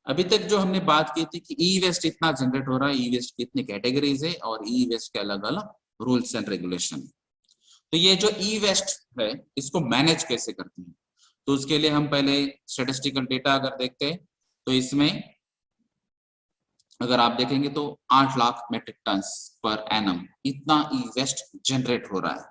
अभी तक जो हमने बात की थी कि ई वेस्ट इतना जनरेट हो रहा है, ई वेस्ट की इतनी कैटेगरीज है और ई वेस्ट के अलग अलग रूल्स एंड रेगुलेशन। तो ये जो ई वेस्ट है इसको मैनेज कैसे करते हैं, तो उसके लिए हम पहले स्टेटिस्टिकल डेटा अगर देखते हैं तो इसमें अगर आप देखेंगे तो 8 lakh metric ton per annum इतना ई वेस्ट जनरेट हो रहा है।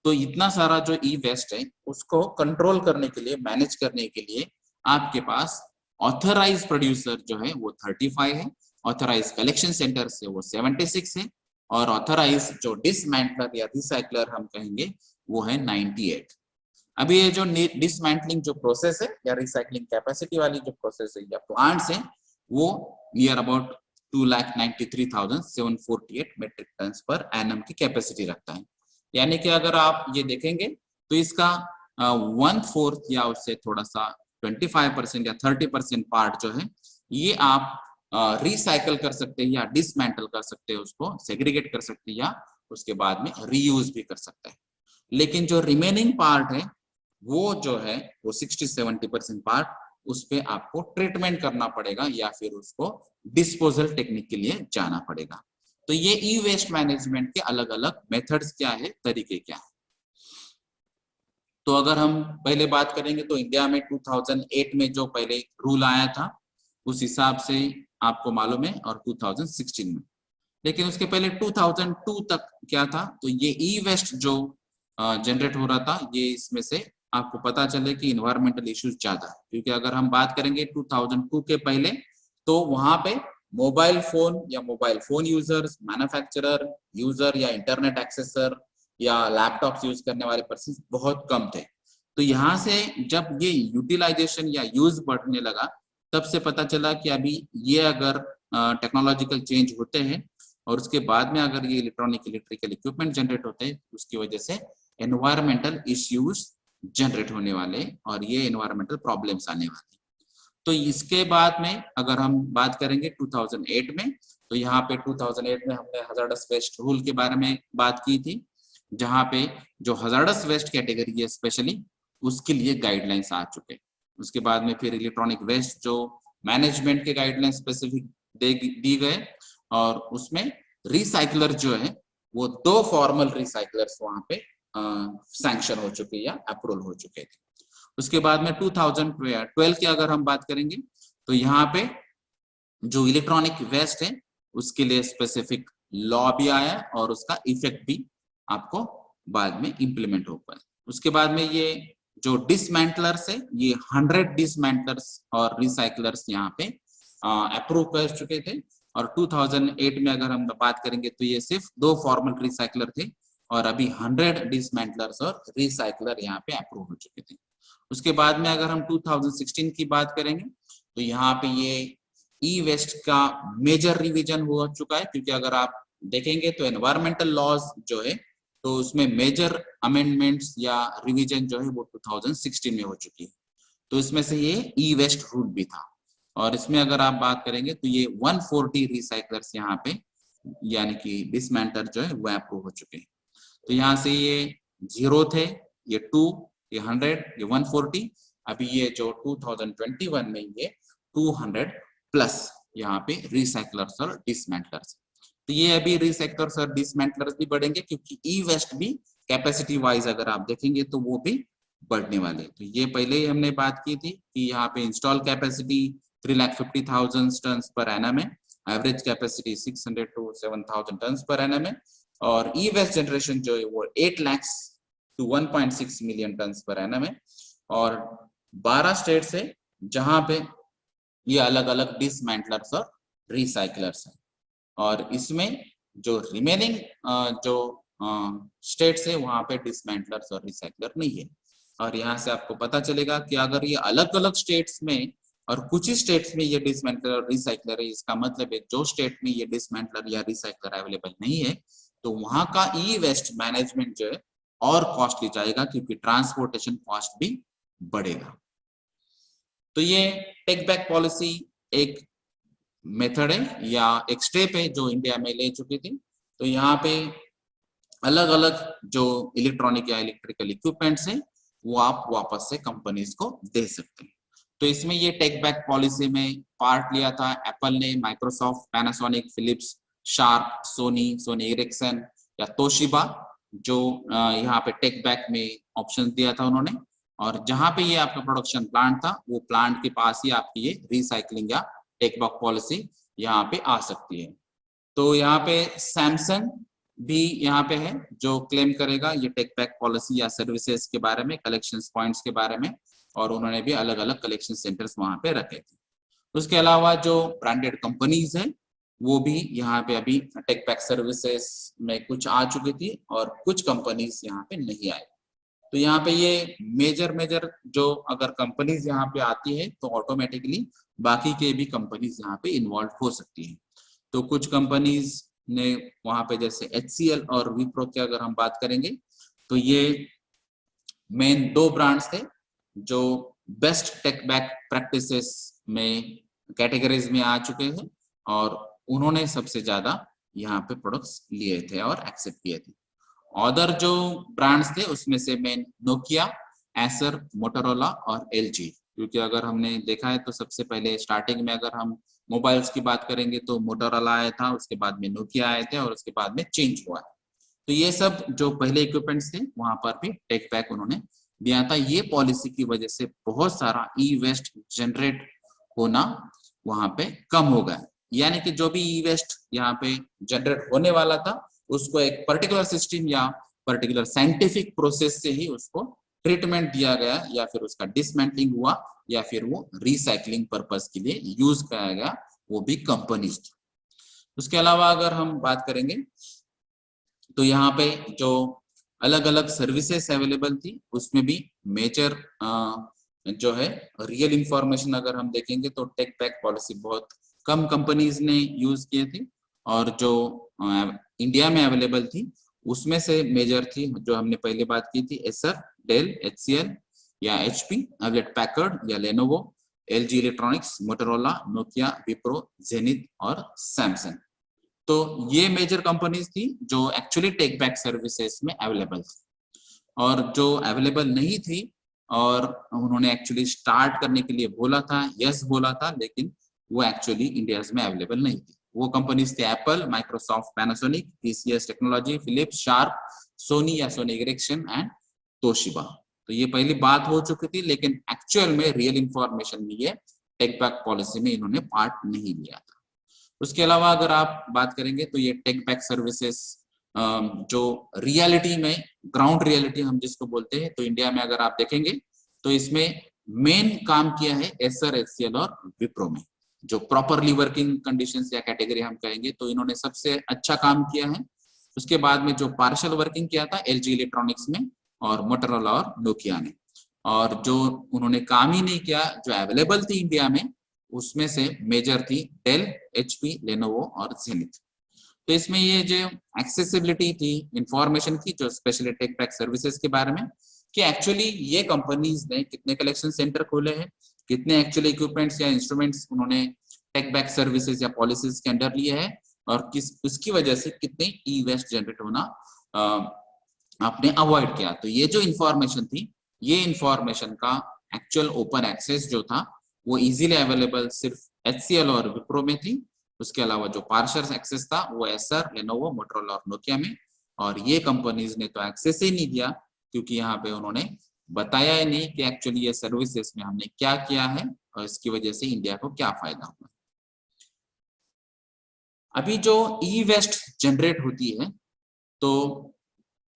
तो इतना सारा जो ई वेस्ट है उसको कंट्रोल करने के लिए, मैनेज करने के लिए आपके पास ऑथराइज प्रोड्यूसर जो है वो 35 है, ऑथराइज कलेक्शन सेंटर से वो 76 है, और ऑथराइज जो डिसमेंटलर या रिसाइकलर हम कहेंगे वो है 98। अभी ये जो डिसमेंटलिंग जो प्रोसेस है या रिसाइकलिंग कैपेसिटी वाली जो प्रोसेस है या प्लांट्स है वो near about 2,93,748 metric ton per annum की कैपेसिटी रखता है। यानी कि अगर आप ये देखेंगे तो इसका 1/4 या उससे थोड़ा सा 25% या 30% पार्ट जो है ये आप रिसाइकल कर सकते हैं या डिसमेंटल कर सकते हैं, उसको सेग्रीगेट कर सकते हैं या उसके बाद में रीयूज भी कर सकते हैं। लेकिन जो रिमेनिंग पार्ट है वो जो है वो 60-70% पार्ट उस पे आपको ट्रीटमेंट करना पड़ेगा या फिर उसको डिस्पोजल टेक्निक के लिए जाना पड़ेगा। तो ये ई वेस्ट मैनेजमेंट के अलग अलग मेथड्स क्या है, तरीके क्या है। तो अगर हम पहले बात करेंगे तो इंडिया में 2008 में जो पहले रूल आया था उस हिसाब से आपको मालूम है, और 2016 में, लेकिन उसके पहले 2002 तक क्या था, तो ये ई वेस्ट जो जनरेट हो रहा था ये इसमें से आपको पता चले कि इन्वायरमेंटल इश्यूज ज्यादा है, क्योंकि अगर हम बात करेंगे 2002 के पहले तो वहां पे मोबाइल फोन या mobile phone users, manufacturer user या इंटरनेट एक्सेसर या लैपटॉप्स यूज करने वाले पर्सन बहुत कम थे। तो यहाँ से जब ये यूटिलाइजेशन या यूज बढ़ने लगा तब से पता चला कि अभी ये अगर टेक्नोलॉजिकल चेंज होते हैं और उसके बाद में अगर ये इलेक्ट्रिकल इक्विपमेंट जनरेट होते हैं उसकी वजह से एनवायरमेंटल इश्यूज जनरेट होने वाले और ये एनवायरमेंटल प्रॉब्लम्स आने वाले। तो इसके बाद में अगर हम बात करेंगे 2008 में, तो यहाँ पे 2008 में हमने हजार्डस वेस्ट रूल के बारे में बात की थी, जहाँ पे जो हजार्डस वेस्ट कैटेगरी है स्पेशली उसके लिए गाइडलाइंस आ चुके। उसके बाद में फिर इलेक्ट्रॉनिक वेस्ट जो मैनेजमेंट के गाइडलाइंस स्पेसिफिक दी गए, और उसमें रिसाइकलर जो है वो 2 फॉर्मल रिसाइकलर्स वहां पे सैंक्शन हो चुके या अप्रूवल हो चुके थे। उसके बाद में 2012 की अगर हम बात करेंगे तो यहाँ पे जो इलेक्ट्रॉनिक वेस्ट है उसके लिए स्पेसिफिक लॉ भी आया और उसका इफेक्ट भी आपको बाद में इंप्लीमेंट हो पाए। उसके बाद में ये जो डिसमेंटलर्स है ये 100 डिसमेंटलर्स और रिसाइकलर्स यहाँ पे अप्रूव कर चुके थे, और 2008 में अगर हम बात करेंगे तो ये सिर्फ 2 फॉर्मल रिसाइकलर थे और अभी 100 डिसमेंटलर्स और रिसाइकलर यहाँ पे अप्रूव हो चुके थे। उसके बाद में अगर हम 2016 की बात करेंगे तो यहाँ पे ये ई वेस्ट का मेजर रिवीजन हो चुका है, क्योंकि अगर आप देखेंगे तो एनवायरमेंटल लॉज जो है तो उसमें मेजर अमेंडमेंट्स या रिवीजन जो है वो 2016 में हो चुकी है। तो इसमें से ये ई वेस्ट रूल भी था, और इसमें अगर आप बात करेंगे तो ये 140 रिसाइकलर्स यहाँ पे यानी कि डिसमेंटर जो है वो अप्रूव हो चुके हैं। तो यहाँ से ये 0 थे, ये 2, ये 100, ये 140, अभी ये जो 2021 में ये 200 प्लस यहाँ पे रिसाइकलर्स और डिसमेंटलर्स। तो ये अभी रिसाइकलर्स और डिसमेंटलर्स भी बढ़ेंगे क्योंकि ई वेस्ट भी कैपेसिटी वाइज अगर आप देखेंगे तो वो भी बढ़ने वाले। तो ये पहले ही हमने बात की थी कि यहाँ पे install capacity 3,50,000 ton per annum है, average capacity 600 to 7,000 ton per annum है, और ई वेस्ट जनरेशन जो है वो 8 lakh to 1.6 million ton per annum है, और 12 स्टेट्स है जहां पे ये अलग अलग डिसमेंटलर्स और रिसाइकलर्स है, और इसमें जो रिमेनिंग जो स्टेट्स है वहां पे डिसमेंटलर्स और रिसाइकलर नहीं है। और यहाँ से आपको पता चलेगा कि अगर ये अलग अलग स्टेट्स में और कुछ ही स्टेट्स में ये डिसमेंटलर और रिसाइकलर है, इसका मतलब है जो स्टेट में ये डिसमेंटलर या रिसाइकलर अवेलेबल नहीं है तो वहां का ई वेस्ट मैनेजमेंट जो है और कॉस्टली जाएगा, क्योंकि ट्रांसपोर्टेशन कॉस्ट भी बढ़ेगा। तो ये टेक बैक पॉलिसी एक मेथड है या एक स्टेप है जो इंडिया में ले चुकी थी। तो यहाँ पे अलग अलग जो इलेक्ट्रॉनिक या इलेक्ट्रिकल इक्विपमेंट्स है वो आप वापस से कंपनीज को दे सकते हैं। तो इसमें ये टेक बैक पॉलिसी में पार्ट लिया था एप्पल ने, Microsoft, Panasonic, Philips, Sharp, Sony Ericsson या तोशिबा, जो यहाँ पे टेक बैक में ऑप्शन दिया था उन्होंने। और जहां पे ये आपका प्रोडक्शन प्लांट था, वो प्लांट के पास ही आपकी ये रिसाइकलिंग या टेक बैक पॉलिसी यहाँ पे आ सकती है। तो यहाँ पे सैमसंग भी यहाँ पे है जो क्लेम करेगा ये टेक बैक पॉलिसी या सर्विसेज के बारे में, कलेक्शन पॉइंट्स के बारे में, और उन्होंने भी अलग अलग कलेक्शन सेंटर्स वहां पे रखे थे। उसके अलावा जो ब्रांडेड कंपनीज है वो भी यहाँ पे अभी टेक बैक सर्विसेज में कुछ आ चुकी थी और कुछ कंपनीज यहाँ पे नहीं आई। तो यहाँ पे ये मेजर जो अगर कंपनीज यहाँ पे आती है तो ऑटोमेटिकली बाकी के भी कंपनीज यहाँ पे इन्वॉल्व हो सकती है। तो कुछ कंपनीज ने वहां पे जैसे HCL और विप्रो की अगर हम बात करेंगे तो ये मेन 2 ब्रांड्स थे जो बेस्ट टेक बैक प्रैक्टिसेस में कैटेगरीज में आ चुके हैं और उन्होंने सबसे ज्यादा यहाँ पे प्रोडक्ट्स लिए थे और एक्सेप्ट किए थे। अदर जो ब्रांड्स थे उसमें से मेन नोकिया, एसर, मोटोरोला और LG, क्योंकि अगर हमने देखा है तो सबसे पहले स्टार्टिंग में अगर हम मोबाइल्स की बात करेंगे तो मोटोरोला आया था, उसके बाद में नोकिया आए थे और उसके बाद में चेंज हुआ है। तो ये सब जो पहले इक्विपमेंट्स थे वहां पर भी टेक बैक उन्होंने दिया था। ये पॉलिसी की वजह से बहुत सारा ई वेस्ट जनरेट होना वहां पे कम हो गया, यानी कि जो भी ई वेस्ट यहाँ पे जनरेट होने वाला था उसको एक पर्टिकुलर सिस्टम या पर्टिकुलर साइंटिफिक प्रोसेस से ही उसको ट्रीटमेंट दिया गया या फिर उसका डिसमेंटलिंग हुआ या फिर वो रिसाइकलिंग पर्पस के लिए यूज किया गया, वो भी कंपनीज थी। उसके अलावा अगर हम बात करेंगे तो यहाँ पे जो अलग अलग सर्विसेज अवेलेबल थी उसमें भी मेजर जो है रियल इंफॉर्मेशन अगर हम देखेंगे तो टेक बैक पॉलिसी बहुत कम कंपनीज ने यूज किए थे और जो इंडिया में अवेलेबल थी उसमें से मेजर थी जो हमने पहले बात की थी एसर, डेल, HCL या HP, हेवलेट पैकर्ड या Lenovo, LG electronics, Motorola, Nokia, Wipro, zenith और सैमसंग। तो ये मेजर कंपनीज थी जो एक्चुअली टेक बैक सर्विसेज में अवेलेबल थी, और जो अवेलेबल नहीं थी और उन्होंने एक्चुअली स्टार्ट करने के लिए बोला था, यस बोला था, लेकिन वो एक्चुअली इंडिया में अवेलेबल नहीं थी। वो कंपनीज थे Apple, Microsoft, Panasonic, TCS technology, Philips, Sharp, Sony या सोनी एरिक्सन एंड तोशिबा। तो ये पहली बात हो चुकी थी, लेकिन एक्चुअल में रियल इंफॉर्मेशन में ये टेक बैक पॉलिसी में इन्होंने पार्ट नहीं लिया था। उसके अलावा अगर आप बात करेंगे तो ये टेक बैक सर्विसेज जो रियलिटी में ग्राउंड रियलिटी हम जिसको बोलते हैं, तो इंडिया में अगर आप देखेंगे तो इसमें मेन काम किया है एसर, HCL और विप्रो में, जो प्रॉपरली वर्किंग कंडीशंस या कैटेगरी हम कहेंगे तो इन्होंने सबसे अच्छा काम किया है। उसके बाद में जो पार्शियल वर्किंग किया था LG इलेक्ट्रॉनिक्स में और मोटोरोला और नोकिया ने, और जो उन्होंने काम ही नहीं किया जो अवेलेबल थी इंडिया में उसमें से मेजर थी डेल, HP, लेनोवो और जेनिथ। तो इसमें ये जो एक्सेसिबिलिटी थी इंफॉर्मेशन की, जो स्पेशली टेक बैक सर्विसेज के बारे में, कि एक्चुअली ये कंपनीज ने कितने कलेक्शन सेंटर खोले हैं, कितने एक्चुअली इक्विपमेंट्स या इंस्ट्रूमेंट्स उन्होंने टेक बैक सर्विसेज या पॉलिसीज के अंडर लिए है और किस उसकी वजह से कितने ई वेस्ट जनरेट होना आपने अवॉइड किया। तो ये जो इंफॉर्मेशन थी, ये इंफॉर्मेशन का एक्चुअल ओपन एक्सेस जो था वो इजीली अवेलेबल सिर्फ HCL और विप्रो में थी। उसके अलावा जो पार्शियल एक्सेस था वो एसर, लेनोवो, मोटोरोला और नोकिया में, और ये कंपनीज ने तो एक्सेस ही नहीं दिया क्योंकि यहाँ पे उन्होंने बताया ही नहीं कि एक्चुअली ये सर्विसेज में हमने क्या किया है और इसकी वजह से इंडिया को क्या फायदा हुआ। अभी जो ई वेस्ट जनरेट होती है तो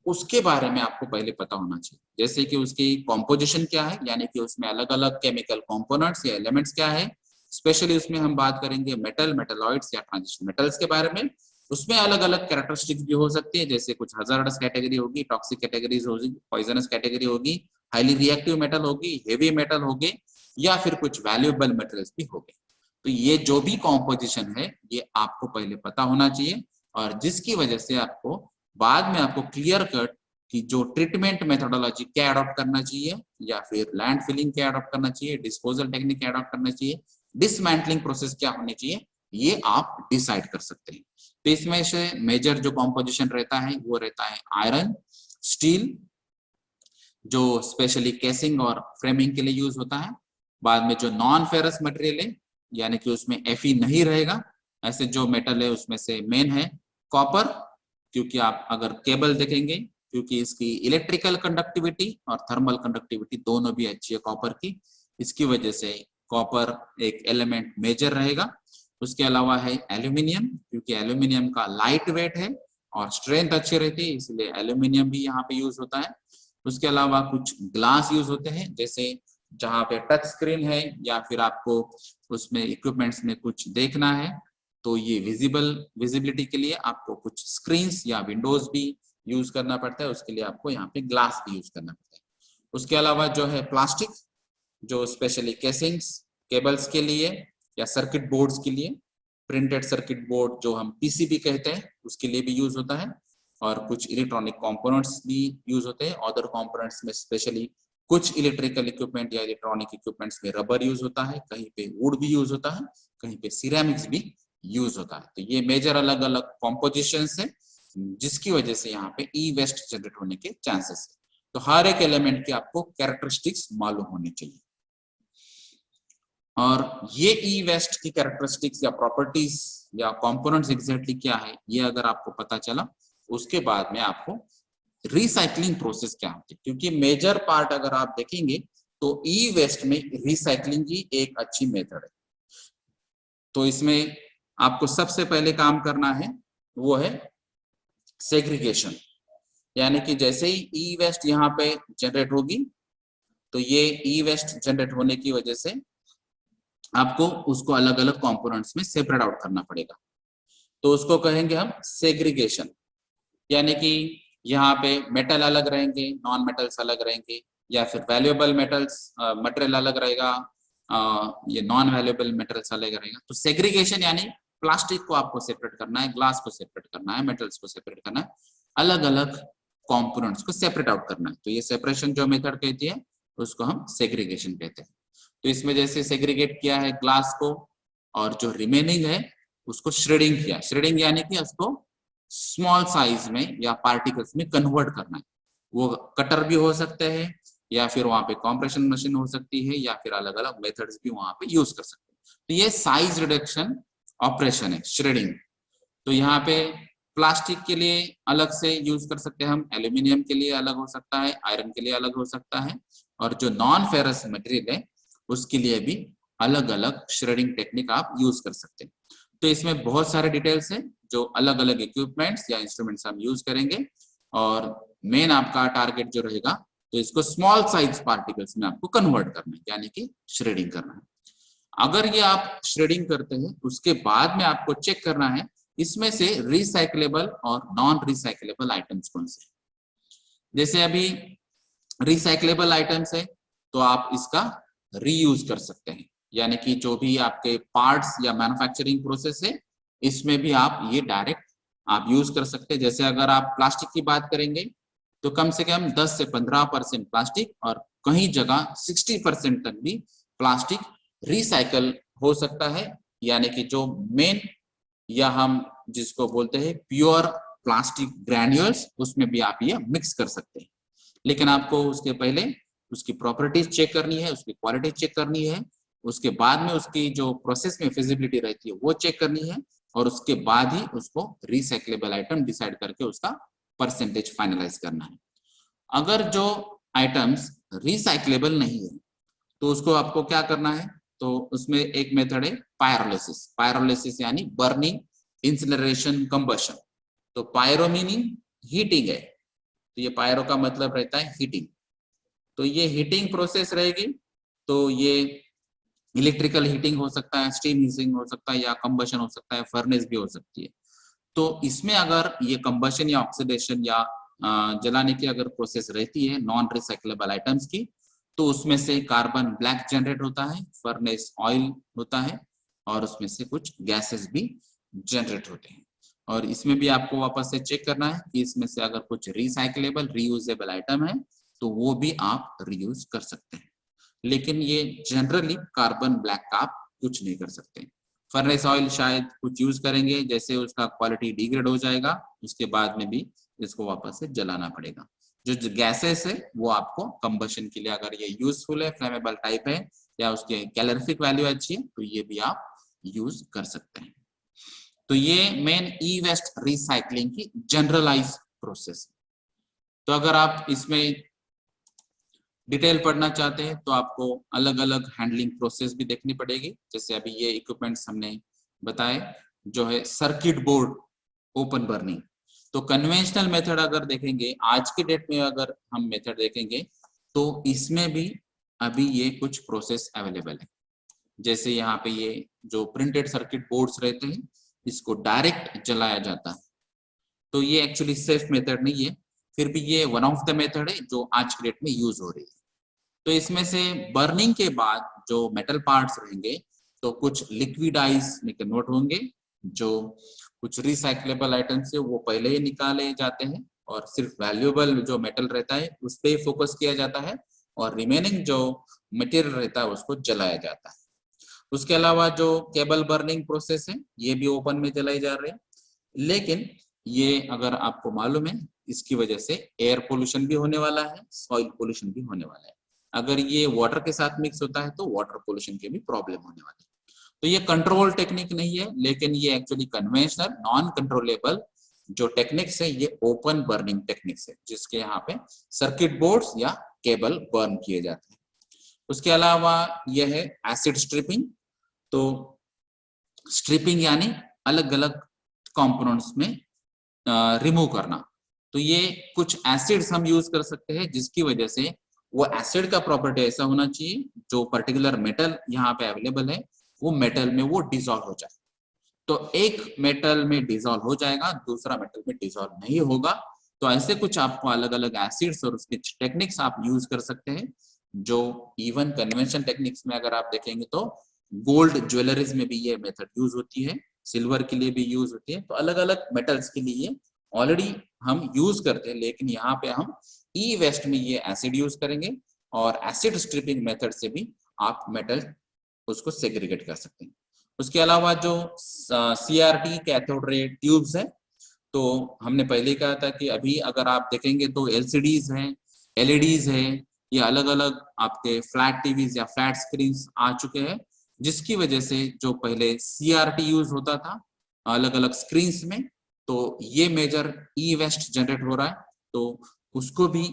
उसके बारे में आपको पहले पता होना चाहिए, जैसे कि उसकी कॉम्पोजिशन क्या है, यानी कि उसमें अलग अलग केमिकल कंपोनेंट्स या एलिमेंट्स क्या है। स्पेशली उसमें हम बात करेंगे मेटल, मेटलॉइड्स या ट्रांजिशन मेटल्स के बारे में। उसमें अलग अलग कैरेक्टरिस्टिक्स भी हो सकती है, जैसे कुछ हजार्डस कैटेगरी होगी, टॉक्सिक कैटेगरीज होगी, पॉइजनस कैटेगरी होगी, हाईली रिएक्टिव मेटल होगी, हेवी मेटल होगी या फिर कुछ वैल्यूएबल मेटल्स भी होंगे। तो ये जो भी कॉम्पोजिशन है ये आपको पहले पता होना चाहिए, और जिसकी वजह से आपको बाद में आपको क्लियर कट कि जो ट्रीटमेंट मेथोडोलॉजी क्या अडॉप्ट करना चाहिए या फिर लैंड फिलिंग क्या अडॉप्ट करना चाहिए, डिस्पोजल टेक्निक क्या अडॉप्ट करना चाहिए, डिसमेंटलिंग प्रोसेस क्या होनी चाहिए, ये आप डिसाइड कर सकते हैं। तो इसमें से मेजर जो कॉम्पोजिशन रहता है वो रहता है आयरन, स्टील जो स्पेशली केसिंग और फ्रेमिंग के लिए यूज होता है, बाद में जो नॉन फेरस मटेरियल है यानी कि उसमें Fe नहीं रहेगा, ऐसे जो मेटल है उसमें से मेन है कॉपर, क्योंकि आप अगर केबल देखेंगे क्योंकि इसकी इलेक्ट्रिकल कंडक्टिविटी और थर्मल कंडक्टिविटी दोनों भी अच्छी है कॉपर की, इसकी वजह से कॉपर एक एलिमेंट मेजर रहेगा। उसके अलावा है एल्यूमिनियम, क्योंकि एल्यूमिनियम का लाइट वेट है और स्ट्रेंथ अच्छी रहती है, इसलिए एल्यूमिनियम भी यहाँ पे यूज होता है। उसके अलावा कुछ ग्लास यूज होते हैं, जैसे जहाँ पे टच स्क्रीन है या फिर आपको उसमें इक्विपमेंट्स में कुछ देखना है तो ये विजिबिलिटी के लिए आपको कुछ स्क्रीन्स या विंडोज भी यूज करना पड़ता है, उसके लिए आपको यहाँ पे ग्लास भी यूज करना पड़ता है। उसके अलावा जो है प्लास्टिक, जो स्पेशली केसिंग्स केबल्स के लिए या सर्किट बोर्ड्स के लिए, प्रिंटेड सर्किट बोर्ड जो हम पीसीबी कहते हैं उसके लिए भी यूज होता है, और कुछ इलेक्ट्रॉनिक कंपोनेंट्स भी यूज होते हैं। अदर कंपोनेंट्स में स्पेशली कुछ इलेक्ट्रिकल इक्विपमेंट या इलेक्ट्रॉनिक इक्विपमेंट्स में रबर यूज होता है, कहीं पे वुड भी यूज होता है, कहीं पे सिरेमिक्स भी यूज होता है। तो ये मेजर अलग अलग कॉम्पोजिशंस है जिसकी वजह से यहाँ पे ई वेस्ट जनरेट होने के चांसेस है। तो हर एक एलिमेंट की आपको कैरेक्टरिस्टिक्स मालूम होनी चाहिए, और ये ई वेस्ट की कैरेक्टरिस्टिक्स या प्रॉपर्टीज या कंपोनेंट्स एग्जैक्टली क्या है ये अगर आपको पता चला, उसके बाद में आपको रिसाइकलिंग प्रोसेस क्या होती है, क्योंकि मेजर पार्ट अगर आप देखेंगे तो ई वेस्ट में रिसाइकलिंग की एक अच्छी मेथड है। तो इसमें आपको सबसे पहले काम करना है वो है सेग्रीगेशन, यानी कि जैसे ही ई वेस्ट यहाँ पे जनरेट होगी तो ये ई वेस्ट जनरेट होने की वजह से आपको उसको अलग अलग कंपोनेंट्स में सेपरेट आउट करना पड़ेगा। तो उसको कहेंगे हम सेग्रीगेशन, यानी कि यहाँ पे मेटल अलग रहेंगे, नॉन मेटल्स अलग रहेंगे, या फिर वैल्यूएबल मेटल्स मटेरियल अलग रहेगा, ये नॉन वैल्यूएबल मेटल्स अलग रहेगा। तो सेग्रीगेशन यानी प्लास्टिक को आपको सेपरेट करना है, ग्लास को सेपरेट करना है, मेटल्स को सेपरेट करना है, अलग अलग कंपोनेंट्स को सेपरेट आउट करना है। तो ये सेपरेशन जो मेथड कहती है उसको हम सेग्रीगेशन कहते हैं। तो इसमें जैसे सेग्रीगेट किया है ग्लास को, और जो रिमेनिंग है उसको श्रेडिंग किया। श्रेडिंग यानी कि उसको स्मॉल साइज में या पार्टिकल्स में कन्वर्ट करना है। वो कटर भी हो सकते हैं या फिर वहां पे कॉम्प्रेशन मशीन हो सकती है या फिर अलग अलग मेथड्स भी वहां पे यूज कर सकते हैं। तो ये साइज रिडक्शन ऑपरेशन है श्रेडिंग। तो यहाँ पे प्लास्टिक के लिए अलग से यूज कर सकते हैं हम, एल्यूमिनियम के लिए अलग हो सकता है, आयरन के लिए अलग हो सकता है, और जो नॉन फेरस मटेरियल है उसके लिए भी अलग अलग श्रेडिंग टेक्निक आप यूज कर सकते हैं। तो इसमें बहुत सारे डिटेल्स हैं जो अलग अलग इक्विपमेंट्स या इंस्ट्रूमेंट्स हम यूज करेंगे, और मेन आपका टारगेट जो रहेगा तो इसको स्मॉल साइज पार्टिकल्स में आपको कन्वर्ट करना है, यानी कि श्रेडिंग करना है। अगर ये आप श्रेडिंग करते हैं उसके बाद में आपको चेक करना है इसमें से रिसाइक्लेबल और नॉन रिसाइक्लेबल आइटम्स कौन से। जैसे अभी रिसाइक्लेबल आइटम्स है तो आप इसका रीयूज कर सकते हैं, यानी कि जो भी आपके पार्ट्स या मैन्युफैक्चरिंग प्रोसेस है इसमें भी आप ये डायरेक्ट आप यूज कर सकते हैं। जैसे अगर आप प्लास्टिक की बात करेंगे तो कम से कम 10 से 15% प्लास्टिक और कहीं जगह 60% तक भी प्लास्टिक रिसाइकल हो सकता है, यानी कि जो मेन या हम जिसको बोलते हैं प्योर प्लास्टिक ग्रैन्यूल्स उसमें भी आप ये मिक्स कर सकते हैं। लेकिन आपको उसके पहले उसकी प्रॉपर्टीज चेक करनी है, उसकी क्वालिटी चेक करनी है, उसके बाद में उसकी जो प्रोसेस में फिजिबिलिटी रहती है वो चेक करनी है, और उसके बाद ही उसको रिसाइक्लेबल आइटम डिसाइड करके उसका परसेंटेज फाइनलाइज करना है। अगर जो आइटम्स रिसाइक्लेबल नहीं है तो उसको आपको क्या करना है, तो उसमें एक मेथड है पायरोलिसिस। पायरोलिसिस यानी बर्निंग, इंसिनरेशन, कंबशन। तो पायरो मीनिंग हीटिंग है, तो ये पायरो का मतलब रहता है हीटिंग। तो ये हीटिंग प्रोसेस रहेगी, तो ये इलेक्ट्रिकल हीटिंग हो सकता है, स्टीम हीटिंग हो सकता है, या कंबशन हो सकता है, फर्नेस भी हो सकती है। तो इसमें अगर ये कंबशन या ऑक्सीडेशन या जलाने की अगर प्रोसेस रहती है नॉन रिसाइक्लेबल आइटम्स की, तो उसमें से कार्बन ब्लैक जनरेट होता है, फर्नेस ऑयल होता है, और उसमें से कुछ गैसेस भी जनरेट होते हैं। और इसमें भी आपको वापस से चेक करना है कि इसमें से अगर कुछ रिसाइक्लेबल रीयूजेबल आइटम है तो वो भी आप रीयूज कर सकते हैं। लेकिन ये जनरली कार्बन ब्लैक का आप कुछ नहीं कर सकते। फर्नेस ऑयल शायद कुछ यूज करेंगे, जैसे उसका क्वालिटी डिग्रेड हो जाएगा, उसके बाद में भी इसको वापस से जलाना पड़ेगा। जो गैसेस है वो आपको कंबशन के लिए अगर ये यूजफुल है, फ्लेमेबल टाइप है, या उसके कैलोरीफिक वैल्यू अच्छी है तो ये भी आप यूज कर सकते हैं। तो ये मेन ई वेस्ट रिसाइकलिंग की जनरलाइज प्रोसेस। तो अगर आप इसमें डिटेल पढ़ना चाहते हैं तो आपको अलग अलग हैंडलिंग प्रोसेस भी देखनी पड़ेगी। जैसे अभी ये इक्विपमेंट्स हमने बताए जो है सर्किट बोर्ड ओपन बर्निंग। तो कन्वेंशनल मेथड अगर देखेंगे आज के डेट में, अगर हम मेथड देखेंगे तो इसमें भी अभी ये कुछ प्रोसेस अवेलेबल है। जैसे यहाँ पे ये जो प्रिंटेड सर्किट बोर्ड्स रहते हैं इसको डायरेक्ट जलाया जाता है। तो ये एक्चुअली सेफ मेथड नहीं है, फिर भी ये वन ऑफ द मेथड है जो आज के डेट में यूज हो रही है। तो इसमें से बर्निंग के बाद जो मेटल पार्ट्स रहेंगे तो कुछ लिक्विडाइज में कन्वर्ट होंगे, जो कुछ रिसाइक्लेबल आइटम्स है वो पहले ही निकाले जाते हैं और सिर्फ वैल्यूएबल जो मेटल रहता है उस पर फोकस किया जाता है और रिमेनिंग जो मटेरियल रहता है उसको जलाया जाता है। उसके अलावा जो केबल बर्निंग प्रोसेस है ये भी ओपन में जलाई जा रही है, लेकिन ये अगर आपको मालूम है इसकी वजह से एयर पोल्यूशन भी होने वाला है, सॉइल पोल्यूशन भी होने वाला है। अगर ये वाटर के साथ मिक्स होता है तो वाटर पोल्यूशन की भी प्रॉब्लम होने वाली है। तो ये कंट्रोल टेक्निक नहीं है, लेकिन ये एक्चुअली कन्वेंशनल नॉन कंट्रोलेबल जो टेक्निक्स है ये ओपन बर्निंग टेक्निक्स है, जिसके यहाँ पे सर्किट बोर्ड्स या केबल बर्न किए जाते हैं। उसके अलावा यह है एसिड स्ट्रिपिंग। तो स्ट्रिपिंग यानी अलग अलग कंपोनेंट्स में रिमूव करना। तो ये कुछ एसिड्स हम यूज कर सकते हैं जिसकी वजह से वो एसिड का प्रॉपर्टी ऐसा होना चाहिए जो पर्टिकुलर मेटल यहाँ पे अवेलेबल है वो मेटल में वो डिसॉल्व हो जाए। तो एक मेटल में डिसॉल्व हो जाएगा, दूसरा मेटल में डिसॉल्व नहीं होगा। तो ऐसे कुछ आपको अलग अलग एसिड्स और उसके टेक्निक्स आप यूज कर सकते हैं, जो इवन कन्वेंशन टेक्निक्स में अगर आप देखेंगे तो गोल्ड ज्वेलरीज में भी ये मेथड यूज होती है, सिल्वर के लिए भी यूज होती है। तो अलग अलग मेटल्स के लिए ऑलरेडी हम यूज करते हैं, लेकिन यहाँ पे हम ई वेस्ट में ये एसिड यूज करेंगे और एसिड स्ट्रिपिंग मेथड से भी आप मेटल उसको सेग्रीगेट कर सकते हैं। उसके अलावा जो CRT कैथोड रे ट्यूब्स है, तो हमने पहले कहा था कि अभी अगर आप देखेंगे तो LCDs हैं, LEDs हैं, ये अलग अलग आपके फ्लैट टीवीज या फ्लैट स्क्रीन आ चुके हैं, जिसकी वजह से जो पहले CRT यूज होता था अलग अलग स्क्रीन में, तो ये मेजर ई वेस्ट जनरेट हो रहा है। तो उसको भी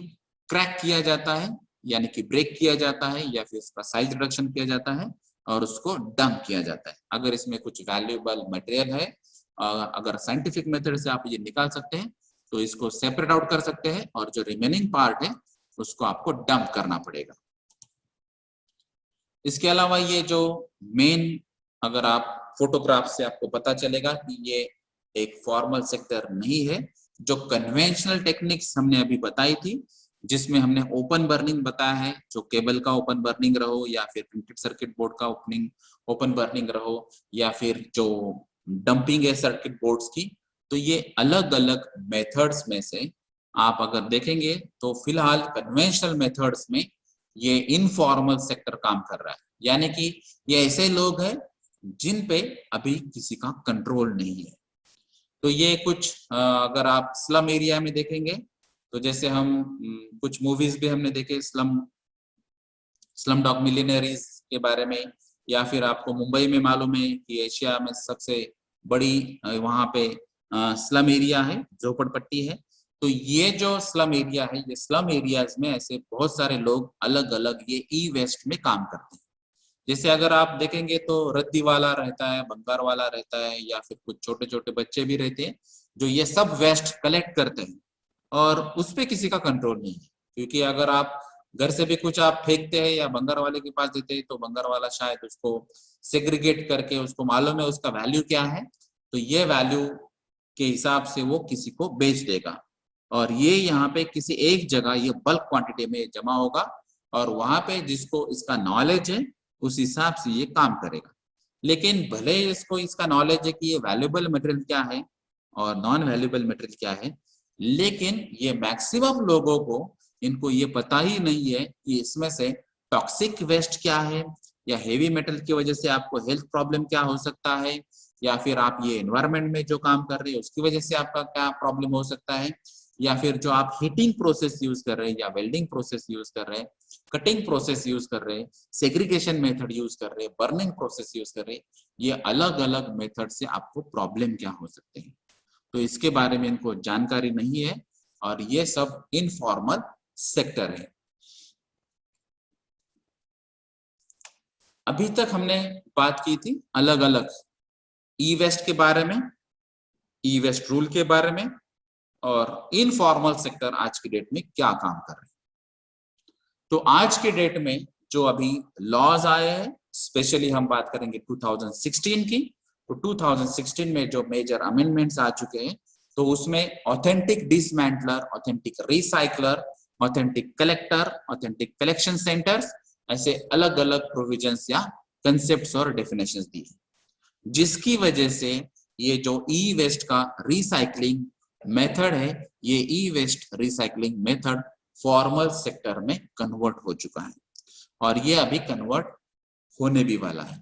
क्रैक किया जाता है, यानी कि ब्रेक किया जाता है या फिर इसका साइज रिडक्शन किया जाता है और उसको डंप किया जाता है। अगर इसमें कुछ वैल्यूएबल मटेरियल है, अगर साइंटिफिक मेथड से आप ये निकाल सकते हैं तो इसको सेपरेट आउट कर सकते हैं और जो रिमेनिंग पार्ट है उसको आपको डंप करना पड़ेगा। इसके अलावा ये जो मेन, अगर आप फोटोग्राफ से आपको पता चलेगा कि ये एक फॉर्मल सेक्टर नहीं है। जो कन्वेंशनल टेक्निक्स हमने अभी बताई थी, जिसमें हमने ओपन बर्निंग बताया है, जो केबल का ओपन बर्निंग रहो या फिर प्रिंटेड सर्किट बोर्ड का ओपन बर्निंग रहो या फिर जो डंपिंग है सर्किट बोर्ड्स की, तो ये अलग अलग मेथड्स में से आप अगर देखेंगे तो फिलहाल कन्वेंशनल मेथड्स में ये इनफॉर्मल सेक्टर काम कर रहा है, यानी कि ये ऐसे लोग हैं जिन पे अभी किसी का कंट्रोल नहीं है। तो ये कुछ अगर आप स्लम एरिया में देखेंगे तो जैसे हम कुछ मूवीज भी हमने देखे स्लम डॉग मिलियनेरीज के बारे में, या फिर आपको मुंबई में मालूम है कि एशिया में सबसे बड़ी वहां पे स्लम एरिया है, झोपड़पट्टी है। तो ये जो स्लम एरिया है, ये स्लम एरियाज में ऐसे बहुत सारे लोग अलग अलग ये ई वेस्ट में काम करते हैं। जैसे अगर आप देखेंगे तो रद्दी वाला रहता है, बंगार वाला रहता है, या फिर कुछ छोटे छोटे बच्चे भी रहते हैं जो ये सब वेस्ट कलेक्ट करते हैं और उस पर किसी का कंट्रोल नहीं है। क्योंकि अगर आप घर से भी कुछ आप फेंकते हैं या बंगार वाले के पास देते हैं तो बंगार वाला शायद उसको सेग्रीगेट करके, उसको मालूम है उसका वैल्यू क्या है, तो ये वैल्यू के हिसाब से वो किसी को बेच देगा और ये यहाँ पे किसी एक जगह ये बल्क क्वांटिटी में जमा होगा और वहां पे जिसको इसका नॉलेज है उस हिसाब से ये काम करेगा। लेकिन भले इसको इसका नॉलेज है कि ये वैल्यूएबल मटेरियल क्या है और नॉन वैल्यूएबल मटेरियल क्या है, लेकिन ये मैक्सिमम लोगों को इनको ये पता ही नहीं है कि इसमें से टॉक्सिक वेस्ट क्या है, या हेवी मेटल की वजह से आपको हेल्थ प्रॉब्लम क्या हो सकता है, या फिर आप ये एनवायरनमेंट में जो काम कर रहे हैं उसकी वजह से आपका क्या प्रॉब्लम हो सकता है, या फिर जो आप हीटिंग प्रोसेस यूज कर रहे हैं या वेल्डिंग प्रोसेस यूज कर रहे हैं कटिंग प्रोसेस यूज कर रहे हैं, सेग्रीगेशन मेथड यूज कर रहे हैं, बर्निंग प्रोसेस यूज कर रहे हैं, ये अलग अलग मेथड से आपको प्रॉब्लम क्या हो सकते हैं, तो इसके बारे में इनको जानकारी नहीं है और ये सब इनफॉर्मल सेक्टर है। अभी तक हमने बात की थी अलग अलग ई वेस्ट के बारे में, ई वेस्ट रूल के बारे में, और इनफॉर्मल सेक्टर आज की डेट में क्या काम कर रहे हैं। तो आज के डेट में जो अभी लॉज आए हैं, स्पेशली हम बात करेंगे 2016 की, तो 2016 में जो मेजर अमेंडमेंट्स आ चुके हैं, तो उसमें authentic dismantler, authentic recycler, authentic collector, authentic collection centres, ऐसे अलग अलग प्रोविजंस या कंसेप्ट्स और डेफिनेशंस दी, जिसकी वजह से ये जो ई वेस्ट का रिसाइकलिंग मेथड है, ये e waste recycling method formal sector में कन्वर्ट हो चुका है और ये अभी कन्वर्ट होने भी वाला है।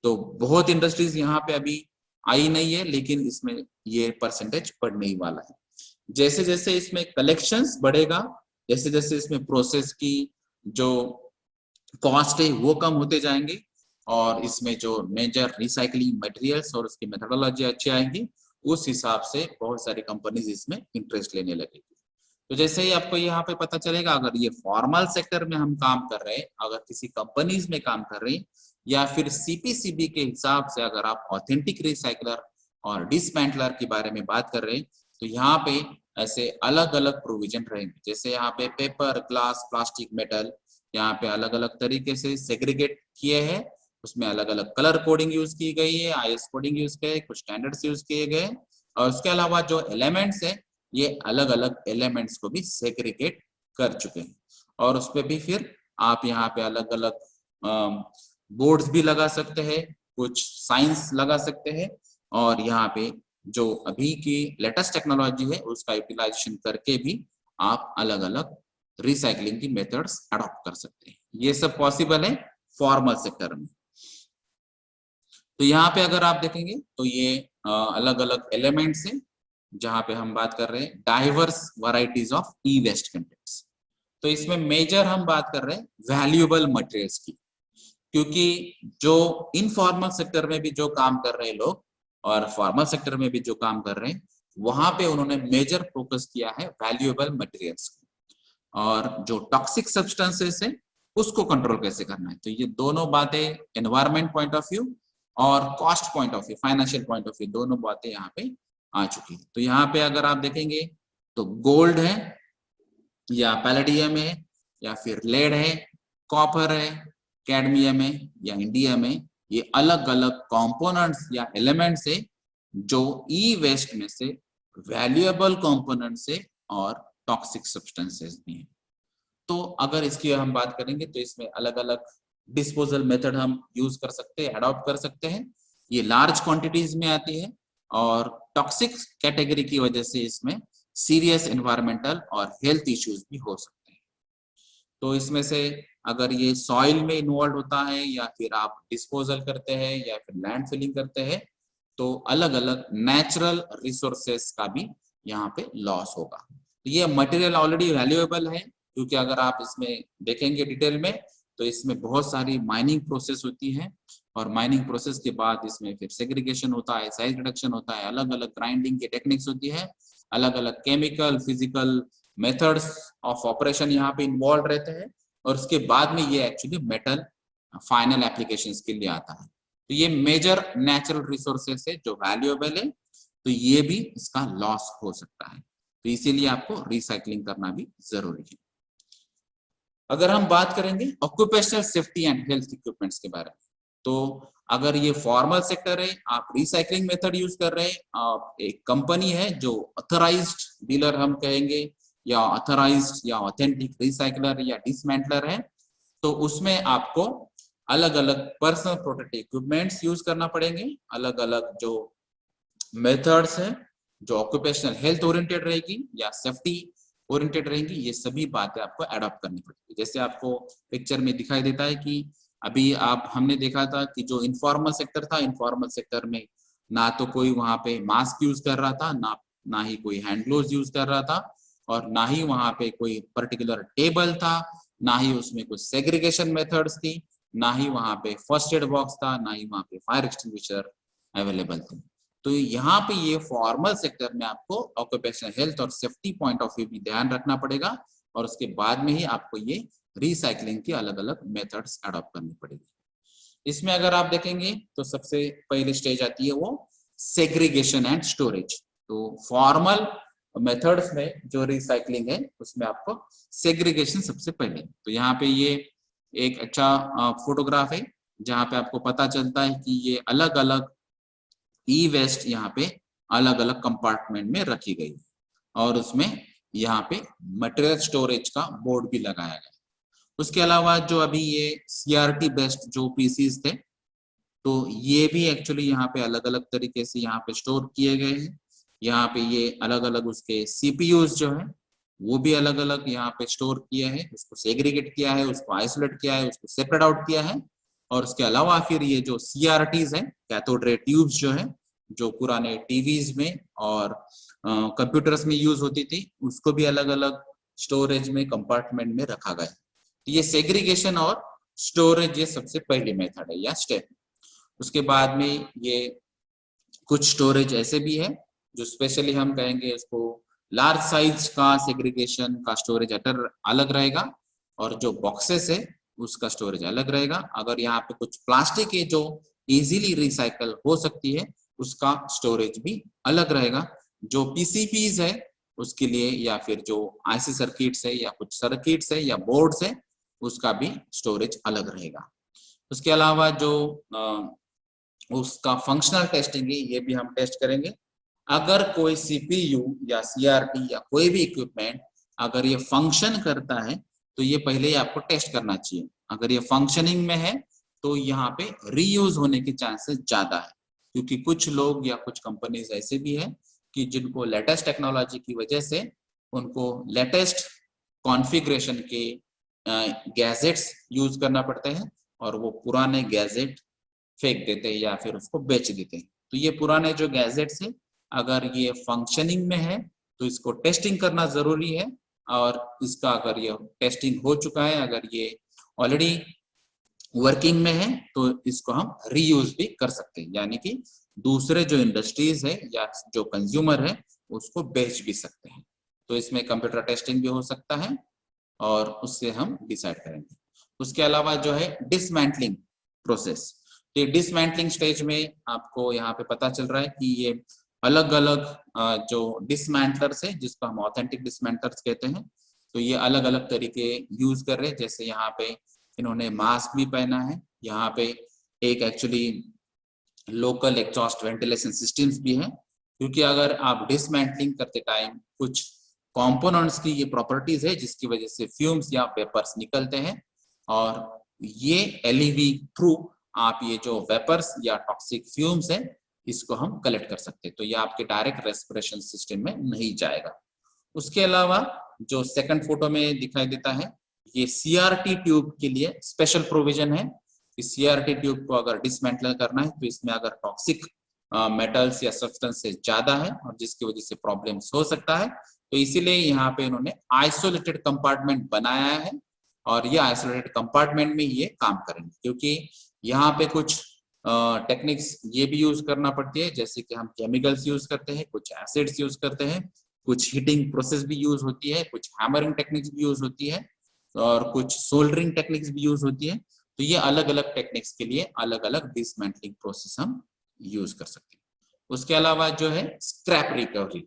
तो बहुत इंडस्ट्रीज यहाँ पे अभी आई नहीं है, लेकिन इसमें ये परसेंटेज बढ़ने ही वाला है। जैसे जैसे इसमें कलेक्शंस बढ़ेगा, जैसे जैसे इसमें प्रोसेस की जो कॉस्ट है वो कम होते जाएंगे और इसमें जो मेजर रिसाइकलिंग मटेरियल्स और उसकी मेथोडोलॉजी अच्छी आएगी, उस हिसाब से बहुत सारी कंपनीज इसमें इंटरेस्ट लेने लगेगी। तो जैसे ही आपको यहाँ पे पता चलेगा, अगर ये फॉर्मल सेक्टर में हम काम कर रहे हैं, अगर किसी कंपनीज में काम कर रहे हैं, या फिर सीपीसीबी के हिसाब से अगर आप ऑथेंटिक रिसाइकलर और डिसमेंटलर के बारे में बात कर रहे हैं, तो यहाँ पे ऐसे अलग अलग प्रोविजन रहेंगे। जैसे यहाँ पे पेपर, ग्लास, प्लास्टिक, मेटल, यहाँ पे अलग अलग तरीके से सेग्रीगेट किए हैं, उसमें अलग अलग कलर कोडिंग यूज की गई है, आईएस कोडिंग यूज किए, कुछ स्टैंडर्ड्स यूज किए गए, और उसके अलावा जो एलिमेंट्स है, ये अलग अलग एलिमेंट्स को भी सेग्रीगेट कर चुके हैं। और उस पर भी फिर आप यहाँ पे अलग अलग बोर्ड्स भी लगा सकते हैं, कुछ साइंस लगा सकते हैं, और यहाँ पे जो अभी की लेटेस्ट टेक्नोलॉजी है उसका यूटिलाइजेशन करके भी आप अलग अलग रिसाइकलिंग की मेथड्स अडॉप्ट कर सकते हैं। ये सब पॉसिबल है फॉर्मल सेक्टर में। तो यहाँ पे अगर आप देखेंगे तो ये अलग अलग एलिमेंट्स हैं, जहां पे हम बात कर रहे हैं diverse varieties of e waste contents. तो इसमें मेजर हम बात कर रहे हैं वैल्यूएबल मटेरियल्स की, क्योंकि जो इनफॉर्मल सेक्टर में भी जो काम कर रहे हैं लोग और फॉर्मल सेक्टर में भी जो काम कर रहे हैं, वहां पे उन्होंने मेजर फोकस किया है वैल्यूएबल मटेरियल्स को, और जो टॉक्सिक सब्सटेंसेस है उसको कंट्रोल कैसे करना है। तो ये दोनों बातें एनवायरमेंट पॉइंट ऑफ व्यू और cost point of view, financial point of view, दोनों बातें यहाँ पे आ चुकी है। तो यहाँ पे अगर आप देखेंगे तो गोल्ड है या पैलेडियम है या फिर लेड है, कॉपर है, कैडमियम है या इंडियम है, ये अलग अलग कंपोनेंट्स या एलिमेंट्स है जो ई वेस्ट में से वैल्यूएबल कंपोनेंट्स है और टॉक्सिक सब्सटेंसेस भी हैं। तो अगर इसकी हम बात करेंगे तो इसमें अलग अलग डिस्पोजल मेथड हम यूज कर सकते हैं, अडॉप्ट कर सकते हैं। ये लार्ज क्वांटिटीज में आती है और टॉक्सिक कैटेगरी की वजह से इसमें सीरियस एनवायरमेंटल और हेल्थ इश्यूज भी हो सकते हैं। तो इसमें से अगर ये सॉइल में इन्वॉल्व होता है या फिर आप डिस्पोजल करते हैं या फिर लैंड फिलिंग करते हैं, तो अलग अलग नेचुरल रिसोर्सेस का भी यहाँ पे लॉस होगा। तो ये मटेरियल ऑलरेडी वैल्यूएबल है, क्योंकि अगर आप इसमें देखेंगे डिटेल में तो इसमें बहुत सारी माइनिंग प्रोसेस होती है, और माइनिंग प्रोसेस के बाद इसमें फिर सेग्रीगेशन होता है, साइज रिडक्शन होता है, अलग अलग ग्राइंडिंग की टेक्निक्स होती है, अलग अलग chemical physical methods of operation यहाँ पे इन्वॉल्व रहते हैं, और उसके बाद में ये एक्चुअली मेटल फाइनल एप्लीकेशंस के लिए आता है। तो ये मेजर नेचुरल रिसोर्सेस है जो वैल्यूएबल है, तो ये भी इसका लॉस हो सकता है, तो इसीलिए आपको रिसाइकलिंग करना भी जरूरी है। अगर हम बात करेंगे occupational safety and health equipments के बारे में, तो अगर ये फॉर्मल सेक्टर है, आप रिसाइकलिंग मेथड यूज कर रहे हैं, आप एक कंपनी है जो ऑथराइज्ड डीलर हम कहेंगे या ऑथराइज्ड या ऑथेंटिक रिसाइकलर या डिसमेंटलर है, तो उसमें आपको अलग अलग पर्सनल प्रोटेक्टिव इक्विपमेंट्स यूज करना पड़ेंगे, अलग अलग जो मेथड्स है जो ऑक्यूपेशनल हेल्थ ओरिएंटेड रहेगी या सेफ्टी ओरिएंटेड रहेंगी, ये सभी बातें आपको अडॉप्ट करनी पड़ेगी। जैसे आपको पिक्चर में दिखाई देता है कि अभी हमने देखा था कि जो इनफॉर्मल सेक्टर था, इनफॉर्मल सेक्टर में ना तो कोई वहां पे मास्क यूज कर रहा था, ना ही कोई हैंड ग्लोव्स यूज कर रहा था, और ना ही वहां पे कोई पर्टिकुलर टेबल था ना ही उसमें कुछ सेग्रीगेशन मेथड्स थी, ना ही वहां पे फर्स्ट एड बॉक्स था, ना ही वहां पे फायर एक्सटिंग्विशर अवेलेबल थे। तो यहाँ पे ये फॉर्मल सेक्टर में आपको ऑक्यूपेशनल हेल्थ और सेफ्टी पॉइंट ऑफ व्यू भी ध्यान रखना पड़ेगा, और उसके बाद में ही आपको ये रिसाइकलिंग की अलग अलग मेथड्स अडॉप्ट करनी पड़ेगी। इसमें अगर आप देखेंगे तो सबसे पहली स्टेज आती है वो सेग्रीगेशन एंड स्टोरेज। तो फॉर्मल मेथड्स में जो रिसाइकलिंग है उसमें आपको सेग्रीगेशन सबसे पहले। तो यहाँ पे ये एक अच्छा फोटोग्राफ है जहाँ पे आपको पता चलता है कि ये अलग अलग ई वेस्ट यहाँ पे अलग अलग कंपार्टमेंट में रखी गई और उसमें यहाँ पे मटेरियल स्टोरेज का बोर्ड भी लगाया गया। उसके अलावा जो अभी ये CRT बेस्ड जो पीसीज थे, तो ये भी एक्चुअली यहाँ पे अलग अलग तरीके से यहाँ पे स्टोर किए गए हैं। यहाँ पे ये अलग अलग उसके CPUs जो है वो भी अलग अलग यहाँ पे स्टोर किया है, उसको सेग्रीगेट किया है, उसको आइसोलेट किया है, उसको सेपरेट आउट किया है। और उसके अलावा फिर ये जो CRTs है, कैथोड रे ट्यूब्स जो है, जो पुराने टीवीज में और कंप्यूटर्स में यूज होती थी, उसको भी अलग अलग स्टोरेज में कंपार्टमेंट में रखा गया है। तो ये सेग्रीगेशन और स्टोरेज ये सबसे पहली मेथड है या स्टेप। उसके बाद में ये कुछ स्टोरेज ऐसे भी है जो स्पेशली हम कहेंगे इसको लार्ज साइज का सेग्रीगेशन का स्टोरेज अलग रहेगा, और जो बॉक्सेस है उसका स्टोरेज अलग रहेगा। अगर यहाँ पे कुछ प्लास्टिक है जो इजीली रिसाइकल हो सकती है, उसका स्टोरेज भी अलग रहेगा। जो PCBs है उसके लिए, या फिर जो IC सर्किट्स है या कुछ सर्किट्स है या बोर्ड्स है, उसका भी स्टोरेज अलग रहेगा। उसके अलावा जो उसका फंक्शनल टेस्टिंग है, ये भी हम टेस्ट करेंगे। अगर कोई CPU या CRT या कोई भी इक्विपमेंट अगर ये फंक्शन करता है तो ये पहले ही आपको टेस्ट करना चाहिए। अगर ये फंक्शनिंग में है तो यहाँ पे रीयूज होने के चांसेस ज्यादा है, क्योंकि कुछ लोग या कुछ कंपनीज ऐसे भी है कि जिनको लेटेस्ट टेक्नोलॉजी की वजह से उनको लेटेस्ट कॉन्फ़िगरेशन के गैजेट्स यूज करना पड़ते हैं, और वो पुराने गैजेट फेंक देते हैं या फिर उसको बेच देते हैं। तो ये पुराने जो गैजेट्स है अगर ये फंक्शनिंग में है तो इसको टेस्टिंग करना जरूरी है, और इसका अगर ये टेस्टिंग हो चुका है, अगर ये ऑलरेडी वर्किंग में है, तो इसको हम रीयूज भी कर सकते हैं, यानी कि दूसरे जो इंडस्ट्रीज है या जो कंज्यूमर है उसको बेच भी सकते हैं। तो इसमें कंप्यूटर टेस्टिंग भी हो सकता है और उससे हम डिसाइड करेंगे। उसके अलावा जो है डिसमेंटलिंग प्रोसेस, तो डिसमेंटलिंग स्टेज में आपको यहाँ पे पता चल रहा है कि ये अलग अलग जो डिसमेंटलर्स है जिसको हम ऑथेंटिक डिसमेंटलर्स कहते हैं, तो ये अलग अलग तरीके यूज कर रहे हैं। जैसे यहाँ पे इन्होंने मास्क भी पहना है, यहाँ पे एक actually local exhaust ventilation systems भी है, क्योंकि अगर आप डिसमेंटलिंग करते टाइम कुछ कंपोनेंट्स की ये प्रॉपर्टीज है जिसकी वजह से फ्यूम्स या वेपर्स निकलते हैं, और ये LEV थ्रू आप ये जो वेपर्स या टॉक्सिक फ्यूम्स है इसको हम कलेक्ट कर सकते हैं। तो ये आपके डायरेक्ट रेस्पिरेशन सिस्टम में नहीं जाएगा। उसके अलावा जो सेकंड फोटो में दिखाई देता है, ये CRT ट्यूब के लिए स्पेशल प्रोविजन है। इस CRT ट्यूब को अगर डिसमेंटल करना है तो इसमें अगर टॉक्सिक मेटल्स या सब्सटेंसेस ज्यादा है और जिसकी वजह से प्रॉब्लम्स हो सकता है, तो इसीलिए यहाँ पे इन्होंने आइसोलेटेड कंपार्टमेंट बनाया है, और ये आइसोलेटेड कंपार्टमेंट में ये काम करेंगे। क्योंकि यहाँ पे कुछ टेक्निक्स ये भी यूज करना पड़ती है, जैसे कि हम केमिकल्स यूज करते हैं, कुछ एसिड्स यूज करते हैं, कुछ हीटिंग प्रोसेस भी यूज होती है, कुछ हैमरिंग टेक्निक्स भी यूज होती है, और कुछ सोल्डरिंग टेक्निक्स भी यूज होती है। तो ये अलग अलग टेक्निक्स के लिए अलग अलग डिसमेंटलिंग प्रोसेस हम यूज कर सकते हैं। उसके अलावा जो है स्क्रैप रिकवरी,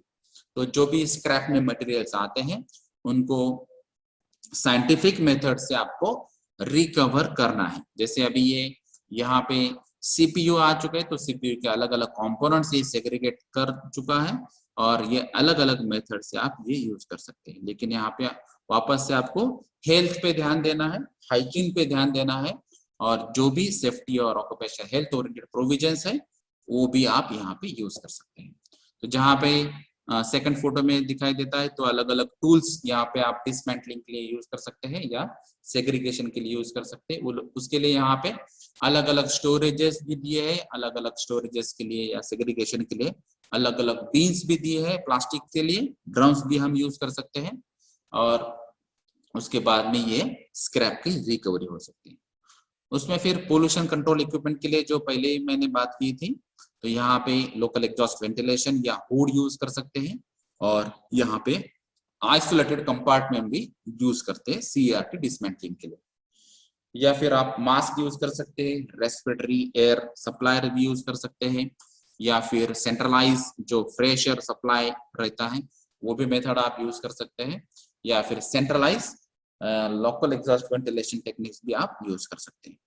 तो जो भी स्क्रैप में मटेरियल्स आते हैं उनको साइंटिफिक मेथड से आपको रिकवर करना है। जैसे अभी ये यहाँ पे CPU आ चुके हैं, तो CPU के अलग अलग कंपोनेंट्स ये सेग्रीगेट कर चुका है, और ये अलग अलग मेथड से आप ये यूज कर सकते हैं। लेकिन यहाँ पे वापस से आपको हेल्थ पे ध्यान देना है, हाइजीन पे ध्यान देना है, और जो भी सेफ्टी और ऑक्यूपेशनल हेल्थ ओरिएंटेड प्रोविजंस है वो भी आप यहाँ पे यूज कर सकते हैं। तो जहाँ पे सेकंड फोटो में दिखाई देता है, तो अलग अलग टूल्स यहाँ पे आप डिसमेंटलिंग के लिए यूज कर सकते हैं या सेग्रीगेशन के लिए यूज कर सकते हैं। उसके लिए यहाँ पे अलग अलग स्टोरेजेस भी दिए हैं, अलग अलग स्टोरेजेस के लिए या सेग्रीगेशन के लिए अलग अलग बीन्स भी दिए हैं। प्लास्टिक के लिए ड्रम्स भी हम यूज कर सकते हैं, और उसके बाद में ये स्क्रैप की रिकवरी हो सकती है। उसमें फिर पोल्यूशन कंट्रोल इक्विपमेंट के लिए जो पहले मैंने बात की थी, तो यहाँ पे लोकल एग्जॉस्ट वेंटिलेशन या हुड यूज कर सकते हैं, और यहाँ पे आइसोलेटेड कंपार्टमेंट भी यूज करते हैं सीआरटी डिसमेंटलिंग के लिए। या फिर आप मास्क यूज कर सकते हैं, रेस्पिरेटरी एयर सप्लायर भी यूज कर सकते हैं, या फिर सेंट्रलाइज जो फ्रेश एयर सप्लाई रहता है वो भी मेथड आप यूज कर सकते हैं, या फिर centralize local exhaust ventilation techniques भी आप यूज कर सकते हैं।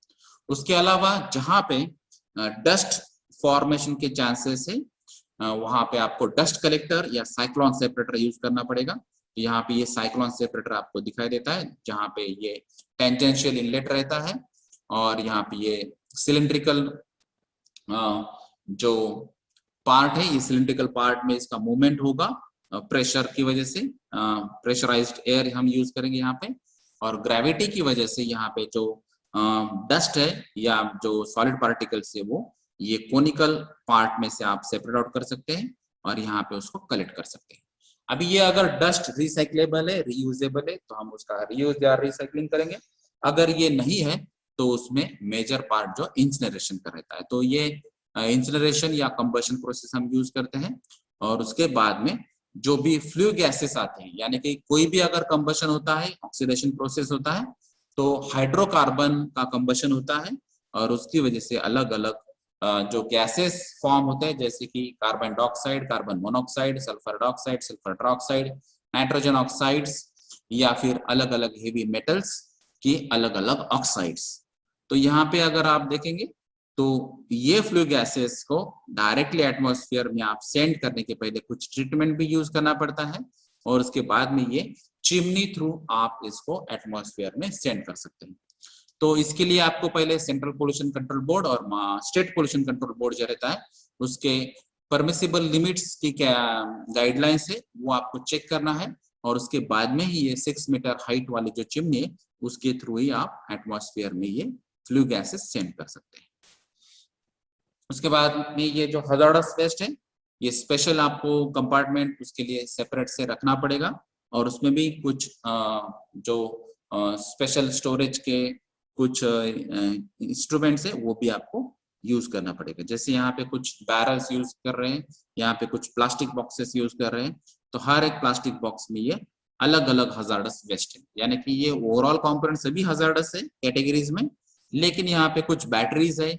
उसके अलावा जहां पे डस्ट फॉर्मेशन के चांसेस है, वहां पे आपको डस्ट कलेक्टर या साइक्लोन सेपरेटर यूज करना पड़ेगा। तो यहाँ पे ये साइक्लोन सेपरेटर आपको दिखाई देता है, जहाँ पे ये टेंजेंशियल इनलेट रहता है, और यहाँ पे ये सिलिंड्रिकल जो पार्ट है, ये सिलिंड्रिकल पार्ट में इसका मूवमेंट होगा प्रेशर की वजह से, प्रेशराइज्ड एयर हम यूज करेंगे यहाँ पे, और ग्रेविटी की वजह से यहाँ पे जो डस्ट है या जो सॉलिड पार्टिकल्स है वो ये कोनिकल पार्ट में से आप सेपरेट आउट कर सकते हैं और यहाँ पे उसको कलेक्ट कर सकते हैं। अभी ये अगर डस्ट रिसाइक्लेबल है, रीयूजेबल है, तो हम उसका रीयूज या रिसाइकलिंग करेंगे। अगर ये नहीं है तो उसमें मेजर पार्ट जो इंसिनरेशन का रहता है, तो ये इंसिनरेशन या कंबशन प्रोसेस हम यूज करते हैं। और उसके बाद में जो भी फ्लू गैसेस आते हैं, यानी कि कोई भी अगर कंबशन होता है, ऑक्सीडेशन प्रोसेस होता है, तो हाइड्रोकार्बन का कंबशन होता है, और उसकी वजह से अलग अलग जो गैसेस फॉर्म होते हैं, जैसे कि carbon dioxide, carbon monoxide, sulphur dioxide, sulphur trioxide, nitrogen oxides, या फिर अलग अलग हेवी मेटल्स की अलग अलग ऑक्साइड्स। तो यहाँ पे अगर आप देखेंगे तो ये फ्लू गैसेस को डायरेक्टली एटमॉस्फेयर में आप सेंड करने के पहले कुछ ट्रीटमेंट भी यूज करना पड़ता है, और उसके बाद में ये चिमनी थ्रू आप इसको एटमॉस्फेयर में सेंड कर सकते हैं। तो इसके लिए आपको पहले सेंट्रल पोल्यूशन कंट्रोल बोर्ड और स्टेट पोल्यूशन कंट्रोल बोर्ड जो रहता है उसके परमिसिबल लिमिट्स की क्या गाइडलाइंस है वो आपको चेक करना है, और उसके बाद में ही ये 6 मीटर हाइट वाली जो चिमनी है उसके थ्रू ही आप एटमॉस्फेयर में ये फ्लू गैसेस सेंड कर सकते हैं। उसके बाद में ये जो हजार्डस वेस्ट है, ये स्पेशल आपको कंपार्टमेंट उसके लिए सेपरेट से रखना पड़ेगा, और उसमें भी कुछ जो स्पेशल स्टोरेज के कुछ इंस्ट्रूमेंट्स है वो भी आपको यूज करना पड़ेगा। जैसे यहाँ पे कुछ बैरल्स यूज कर रहे हैं, यहाँ पे कुछ प्लास्टिक बॉक्सेस यूज कर रहे हैं, तो हर एक प्लास्टिक बॉक्स में ये अलग अलग हजार्डस वेस्ट है, यानी कि ये ओवरऑल कंपोनेंट सभी हजार्डस है कैटेगरीज में, लेकिन यहाँ पे कुछ बैटरीज है,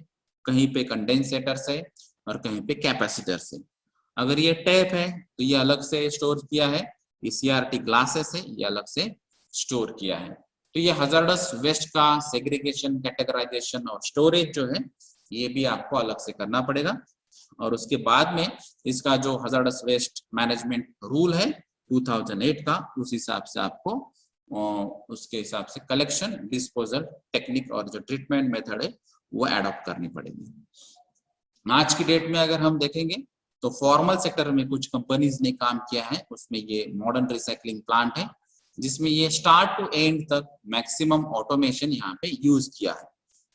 कहीं पे कंडेंसेटर्स है, और कहीं पे कैपेसिटर्स है। अगर ये टेप है तो ये अलग से स्टोर किया है, ये सीआरटी ग्लासेस है ये अलग से स्टोर किया है। तो ये हजार्डस वेस्ट का सेग्रीगेशन, कैटेगराइजेशन और स्टोरेज जो है ये भी आपको अलग से करना पड़ेगा। और उसके बाद में इसका जो हजार्डस वेस्ट मैनेजमेंट रूल है 2008 का, उस हिसाब से आपको उसके हिसाब से कलेक्शन, डिस्पोजल टेक्निक और जो ट्रीटमेंट मेथड है वो एडॉप्ट करनी पड़ेगी। आज की डेट में अगर हम देखेंगे तो फॉर्मल सेक्टर में कुछ कंपनीज ने काम किया है, उसमें ये मॉडर्न रिसाइकलिंग प्लांट है जिसमें ये स्टार्ट टू एंड तक मैक्सिमम ऑटोमेशन यहाँ पे यूज किया है।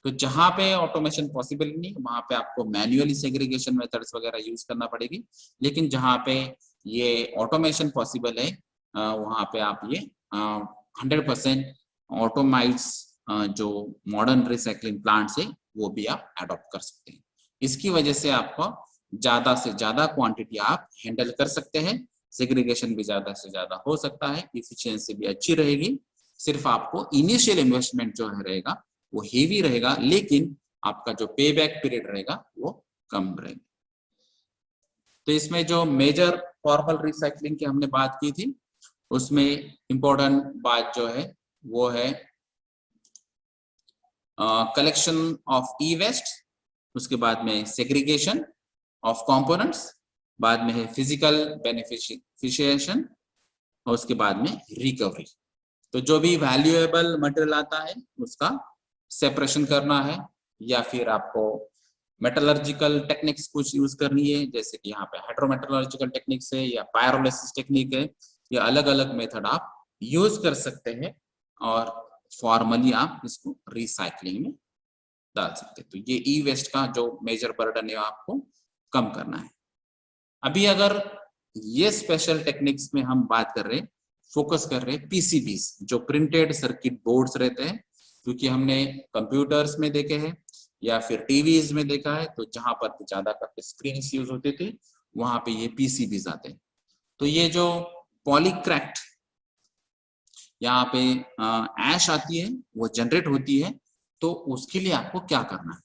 तो जहां पे ऑटोमेशन पॉसिबल नहीं वहां पे आपको मैन्युअली सेग्रीगेशन मेथड्स वगैरह यूज करना पड़ेगी, लेकिन जहां पे ये ऑटोमेशन पॉसिबल है वहां पे आप ये 100% ऑटोमाइज्ड जो मॉडर्न रिसाइकलिंग प्लांट्स है वो भी आप अडॉप्ट कर सकते हैं। इसकी वजह से आपको ज्यादा से ज्यादा क्वांटिटी आप हैंडल कर सकते हैं, सेग्रीगेशन भी ज्यादा से ज्यादा हो सकता है, इफिशियंसी भी अच्छी रहेगी। सिर्फ आपको इनिशियल इन्वेस्टमेंट जो है रहेगा वो हेवी रहेगा, लेकिन आपका जो पे बैक पीरियड रहेगा वो कम रहेगा। तो इसमें जो मेजर फॉर्मल रिसाइकलिंग की हमने बात की थी उसमें इंपॉर्टेंट बात जो है वो है कलेक्शन ऑफ ई वेस्ट, उसके बाद में सेग्रीगेशन ऑफ कंपोनेंट्स, बाद में है फिजिकल बेनिफिशिएशन, और उसके बाद में रिकवरी। तो जो भी वैल्यूएबल मटेरियल आता है उसका सेपरेशन करना है, या फिर आपको मेटलर्जिकल टेक्निक्स कुछ यूज करनी है, जैसे कि यहाँ पे हाइड्रोमेटलर्जिकल टेक्निक्स है या पायरोलिसिस टेक्निक है, या अलग अलग मेथड आप यूज कर सकते हैं, और फॉर्मली आप इसको रिसाइकलिंग में डाल सकते हैं। तो ये ई वेस्ट का जो मेजर बर्डन है आपको कम करना है। अभी अगर ये स्पेशल टेक्निक्स में हम बात कर रहे हैं फोकस कर रहे हैं पीसीबीज, जो प्रिंटेड सर्किट बोर्ड्स रहते हैं, क्योंकि हमने कंप्यूटर्स में देखे हैं या फिर टीवीज में देखा है, तो जहां पर ज्यादा करके स्क्रीन यूज होते थे वहां पे ये पीसीबीज आते हैं। तो ये जो पॉलीक्रैक्ट यहाँ पे ऐश आती है, वो जनरेट होती है, तो उसके लिए आपको क्या करना है?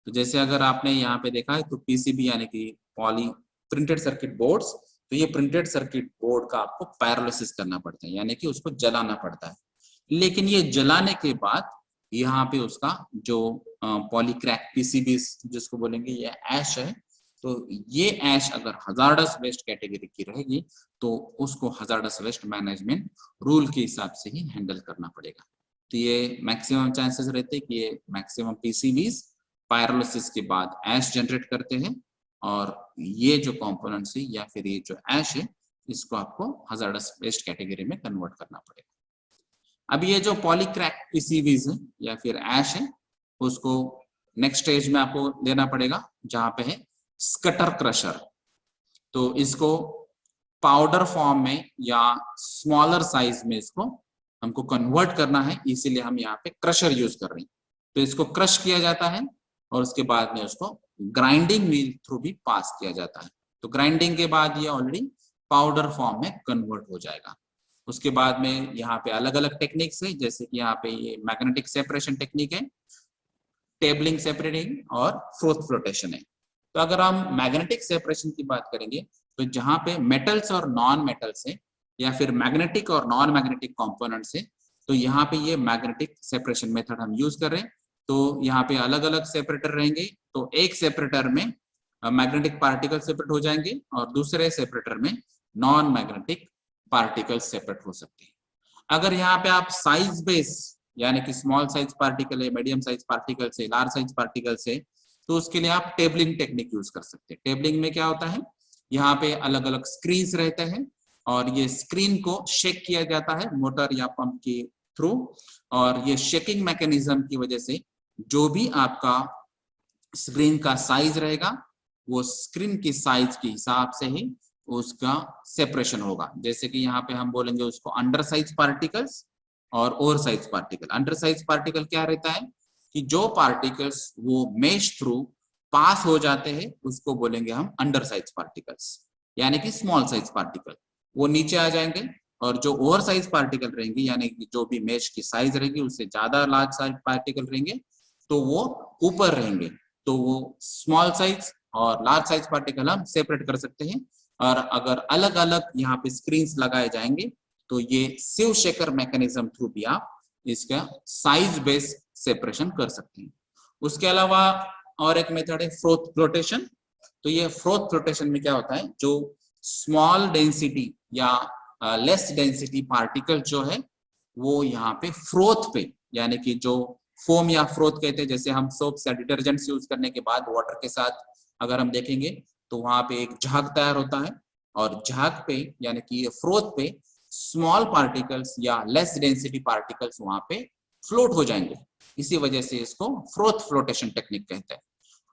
तो जैसे अगर आपने यहाँ पे देखा है तो पीसीबी यानी कि पॉली प्रिंटेड सर्किट बोर्ड्स, तो ये प्रिंटेड सर्किट बोर्ड का आपको पैरालिसिस करना पड़ता है, यानी कि उसको जलाना पड़ता है। लेकिन ये जलाने के बाद यहाँ पे उसका जो पॉलीक्रैक पीसीबी जिसको बोलेंगे ये ऐश है, तो ये ऐश अगर हजार्डस वेस्ट कैटेगरी की रहेगी तो उसको हजार्डस वेस्ट मैनेजमेंट रूल के हिसाब से ही हैंडल करना पड़ेगा। तो ये मैक्सिमम चांसेस रहते हैं कि ये मैक्सिमम पीसीबीज पायरोलिसिस के बाद ऐश जनरेट करते हैं, और ये जो कंपोनेंट्स है या फिर ये जो ऐश है इसको आपको हजार्डस वेस्ट कैटेगरी में कन्वर्ट करना पड़ेगा। अब ये जो पॉलीक्रैक पीसीबीज है या फिर ऐश है, उसको नेक्स्ट स्टेज में आपको देना पड़ेगा जहां पे है स्कटर क्रशर। तो इसको पाउडर फॉर्म में या स्मॉलर साइज में इसको हमको कन्वर्ट करना है, इसीलिए हम यहाँ पे क्रशर यूज कर रहे हैं। तो इसको क्रश किया जाता है और उसके बाद में उसको ग्राइंडिंग मिल थ्रू भी पास किया जाता है। तो ग्राइंडिंग के बाद ये ऑलरेडी पाउडर फॉर्म में कन्वर्ट हो जाएगा। उसके बाद में यहाँ पे अलग अलग टेक्निक्स है, जैसे कि यहाँ पे ये मैग्नेटिक सेपरेशन टेक्निक है, टेबलिंग सेपरेटिंग और फ्रोथ फ्लोटेशन है। तो अगर हम मैग्नेटिक सेपरेशन की बात करेंगे तो जहां पे मेटल्स और नॉन मेटल्स है या फिर मैग्नेटिक और नॉन मैग्नेटिक कंपोनेंट्स है, तो यहाँ पे ये मैग्नेटिक सेपरेशन मेथड हम यूज कर रहे हैं। तो यहाँ पे अलग अलग सेपरेटर रहेंगे, तो एक सेपरेटर में मैग्नेटिक पार्टिकल सेपरेट हो जाएंगे और दूसरे सेपरेटर में नॉन मैग्नेटिक पार्टिकल सेपरेट हो सकते हैं। अगर यहाँ पे आप साइज बेस यानी कि स्मॉल साइज पार्टिकल है, मीडियम साइज पार्टिकल से, लार्ज साइज पार्टिकल से, तो उसके लिए आप टेबलिंग टेक्निक यूज कर सकते हैं। टेबलिंग में क्या होता है, यहाँ पे अलग अलग स्क्रीन रहते हैं और ये स्क्रीन को शेक किया जाता है मोटर या पंप के थ्रू, और ये शेकिंग मैकेनिज्म की वजह से जो भी आपका स्क्रीन का साइज रहेगा वो स्क्रीन की साइज के हिसाब से ही उसका सेपरेशन होगा। जैसे कि यहाँ पे हम बोलेंगे उसको अंडर साइज पार्टिकल्स और over size particle. Under size particle क्या रहता है कि जो पार्टिकल्स वो मेश थ्रू पास हो जाते हैं उसको बोलेंगे हम अंडर साइज पार्टिकल्स, यानी कि स्मॉल साइज पार्टिकल वो नीचे आ जाएंगे, और जो ओवर साइज पार्टिकल रहेंगे यानी कि जो भी मेश की साइज रहेगी उससे ज्यादा लार्ज साइज पार्टिकल रहेंगे तो वो ऊपर रहेंगे। तो वो स्मॉल साइज और लार्ज साइज पार्टिकल हम सेपरेट कर सकते हैं। और अगर अलग अलग यहाँ पे स्क्रीन्स लगाए जाएंगे तो ये सिव शेकर मैकेनिज्म थ्रू भी आप इसका साइज बेस सेपरेशन कर सकते हैं। उसके अलावा और एक मेथड है फ्रोथ फ्लोटेशन। तो ये फ्रोथ फ्लोटेशन में क्या होता है, जो स्मॉल डेंसिटी या लेस डेंसिटी पार्टिकल जो है वो यहाँ पे फ्रोथ पे, यानी कि जो फोम या फ्रोथ कहते हैं, जैसे हम सोप्स या डिटर्जेंट्स यूज करने के बाद वाटर के साथ अगर हम देखेंगे तो वहां पे एक झाग तैयार होता है, और झाग पे यानी कि ये फ्रोथ पे स्मॉल पार्टिकल्स या लेस डेंसिटी पार्टिकल्स वहां पे फ्लोट हो जाएंगे। इसी वजह से इसको फ्रोथ फ्लोटेशन टेक्निक कहते हैं।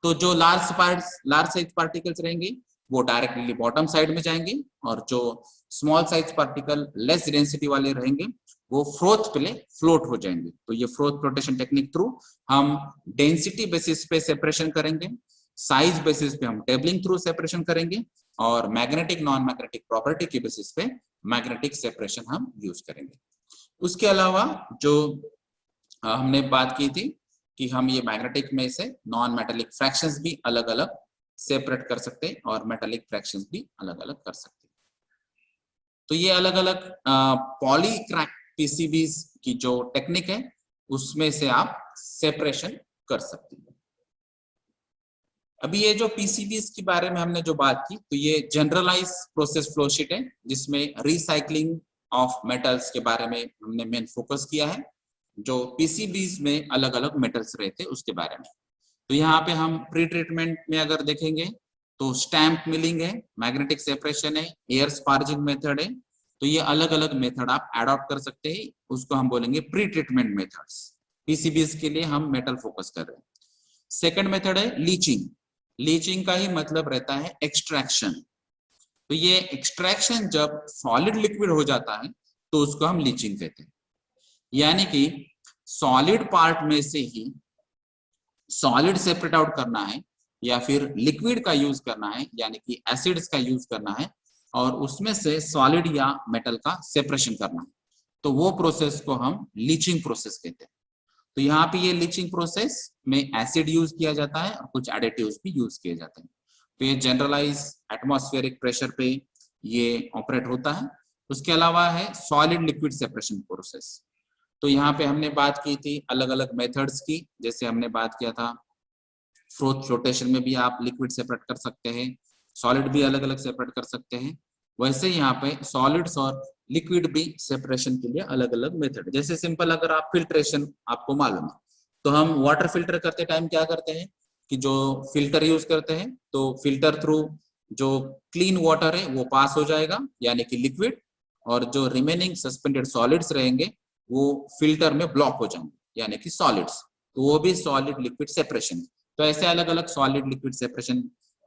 तो जो लार्ज साइज पार्टिकल्स रहेंगे वो डायरेक्टली बॉटम साइड में जाएंगे, और जो small size particle less density वाले रहेंगे वो फ्रोथ पे फ्लोट हो जाएंगे। तो ये फ्रोथ फ्लोटेशन टेक्निक थ्रू हम डेंसिटी बेसिस पे सेपरेशन करेंगे, साइज बेसिस पे हम टेबलिंग थ्रू सेपरेशन करेंगे, और मैग्नेटिक नॉन मैग्नेटिक प्रॉपर्टी के बेसिस पे मैग्नेटिक सेपरेशन हम यूज करेंगे। उसके अलावा जो हमने बात की थी कि हम ये मैग्नेटिक में से नॉन मेटालिक फ्रैक्शंस भी अलग अलग सेपरेट कर सकते हैं और मेटालिक फ्रैक्शंस भी अलग अलग कर सकते हैं। तो ये अलग अलग पॉलीक्रैक पीसीबीज की जो टेक्निक है उसमें से आप सेपरेशन कर सकते हैं। अभी ये जो पीसीबीज के बारे में हमने जो बात की, तो ये जनरलाइज प्रोसेस फ्लो शीट है जिसमें रिसाइकलिंग ऑफ मेटल्स के बारे में हमने मेन फोकस किया है। जो पीसीबीज में अलग अलग मेटल्स रहते हैं उसके बारे में। तो यहाँ पे हम प्री ट्रीटमेंट में अगर देखेंगे तो स्टैम्प मिलिंग है, मैग्नेटिक सेपरेशन है, एयर स्पार्जिंग मेथड है। तो ये अलग अलग मेथड आप अडॉप्ट कर सकते हैं, उसको हम बोलेंगे प्री ट्रीटमेंट मेथड्स। पीसीबीज के लिए हम मेटल फोकस कर रहे हैं। सेकेंड मेथड है लीचिंग। लीचिंग का ही मतलब रहता है एक्सट्रैक्शन। तो ये एक्सट्रैक्शन जब सॉलिड लिक्विड हो जाता है तो उसको हम लीचिंग कहते हैं। यानी कि सॉलिड पार्ट में से ही सॉलिड सेपरेट आउट करना है या फिर लिक्विड का यूज करना है, यानी कि एसिड्स का यूज करना है और उसमें से सॉलिड या मेटल का सेपरेशन करना है, तो वो प्रोसेस को हम लीचिंग प्रोसेस कहते हैं। तो यहाँ पे ये लीचिंग प्रोसेस में एसिड यूज किया जाता है और कुछ एडिटिव्स भी यूज किए जाते हैं। तो ये जनरलाइज एटमॉस्फेरिक प्रेशर पे ये ऑपरेट होता है। उसके अलावा है सॉलिड लिक्विड सेपरेशन प्रोसेस। तो यहाँ पे हमने बात की थी अलग अलग मेथड्स की, जैसे हमने बात किया था फ्लोटेशन में भी आप लिक्विड सेपरेट कर सकते हैं, सॉलिड भी अलग अलग सेपरेट कर सकते हैं। वैसे यहाँ पे सॉलिड्स और लिक्विड भी सेपरेशन के लिए अलग अलग मेथड। जैसे सिंपल अगर आप फिल्ट्रेशन आपको मालूम है, तो हम वाटर फिल्टर करते टाइम क्या करते हैं कि जो फिल्टर यूज करते हैं, तो फिल्टर थ्रू जो क्लीन वाटर है वो पास हो जाएगा यानी कि लिक्विड, और जो रिमेनिंग सस्पेंडेड सॉलिड्स रहेंगे वो फिल्टर में ब्लॉक हो जाएंगे यानी कि सॉलिड्स, तो वो भी सॉलिड लिक्विड सेपरेशन। तो ऐसे अलग अलग सॉलिड लिक्विड सेपरेशन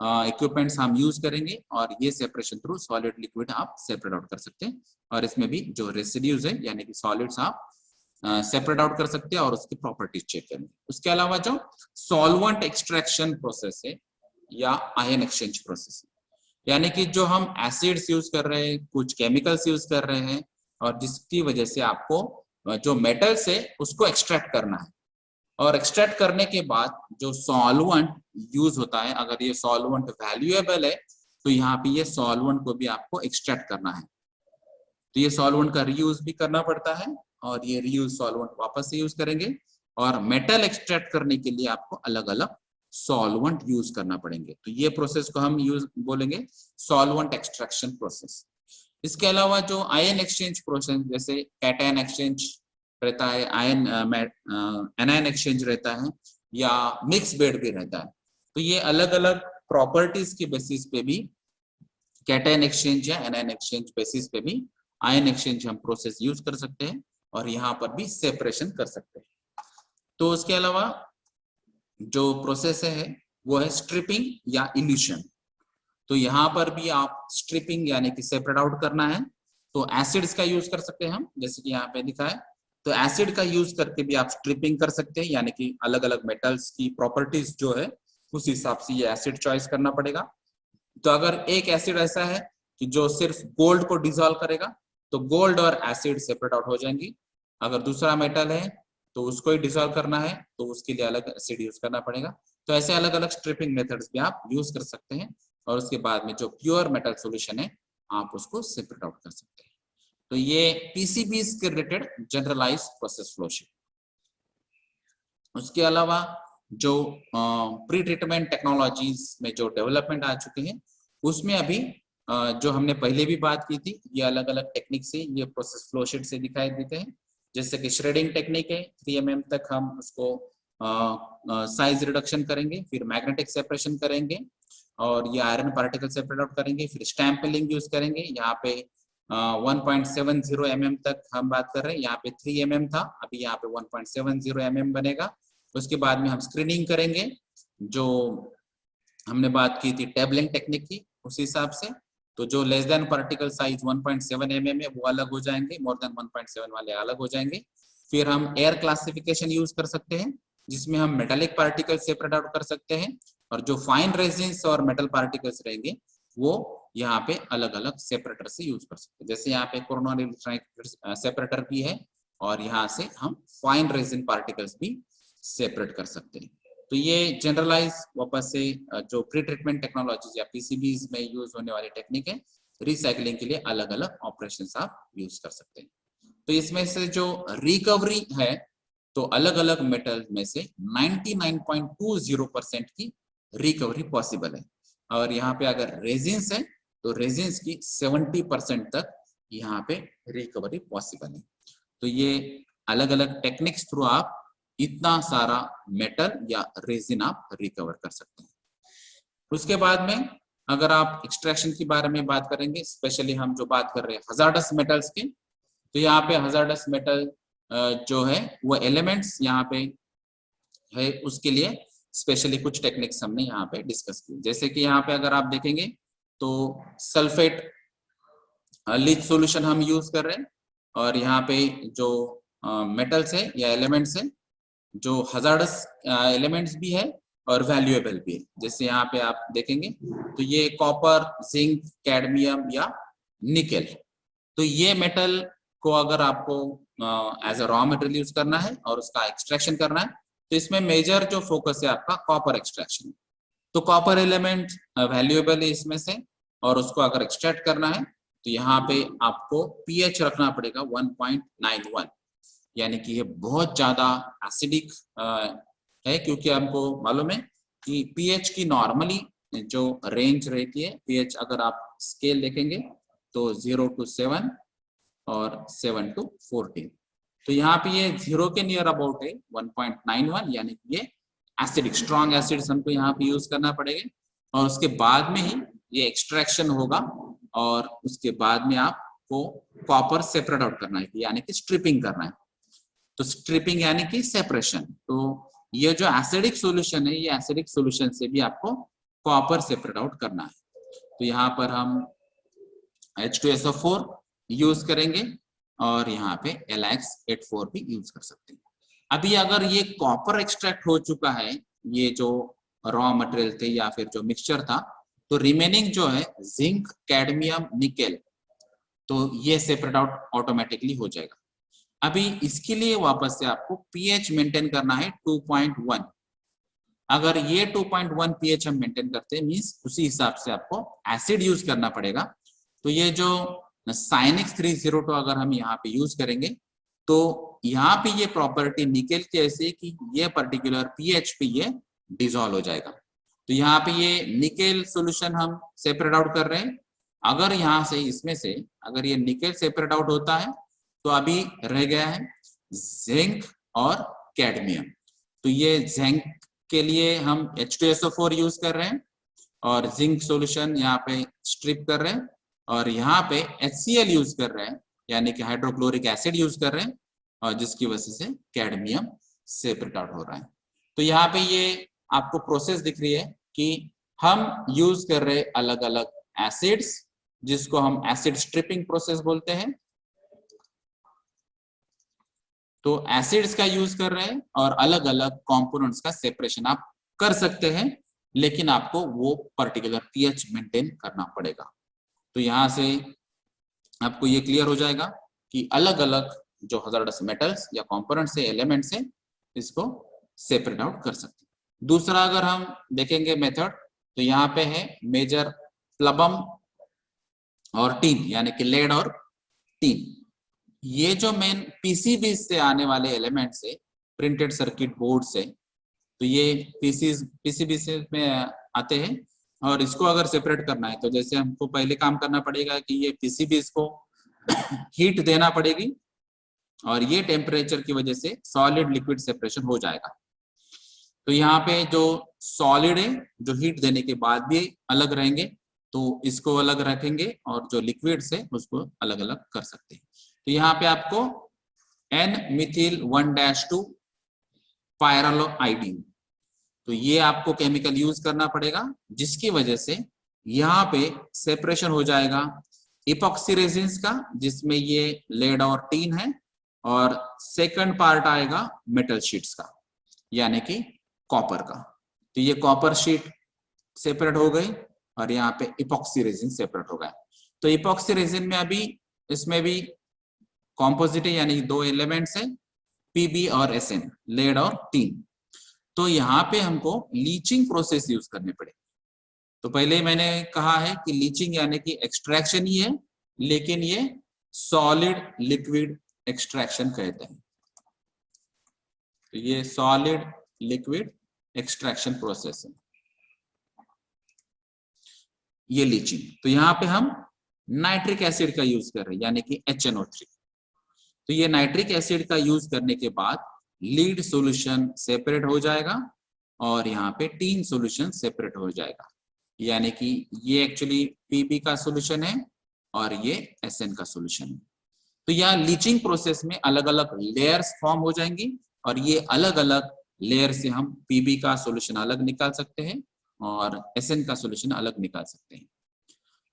इक्विपमेंट्स हम यूज करेंगे और ये सेपरेशन थ्रू सॉलिड लिक्विड आप सेपरेट आउट कर सकते हैं, और इसमें भी जो रेसिड्यूज है यानी कि सॉलिड्स आप सेपरेट आउट कर सकते हैं और उसकी प्रॉपर्टीज चेक करेंगे। उसके अलावा जो सॉल्वेंट एक्सट्रैक्शन प्रोसेस है या आयन एक्सचेंज प्रोसेस, यानी कि जो हम एसिड्स यूज कर रहे हैं, कुछ केमिकल्स यूज कर रहे हैं और जिसकी वजह से आपको जो मेटल्स है उसको एक्सट्रैक्ट करना है, और एक्सट्रैक्ट करने के बाद जो सॉल्वेंट यूज होता है, अगर ये सॉल्वेंट वैल्यूएबल है तो यहाँ पे ये सॉल्वेंट को भी आपको एक्सट्रैक्ट करना है। तो ये सॉल्वेंट का रीयूज भी करना पड़ता है और ये रीयूज सॉल्वेंट वापस से यूज करेंगे, और मेटल एक्सट्रैक्ट करने के लिए आपको अलग अलग सॉल्वेंट यूज करना पड़ेंगे। तो ये प्रोसेस को हम यूज बोलेंगे सॉल्वेंट एक्सट्रैक्शन प्रोसेस। इसके अलावा जो आयन एक्सचेंज प्रोसेस, जैसे कैटायन एक्सचेंज रहता है, आयन एनायन एक्सचेंज रहता है या मिक्स बेड भी रहता है, तो ये अलग अलग प्रॉपर्टीज की बेसिस पे भी कैटायन एक्सचेंज या एनायन एक्सचेंज बेसिस पे भी आयन एक्सचेंज हम प्रोसेस यूज कर सकते हैं और यहाँ पर भी सेपरेशन कर सकते हैं। तो उसके अलावा जो प्रोसेस है वो है स्ट्रिपिंग या इल्यूशन। तो यहाँ पर भी आप स्ट्रिपिंग यानी कि सेपरेट आउट करना है तो एसिड्स का यूज कर सकते हैं हम, जैसे कि यहाँ पे लिखा है, तो एसिड का यूज करके भी आप स्ट्रिपिंग कर सकते हैं, यानी कि अलग अलग मेटल्स की प्रॉपर्टीज जो है उस हिसाब से ये एसिड चॉइस करना पड़ेगा। तो अगर एक एसिड ऐसा है कि जो सिर्फ गोल्ड को डिसॉल्व करेगा तो गोल्ड और एसिड सेपरेट आउट हो जाएंगी। अगर दूसरा मेटल है तो उसको ही डिसॉल्व करना है तो उसके लिए अलग एसिड यूज करना पड़ेगा। तो ऐसे अलग अलग स्ट्रिपिंग मेथड्स भी आप यूज कर सकते हैं और उसके बाद में जो प्योर मेटल सॉल्यूशन है आप उसको सेपरेट आउट कर सकते हैं। तो ये पीसीबीज के related generalize process flow sheet. उसके अलावा जो प्री ट्रीटमेंट टेक्नोलॉजीज में जो डेवलपमेंट आ चुके हैं उसमें अभी जो हमने पहले भी बात की थी, ये अलग अलग टेक्निक से ये प्रोसेस फ्लो शीट से दिखाई देते हैं। जैसे कि श्रेडिंग टेक्निक है, 3 mm तक हम उसको साइज रिडक्शन करेंगे, फिर मैग्नेटिक सेपरेशन करेंगे और ये आयरन पार्टिकल सेपरेट आउट करेंगे, फिर स्टैम्प पिलिंग यूज करेंगे। यहाँ पे 1.70 mm तक हम बात कर रहे हैं, यहाँ पे 3 mm था, अभी यहाँ पे 1.70 mm बनेगा। उसके बाद में हम स्क्रीनिंग करेंगे, जो हमने बात की थी टेबलिंग टेक्निक की उस हिसाब से। तो जो less than particle size 1.7 mm है वो अलग हो जाएंगे, मोर देन 1.7 वाले अलग हो जाएंगे। फिर हम एयर क्लासिफिकेशन यूज कर सकते हैं जिसमें हम मेटालिक पार्टिकल सेपरेट आउट कर सकते हैं, और जो फाइन रेजिन्स और मेटल पार्टिकल्स रहेंगे वो यहाँ पे अलग अलग सेपरेटर से यूज कर सकते हैं। जैसे यहाँ पे कोरोनरी इलेक्ट्रॉनिक सेपरेटर भी है और यहाँ से हम फाइन रेजिन पार्टिकल्स भी सेपरेट कर सकते हैं। तो ये जनरलाइज वापस से जो प्री ट्रीटमेंट टेक्नोलॉजीज या पीसीबीज में यूज होने वाली टेक्निक है, रिसाइकलिंग के लिए अलग अलग ऑपरेशंस आप यूज कर सकते हैं। तो इसमें से जो रिकवरी है तो अलग अलग मेटल में से 99.20% की रिकवरी पॉसिबल है, और यहाँ पे अगर रेजिन्स है तो रेजिन्स की 70% तक यहाँ पे रिकवरी पॉसिबल है। तो ये अलग अलग टेक्निक्स थ्रू आप इतना सारा मेटल या रेजिन आप रिकवर कर सकते हैं। उसके बाद में अगर आप एक्सट्रैक्शन के बारे में बात करेंगे, स्पेशली हम जो बात कर रहे हैं हजार्डस मेटल्स की, तो यहाँ पे हजार्डस मेटल जो है वो एलिमेंट्स यहाँ पे है, उसके लिए स्पेशली कुछ टेक्निक्स हमने यहाँ पे डिस्कस की। जैसे कि यहाँ पे अगर आप देखेंगे तो सल्फेट लीच सॉल्यूशन हम यूज कर रहे हैं, और यहाँ पे जो मेटल्स है या एलिमेंट्स है, जो हजार्डस एलिमेंट्स भी है और वैल्यूएबल भी है। जैसे यहाँ पे आप देखेंगे तो ये कॉपर, जिंक, कैडमियम या निकेल। तो ये मेटल को अगर आपको as a raw material use करना है और उसका एक्सट्रैक्शन करना है, तो इसमें मेजर जो फोकस है आपका कॉपर एक्सट्रैक्शन। तो कॉपर एलिमेंट वैल्यूएबल है इसमें से, और उसको अगर एक्सट्रैक्ट करना है तो यहाँ पे आपको पीएच रखना पड़ेगा 1.91, यानी कि ये बहुत ज्यादा एसिडिक है, क्योंकि हमको मालूम है कि पीएच की नॉर्मली जो रेंज रहती है, पीएच अगर आप स्केल देखेंगे तो 0 to 7 और 7 to 14। तो यहाँ पे ये 0 के नियर अबाउट है 1.91, यानी कि ये एसिडिक, स्ट्रॉन्ग एसिड्स हमको यहाँ पे यूज करना पड़ेगा, और उसके बाद में ही ये एक्सट्रैक्शन होगा, और उसके बाद में आपको कॉपर सेपरेट आउट करना है, यानी कि स्ट्रिपिंग करना है। तो स्ट्रिपिंग यानी कि सेपरेशन। तो ये जो एसिडिक सॉल्यूशन है, ये एसिडिक सॉल्यूशन से भी आपको कॉपर सेपरेट आउट करना है। तो यहाँ पर हम H2SO4 यूज करेंगे और यहाँ पे LiX84 भी यूज कर सकते हैं। अभी अगर ये कॉपर एक्सट्रैक्ट हो चुका है, ये जो रॉ मटेरियल थे या फिर जो मिक्सचर था, तो रिमेनिंग जो है जिंक, कैडमियम, निकेल, तो ये सेपरेट आउट ऑटोमेटिकली हो जाएगा। अभी इसके लिए वापस से आपको पीएच मेंटेन करना है 2.1। अगर ये 2.1 पीएच हम मेंटेन करते हैं, मींस उसी हिसाब से आपको एसिड यूज करना पड़ेगा। तो ये जो साइनिक्स 302 अगर हम यहाँ पे यूज करेंगे, तो यहाँ पे ये प्रॉपर्टी निकेल की ऐसे कि ये पर्टिकुलर पीएच पे ये डिसॉल्व हो जाएगा। तो यहाँ पे ये निकेल सॉल्यूशन हम सेपरेट आउट कर रहे हैं। अगर यहाँ से इसमें से अगर ये निकेल सेपरेट आउट होता है, तो अभी रह गया है जिंक और कैडमियम। तो ये जिंक के लिए हम H2SO4 यूज कर रहे हैं, और जिंक सॉल्यूशन यहाँ पे स्ट्रिप कर रहे हैं, और यहाँ पे HCl यूज कर रहे हैं, यानी कि हाइड्रोक्लोरिक एसिड यूज कर रहे हैं, और जिसकी वजह से कैडमियम सेपरेट आउट हो रहा है। तो यहाँ पे ये आपको प्रोसेस दिख रही है कि हम यूज कर रहे अलग अलग एसिड्स, जिसको हम एसिड स्ट्रिपिंग प्रोसेस बोलते हैं। तो एसिड्स का यूज कर रहे हैं और अलग अलग कंपोनेंट्स का सेपरेशन आप कर सकते हैं, लेकिन आपको वो पर्टिकुलर पीएच मेंटेन करना पड़ेगा। तो यहाँ से आपको ये क्लियर हो जाएगा कि अलग अलग जो हजार्डस मेटल्स या कंपोनेंट्स है, एलिमेंट्स है, इसको सेपरेट आउट कर सकते हैं। दूसरा अगर हम देखेंगे मेथड, तो यहाँ पे है मेजर प्लबम और टीन, यानी कि लेड और टीन। ये जो मेन पीसीबी से आने वाले एलिमेंट्स है, प्रिंटेड सर्किट बोर्ड से, तो ये पीसीबी से में आते हैं, और इसको अगर सेपरेट करना है तो जैसे हमको पहले काम करना पड़ेगा कि ये पीसीबी इसको हीट देना पड़ेगी, और ये टेम्परेचर की वजह से सॉलिड लिक्विड सेपरेशन हो जाएगा। तो यहाँ पे जो सॉलिड है, जो हीट देने के बाद भी अलग रहेंगे, तो इसको अलग रखेंगे, और जो लिक्विड है उसको अलग अलग कर सकते हैं। तो यहाँ पे आपको N-methyl-1-2 पायरालोआइडीन, तो ये आपको केमिकल यूज करना पड़ेगा, जिसकी वजह से यहाँ पे सेपरेशन हो जाएगा इपॉक्सी रेजिन्स का, जिसमें ये लेड और टीन है, और सेकंड पार्ट आएगा मेटल शीट्स का, यानी कि कॉपर का। तो ये कॉपर शीट सेपरेट हो गई, और यहाँ पे इपॉक्सी रेजिन सेपरेट हो गया। तो इपॉक्सी रेजिन में अभी इसमें भी कॉम्पोजिट है, यानी दो एलिमेंट्स है, पीबी और एसएन, लेड और टीन। तो यहाँ पे हमको लीचिंग प्रोसेस यूज करने पड़े। तो पहले मैंने कहा है कि लीचिंग यानी कि एक्सट्रैक्शन ही है, लेकिन ये सॉलिड लिक्विड एक्सट्रैक्शन कहते हैं। तो ये सॉलिड लिक्विड एक्सट्रैक्शन प्रोसेस है, ये लीचिंग। तो यहाँ पे हम नाइट्रिक एसिड का यूज कर रहे हैं, यानी कि HNO3। तो ये नाइट्रिक एसिड का यूज करने के बाद लीड सॉल्यूशन सेपरेट हो जाएगा, और यहाँ पे टीन सॉल्यूशन सेपरेट हो जाएगा, यानी कि ये एक्चुअली पीबी का सॉल्यूशन है और ये एसएन का सॉल्यूशन है। तो यहाँ लीचिंग प्रोसेस में अलग अलग लेयर्स फॉर्म हो जाएंगी, और ये अलग अलग लेयर से हम पीबी का सॉल्यूशन अलग निकाल सकते हैं और एसएन का सॉल्यूशन अलग निकाल सकते हैं।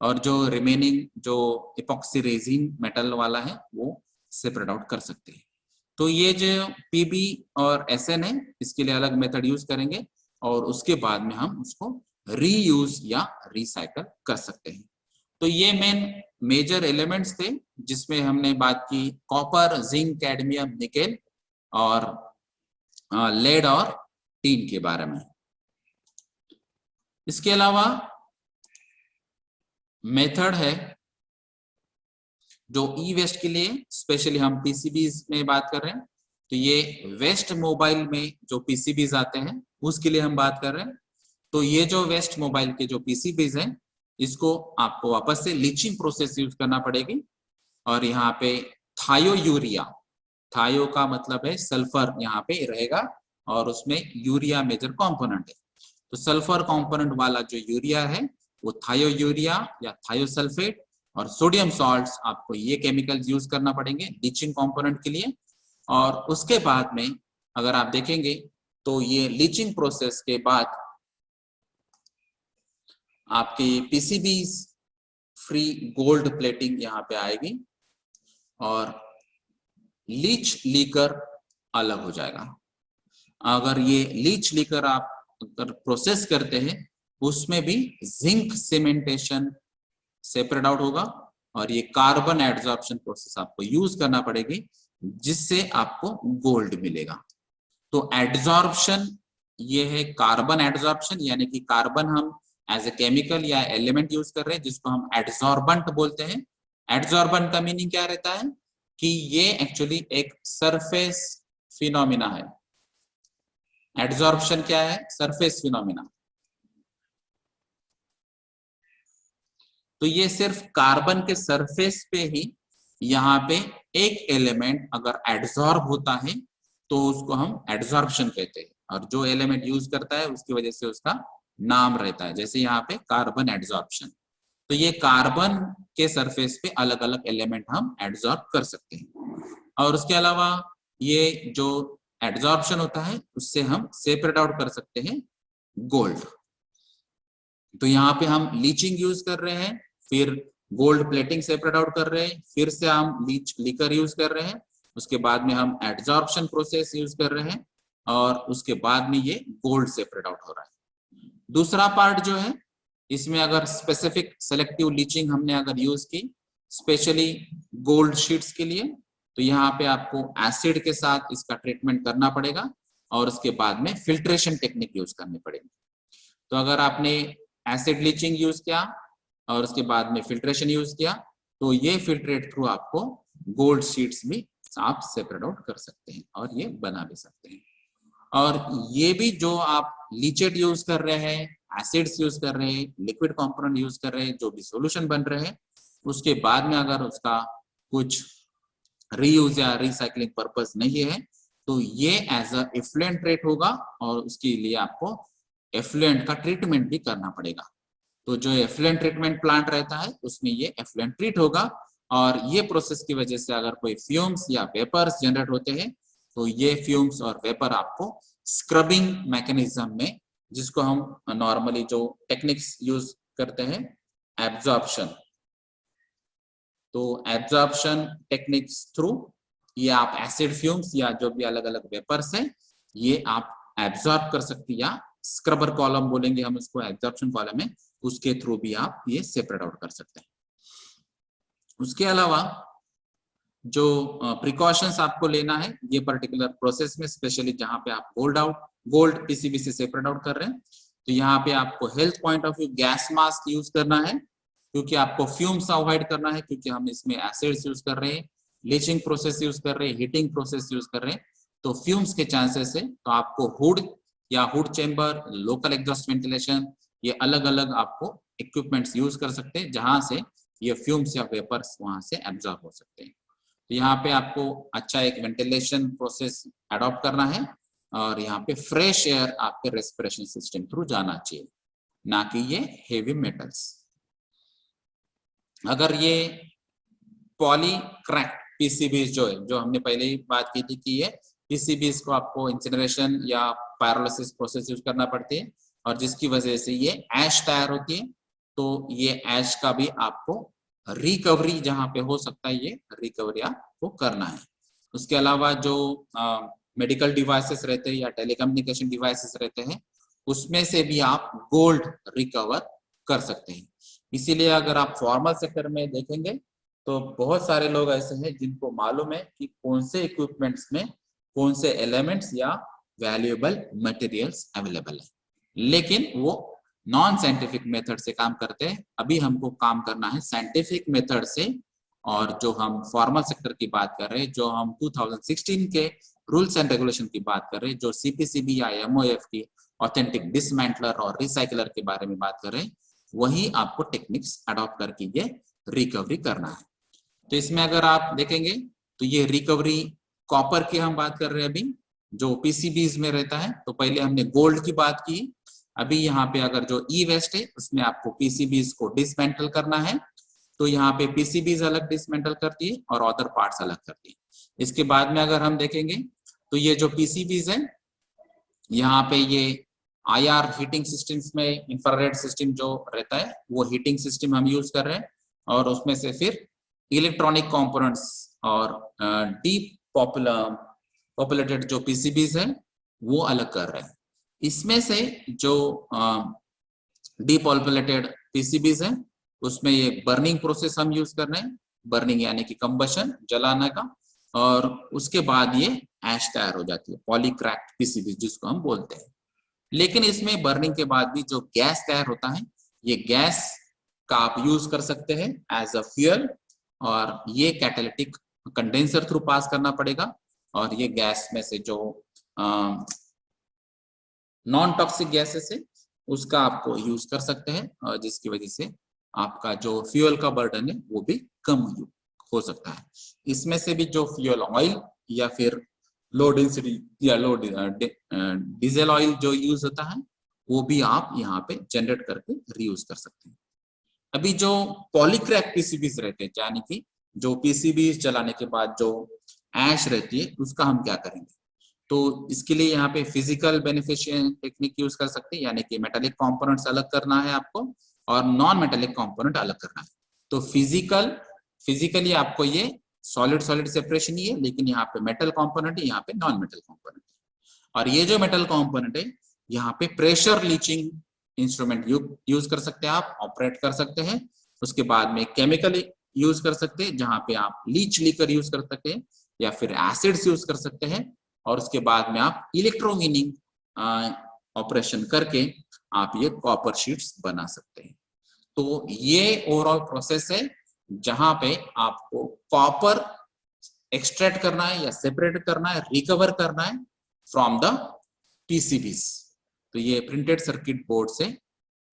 और जो रिमेनिंग जो इपॉक्सी रेजिन मेटल वाला है, वो सेपरेट आउट कर सकते हैं। तो ये जो पीबी और एसएन है, इसके लिए अलग मेथड यूज करेंगे और उसके बाद में हम उसको रीयूज या रिसाइकल कर सकते हैं। तो ये मेजर एलिमेंट्स थे जिसमें हमने बात की कॉपर, जिंक, कैडमियम, निकेल और लेड और टीन के बारे में। इसके अलावा मेथड है जो ई वेस्ट के लिए, स्पेशली हम पीसीबीज में बात कर रहे हैं, तो ये वेस्ट मोबाइल में जो पीसीबीज आते हैं उसके लिए हम बात कर रहे हैं। तो ये जो वेस्ट मोबाइल के जो पीसीबीज हैं, इसको आपको वापस से लीचिंग प्रोसेस यूज करना पड़ेगी और यहाँ पे थायोयूरिया, थायो का मतलब है सल्फर यहाँ पे रहेगा और उसमें यूरिया मेजर कंपोनेंट है। तो सल्फर कंपोनेंट वाला जो यूरिया है वो थायोयूरिया या थायोसल्फेट, और सोडियम सॉल्ट्स, आपको ये केमिकल्स यूज करना पड़ेंगे लीचिंग कंपोनेंट के लिए। और उसके बाद में अगर आप देखेंगे तो ये लीचिंग प्रोसेस के बाद आपकी पीसीबी फ्री गोल्ड प्लेटिंग यहाँ पे आएगी और लीच लीकर अलग हो जाएगा। अगर ये लीच लीकर आप अगर प्रोसेस करते हैं उसमें भी जिंक सीमेंटेशन सेपरेट आउट होगा और ये कार्बन एडजॉर्प्शन प्रोसेस आपको यूज करना पड़ेगी जिससे आपको गोल्ड मिलेगा। तो एडजॉर्प्शन ये है कार्बन एडजॉर्प्शन, यानी कि कार्बन हम एज ए केमिकल या एलिमेंट यूज कर रहे हैं जिसको हम एडजॉर्बेंट बोलते हैं। एडजॉर्बेंट का मीनिंग क्या रहता है कि ये एक्चुअली एक सरफेस फिनोमिना है। एडजॉर्प्शन क्या है? Surface phenomena. तो ये सिर्फ कार्बन के सरफेस पे ही यहाँ पे एक एलिमेंट अगर एडजॉर्ब होता है तो उसको हम एडजॉर्प्शन कहते हैं, और जो एलिमेंट यूज करता है उसकी वजह से उसका नाम रहता है। जैसे यहाँ पे कार्बन एडजॉर्प्शन, तो ये कार्बन के सरफेस पे अलग अलग एलिमेंट हम एडजॉर्ब कर सकते हैं। और उसके अलावा ये जो एडजॉर्प्शन होता है उससे हम सेपरेट आउट कर सकते हैं गोल्ड। तो यहाँ पे हम लीचिंग यूज कर रहे हैं, फिर गोल्ड प्लेटिंग सेपरेट आउट कर रहे हैं, फिर से हम लीकर यूज कर रहे हैं, उसके बाद में हम एडजॉर्प्शन प्रोसेस यूज कर रहे हैं और उसके बाद में ये गोल्ड सेपरेट आउट हो रहा है। दूसरा पार्ट जो है इसमें अगर स्पेसिफिक सेलेक्टिव लीचिंग हमने अगर यूज की स्पेशली गोल्ड शीट्स के लिए, तो यहाँ पे आपको एसिड के साथ इसका ट्रीटमेंट करना पड़ेगा और उसके बाद में फिल्ट्रेशन टेक्निक यूज करनी पड़ेगी। तो अगर आपने एसिड लीचिंग यूज किया और उसके बाद में फिल्ट्रेशन यूज किया तो ये फिल्ट्रेट थ्रू आपको गोल्ड शीट्स भी आप सेपरेट आउट कर सकते हैं और ये बना भी सकते हैं। और ये भी जो आप लीचेट यूज कर रहे हैं, एसिड्स यूज कर रहे हैं, लिक्विड कंपोनेंट यूज कर रहे हैं, जो भी सॉल्यूशन बन रहे हैं, उसके बाद में अगर उसका कुछ रीयूज या रिसाइकलिंग पर्पस नहीं है तो ये एज अ इफ्लुएंट ट्रीट होगा और उसके लिए आपको एफ्लुएंट का ट्रीटमेंट भी करना पड़ेगा। तो जो एफ्लुएंट ट्रीटमेंट प्लांट रहता है उसमें ये एफ्लुएंट ट्रीट होगा और ये प्रोसेस की वजह से अगर कोई फ्यूम्स या वेपर्स जनरेट होते हैं तो ये फ्यूम्स और वेपर आपको स्क्रबिंग मैकेनिज्म में, जिसको हम नॉर्मली जो टेक्निक्स यूज करते हैं एब्जॉर्प्शन, तो एब्जॉर्प्शन टेक्निक्स थ्रू ये आप एसिड फ्यूम्स या जो भी अलग अलग वेपर्स हैं ये आप एब्जॉर्ब कर सकते हैं, या स्क्रबर कॉलम बोलेंगे हम उसको, एब्जॉर्प्शन कॉलम है, उसके थ्रू भी आप ये सेपरेट आउट कर सकते हैं। उसके अलावा जो प्रिकॉशंस आपको लेना है ये पर्टिकुलर प्रोसेस में, स्पेशली जहां पे आप गोल्ड पीसीबी से सेपरेट आउट कर रहे हैं, तो यहाँ पे आपको health point of view gas mask use करना है क्योंकि आपको फ्यूम्स अवॉइड करना है, क्योंकि हम इसमें एसिड्स यूज कर रहे हैं, लीचिंग प्रोसेस यूज कर रहे हैं, हीटिंग प्रोसेस यूज कर रहे हैं, तो फ्यूम्स के चांसेस है। तो आपको हुड या hood chamber, local exhaust ventilation, ये अलग अलग आपको इक्विपमेंट्स यूज कर सकते हैं जहां से ये फ्यूम्स या वेपर्स वहां से एब्जॉर्ब हो सकते हैं। तो यहाँ पे आपको अच्छा एक वेंटिलेशन प्रोसेस अडॉप्ट करना है और यहाँ पे फ्रेश एयर आपके रेस्पिरेशन सिस्टम थ्रू जाना चाहिए, ना कि ये हेवी मेटल्स। अगर ये पॉली क्रैक पीसीबीज जो है, जो हमने पहले ही बात की थी कि ये पीसीबीज को आपको इंसिनरेशन या पायरोलिसिस प्रोसेस यूज करना पड़ती है और जिसकी वजह से ये ऐश तैयार होती है, तो ये ऐश का भी आपको रिकवरी जहां पे हो सकता है ये रिकवरी आप आपको करना है। उसके अलावा जो मेडिकल डिवाइसेस रहते हैं या टेलीकम्युनिकेशन डिवाइसेस रहते हैं, उसमें से भी आप गोल्ड रिकवर कर सकते हैं। इसीलिए अगर आप फॉर्मल सेक्टर में देखेंगे तो बहुत सारे लोग ऐसे हैं जिनको मालूम है कि कौन से इक्विपमेंट्स में कौन से एलिमेंट्स या वैल्यूएबल मटेरियल्स अवेलेबल है, लेकिन वो नॉन साइंटिफिक मेथड से काम करते हैं। अभी हमको काम करना है साइंटिफिक मेथड से। और जो हम फॉर्मल सेक्टर की बात कर रहे हैं, जो हम 2016 के रूल्स एंड रेगुलेशन की बात कर रहे हैं, जो CPCB या MOF की ऑथेंटिक डिसमेंटलर और रिसाइकलर के बारे में बात कर रहे हैं, वही आपको टेक्निक्स अडॉप्ट करके ये रिकवरी करना है। तो इसमें अगर आप देखेंगे तो ये रिकवरी कॉपर की हम बात कर रहे हैं अभी, जो PCBs में रहता है। तो पहले हमने गोल्ड की बात की, अभी यहाँ पे अगर जो ई वेस्ट है उसमें आपको PCBs को डिसमेंटल करना है, तो यहाँ पे PCBs अलग डिसमेंटल करती है और अदर पार्ट्स अलग करती है। इसके बाद में अगर हम देखेंगे तो ये जो PCBs है, यहाँ पे ये IR हीटिंग सिस्टम्स में इंफ्रारेड सिस्टम जो रहता है वो हीटिंग सिस्टम हम यूज कर रहे हैं, और उसमें से फिर इलेक्ट्रॉनिक कंपोनेंट्स और डीप पॉपुलेटेड जो PCBs है वो अलग कर रहे हैं। इसमें से जो डीपॉपुलेटेड PCBs है उसमें ये बर्निंग प्रोसेस हम यूज कर रहे हैं, बर्निंग यानी कि कंबशन, जलाने का, और उसके बाद ये ऐश तैयार हो जाती है, पॉलीक्रैक्ड PCBs जिसको हम बोलते हैं। लेकिन इसमें बर्निंग के बाद भी जो गैस तैयार होता है, ये गैस का आप यूज कर सकते हैं एज अ फ्यूल, और ये कैटालिटिक कंडेंसर थ्रू पास करना पड़ेगा, और ये गैस में से जो नॉन टॉक्सिक गैसेस है उसका आपको यूज कर सकते हैं, और जिसकी वजह से आपका जो फ्यूल का बर्डन है वो भी कम हो सकता है। इसमें से भी जो फ्यूल ऑयल या फिर लो डेंसिटी या लो डीजल ऑयल जो यूज होता है वो भी आप यहाँ पे जनरेट करके रीयूज कर सकते हैं। अभी जो पॉलीक्रैक PCBs रहते हैं, यानी कि जो PCBs चलाने के बाद जो ऐश रहती है उसका हम क्या करेंगे, तो इसके लिए यहाँ पे फिजिकल बेनिफिशिएंट टेक्निक यूज कर सकते हैं, यानी कि मेटालिक कंपोनेंट्स अलग करना है आपको और नॉन मेटालिक कंपोनेंट अलग करना है। तो फिजिकली आपको ये सॉलिड सेपरेशन ही है, लेकिन यहाँ पे मेटल कंपोनेंट है, यहाँ पे नॉन मेटल कंपोनेंट है। और ये जो मेटल कंपोनेंट है यहाँ पे प्रेशर लीचिंग इंस्ट्रूमेंट यूज कर सकते हैं, आप ऑपरेट कर सकते हैं। उसके बाद में केमिकल यूज कर सकते हैं, जहाँ पे आप लीच लीकर यूज कर सकते हैं या फिर एसिड्स यूज कर सकते हैं, और उसके बाद में आप इलेक्ट्रोमीनिंग ऑपरेशन करके आप ये कॉपर शीट्स बना सकते हैं। तो ये ओवरऑल प्रोसेस है जहां पे आपको कॉपर एक्सट्रैक्ट करना है या सेपरेट करना है, रिकवर करना है फ्रॉम द PCBs। तो ये प्रिंटेड सर्किट बोर्ड से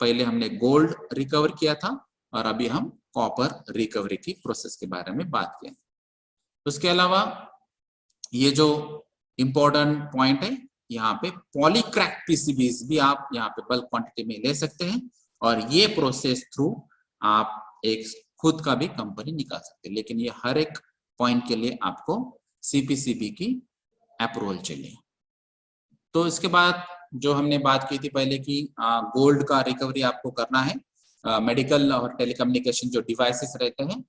पहले हमने गोल्ड रिकवर किया था, और अभी हम कॉपर रिकवरी की प्रोसेस के बारे में बात किया। उसके अलावा ये जो इम्पोर्टेंट पॉइंट है, यहाँ पे पॉलीक्रैक PCBs भी आप यहाँ पे बल्क क्वांटिटी में ले सकते हैं, और ये प्रोसेस थ्रू आप एक खुद का भी कंपनी निकाल सकते हैं, लेकिन ये हर एक पॉइंट के लिए आपको CPCB की अप्रूवल चाहिए। तो इसके बाद जो हमने बात की थी पहले कि गोल्ड का रिकवरी आपको करना है, मेडिकल और टेलीकम्युनिकेशन जो डिवाइसेस रहते हैं,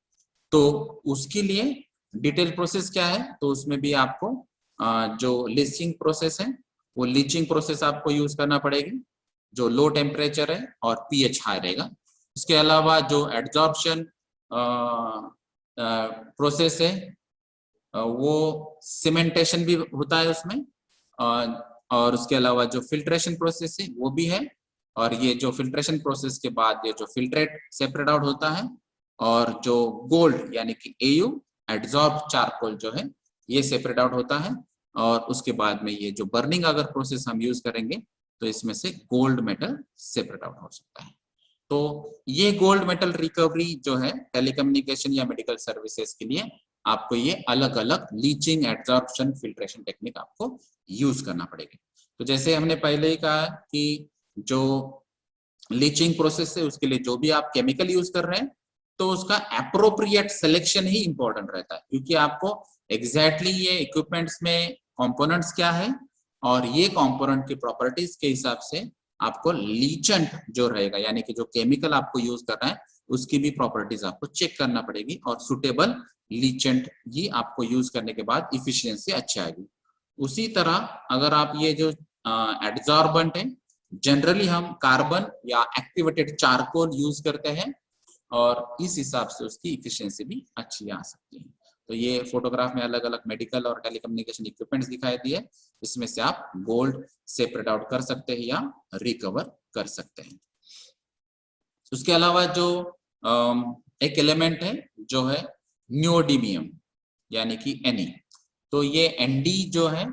तो उसके लिए डिटेल प्रोसेस क्या है, तो उसमें भी आपको जो लीचिंग प्रोसेस है वो लीचिंग प्रोसेस आपको यूज करना पड़ेगी, जो लो टेम्परेचर है और pH हाई रहेगा। उसके अलावा जो एड्जॉर्प्शन प्रोसेस है वो सीमेंटेशन भी होता है उसमें, और उसके अलावा जो फिल्ट्रेशन प्रोसेस है वो भी है, और ये जो फिल्ट्रेशन प्रोसेस के बाद ये जो फिल्ट्रेट सेपरेट आउट होता है, और जो गोल्ड यानी कि AU एड्जॉर्ब चारकोल जो है ये सेपरेट आउट होता है, और उसके बाद में ये जो बर्निंग अगर प्रोसेस हम यूज करेंगे तो इसमें से गोल्ड मेटल सेपरेट आउट हो सकता है। तो ये गोल्ड मेटल रिकवरी जो है टेलीकम्युनिकेशन या मेडिकल सर्विसेज के लिए आपको ये अलग अलग लीचिंग, एड्जॉर्प्शन, फिल्ट्रेशन टेक्निक आपको यूज करना पड़ेगा। तो जैसे हमने पहले ही कहा कि जो लीचिंग प्रोसेस है उसके लिए जो भी आप केमिकल यूज कर रहे हैं तो उसका एप्रोप्रिएट सिलेक्शन ही इंपॉर्टेंट रहता है, क्योंकि आपको एग्जैक्टली ये इक्विपमेंट्स में कंपोनेंट्स क्या है और ये कंपोनेंट की प्रॉपर्टीज के हिसाब से आपको लीचेंट जो रहेगा, यानी कि जो केमिकल आपको यूज करना है उसकी भी प्रॉपर्टीज आपको चेक करना पड़ेगी और सुटेबल लीचेंट ये आपको यूज करने के बाद इफिशियंसी अच्छी आएगी। उसी तरह अगर आप ये जो एडजॉर्बेंट है, जनरली हम कार्बन या एक्टिवेटेड चारकोल यूज करते हैं और इस हिसाब से उसकी इफिशियंसी भी अच्छी आ सकती है। तो ये फोटोग्राफ में अलग अलग मेडिकल और टेलीकम्युनिकेशन इक्विपमेंट्स दिखाई दिए, इसमें से आप गोल्ड सेपरेट आउट कर सकते हैं या रिकवर कर सकते हैं। उसके अलावा जो एक एलिमेंट है जो है नियोडीमियम यानी कि Ne, तो ये Nd जो है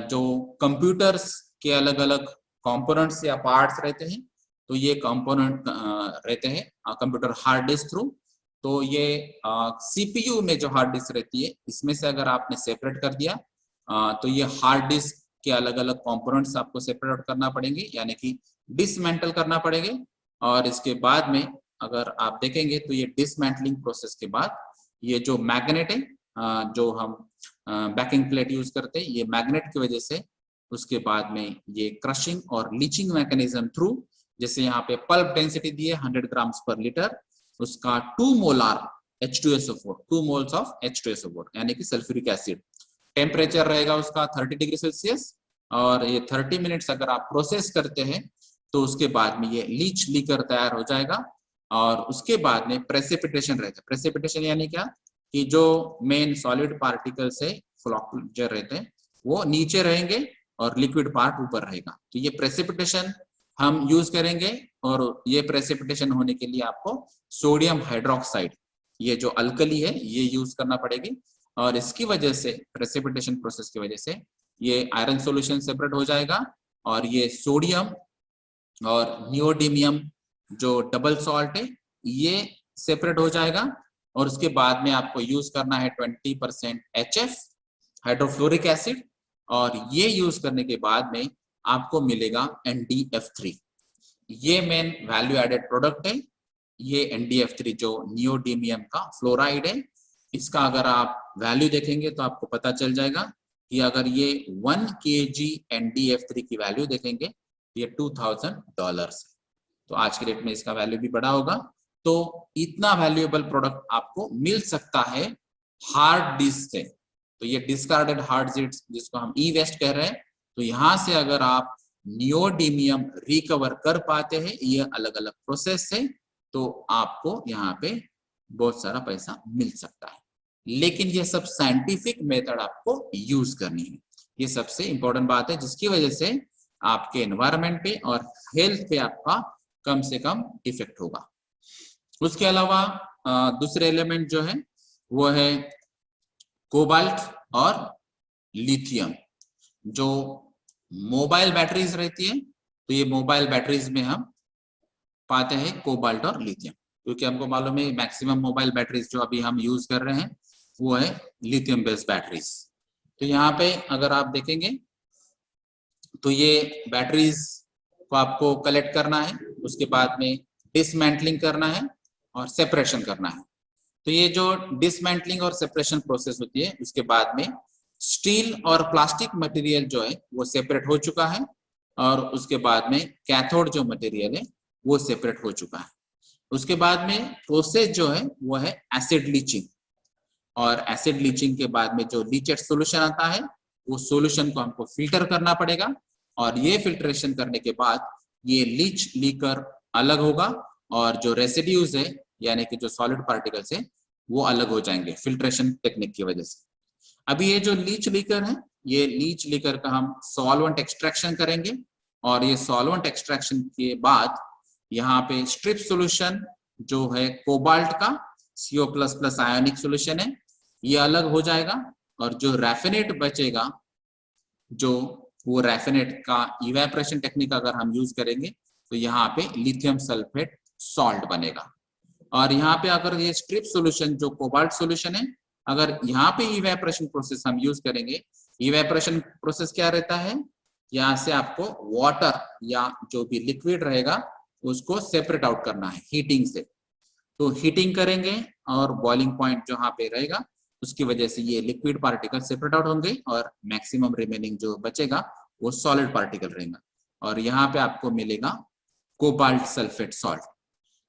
जो कंप्यूटर्स के अलग अलग कंपोनेंट्स या पार्ट्स रहते हैं, तो ये कंपोनेंट रहते हैं कंप्यूटर हार्ड डिस्क थ्रू। तो ये सीपीयू में जो हार्ड डिस्क रहती है इसमें से अगर आपने सेपरेट कर दिया तो ये हार्ड डिस्क के अलग अलग कंपोनेंट्स आपको सेपरेट आउट करना पड़ेंगे यानी कि डिसमेंटल करना पड़ेंगे। और इसके बाद में अगर आप देखेंगे तो ये डिसमेंटलिंग प्रोसेस के बाद ये जो मैग्नेट है जो हम बैकिंग प्लेट यूज करते हैं, ये मैग्नेट की वजह से उसके बाद में ये क्रशिंग और लीचिंग मैकेनिज्म थ्रू, जैसे यहाँ पे पल्प डेंसिटी दी है 100 ग्राम्स पर लीटर, उसका 2 molar H2SO4, 2 moles of H2SO4 यानी कि सल्फ्यूरिक एसिड, टेम्परेचर रहेगा उसका 30 डिग्री सेल्सियस और ये 30 मिनट्स अगर आप प्रोसेस करते हैं तो उसके बाद में ये लीच लीकर तैयार हो जाएगा। और उसके बाद में प्रेसिपिटेशन रहेगा। प्रेसिपिटेशन यानी क्या कि जो मेन सॉलिड पार्टिकल्स है फ्लॉक्यूलेटर रहते हैं वो नीचे रहेंगे और लिक्विड पार्ट ऊपर रहेगा। तो ये प्रेसिपिटेशन हम यूज करेंगे और ये प्रेसिपिटेशन होने के लिए आपको सोडियम हाइड्रोक्साइड, ये जो अल्कली है, ये यूज करना पड़ेगी। और इसकी वजह से प्रेसिपिटेशन प्रोसेस की वजह से ये आयरन सॉल्यूशन सेपरेट हो जाएगा और ये सोडियम और नियोडीमियम जो डबल सॉल्ट है ये सेपरेट हो जाएगा। और उसके बाद में आपको यूज करना है 20% HF हाइड्रोफ्लोरिक एसिड और ये यूज करने के बाद में आपको मिलेगा NDF3। ये मेन वैल्यू एडेड प्रोडक्ट है। ये NDF3 जो नियोडीमियम का फ्लोराइड है, इसका अगर आप वैल्यू देखेंगे तो आपको पता चल जाएगा कि अगर ये 1 kg NDF3 की वैल्यू देखेंगे ये $2000 है। तो आज के डेट में इसका वैल्यू भी बड़ा होगा। तो इतना वैल्यूएबल प्रोडक्ट आपको मिल सकता है हार्ड डिस्क से। तो ये डिस्कार्डेड हार्ड डिस्क जिसको हम ई वेस्ट कह रहे हैं, तो यहाँ से अगर आप नियोडीमियम रिकवर कर पाते हैं ये अलग अलग प्रोसेस से, तो आपको यहाँ पे बहुत सारा पैसा मिल सकता है। लेकिन ये सब साइंटिफिक मेथड आपको यूज करनी है, ये सबसे इंपॉर्टेंट बात है जिसकी वजह से आपके एनवायरनमेंट पे और हेल्थ पे आपका कम से कम इफेक्ट होगा। उसके अलावा दूसरे एलिमेंट जो है वो है कोबाल्ट और लिथियम। जो मोबाइल बैटरीज रहती है तो ये मोबाइल बैटरीज में हम पाते हैं कोबाल्ट और लिथियम, क्योंकि हमको मालूम है मैक्सिमम मोबाइल बैटरीज जो अभी हम यूज कर रहे हैं वो है लिथियम बेस्ड बैटरीज। तो यहाँ पे अगर आप देखेंगे तो ये बैटरीज को आपको कलेक्ट करना है, उसके बाद में डिसमेंटलिंग करना है और सेपरेशन करना है। तो ये जो डिसमेंटलिंग और सेपरेशन प्रोसेस होती है उसके बाद में स्टील और प्लास्टिक मटेरियल जो है वो सेपरेट हो चुका है और उसके बाद में कैथोड जो मटेरियल है वो सेपरेट हो चुका है। उसके बाद में प्रोसेस जो है वो है एसिड लीचिंग, और एसिड लीचिंग के बाद में जो लीचेड सॉल्यूशन आता है वो सॉल्यूशन को हमको फिल्टर करना पड़ेगा और ये फिल्ट्रेशन करने के बाद ये लीच लीकर अलग होगा और जो रेसिड्यूज है यानी कि जो सॉलिड पार्टिकल्स है वो अलग हो जाएंगे फिल्ट्रेशन टेक्निक की वजह से। अभी ये जो लीच लीकर है, ये लीच लीकर का हम सॉल्वेंट एक्सट्रैक्शन करेंगे और ये सॉल्वेंट एक्सट्रैक्शन के बाद यहाँ पे स्ट्रिप सॉल्यूशन जो है कोबाल्ट का CO++ आयोनिक सॉल्यूशन है ये अलग हो जाएगा और जो रैफिनेट बचेगा, जो वो रैफिनेट का इवेपोरेशन टेक्निक अगर हम यूज करेंगे तो यहाँ पे लिथियम सल्फेट सॉल्ट बनेगा। और यहाँ पे अगर ये स्ट्रिप सॉल्यूशन जो कोबाल्ट सॉल्यूशन है, अगर यहाँ पे इवेपोरेशन प्रोसेस हम यूज करेंगे, इवेपोरेशन प्रोसेस क्या रहता है, यहाँ से आपको वाटर या जो भी लिक्विड रहेगा उसको सेपरेट आउट करना है हीटिंग से। तो हीटिंग करेंगे और बॉइलिंग पॉइंट जहाँ पे रहेगा उसकी वजह से ये लिक्विड पार्टिकल सेपरेट आउट होंगे और मैक्सिमम रिमेनिंग जो बचेगा वो सॉलिड पार्टिकल रहेगा और यहाँ पे आपको मिलेगा कोबाल्ट सल्फेट सॉल्ट।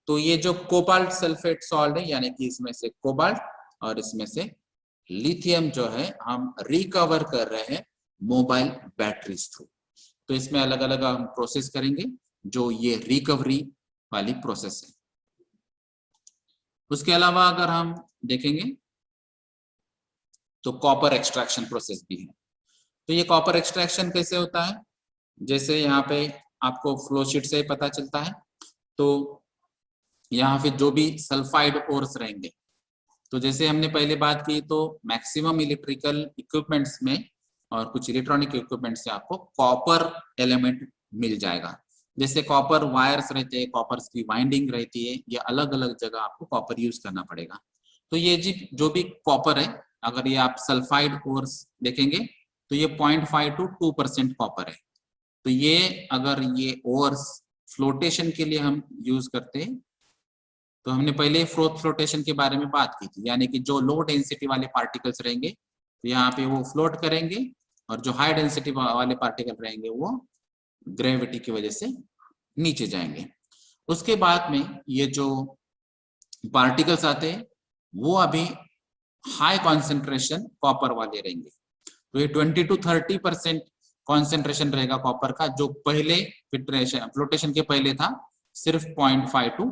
तो ये जो कोबाल्ट सल्फेट सॉल्ट है, यानी कि इसमें से कोबाल्ट और इसमें से लिथियम जो है हम रिकवर कर रहे हैं मोबाइल बैटरीज थ्रू। तो इसमें अलग अलग हम प्रोसेस करेंगे, जो ये रिकवरी वाली प्रोसेस है। उसके अलावा अगर हम देखेंगे तो कॉपर एक्सट्रैक्शन प्रोसेस भी है। तो ये कॉपर एक्सट्रैक्शन कैसे होता है, जैसे यहाँ पे आपको फ्लो शीट से पता चलता है। तो यहाँ पे जो भी सल्फाइड ओर्स रहेंगे, तो जैसे हमने पहले बात की, तो मैक्सिमम इलेक्ट्रिकल इक्विपमेंट्स में और कुछ इलेक्ट्रॉनिक इक्विपमेंट से आपको कॉपर एलिमेंट मिल जाएगा। जैसे कॉपर वायर्स रहते हैं, कॉपर की वाइंडिंग रहती है, ये अलग अलग जगह आपको कॉपर यूज करना पड़ेगा। तो ये जो भी कॉपर है, अगर ये आप सल्फाइड ओर्स देखेंगे तो ये 0.5 to 2% कॉपर है। तो ये अगर ये ओर्स फ्लोटेशन के लिए हम यूज करते हैं, तो हमने पहले फ्लोटेशन के बारे में बात की थी, यानी कि जो लो डेंसिटी वाले पार्टिकल्स रहेंगे तो यहाँ पे वो फ्लोट करेंगे, और जो हाई डेंसिटी वाले पार्टिकल रहेंगे वो ग्रेविटी की वजह से नीचे जाएंगे। उसके बाद में ये जो पार्टिकल्स आते हैं वो अभी हाई कॉन्सेंट्रेशन कॉपर वाले रहेंगे। तो ये 20 to 30% कॉन्सेंट्रेशन रहेगा कॉपर का, जो पहले फ्लोटेशन के पहले था सिर्फ 0.5 to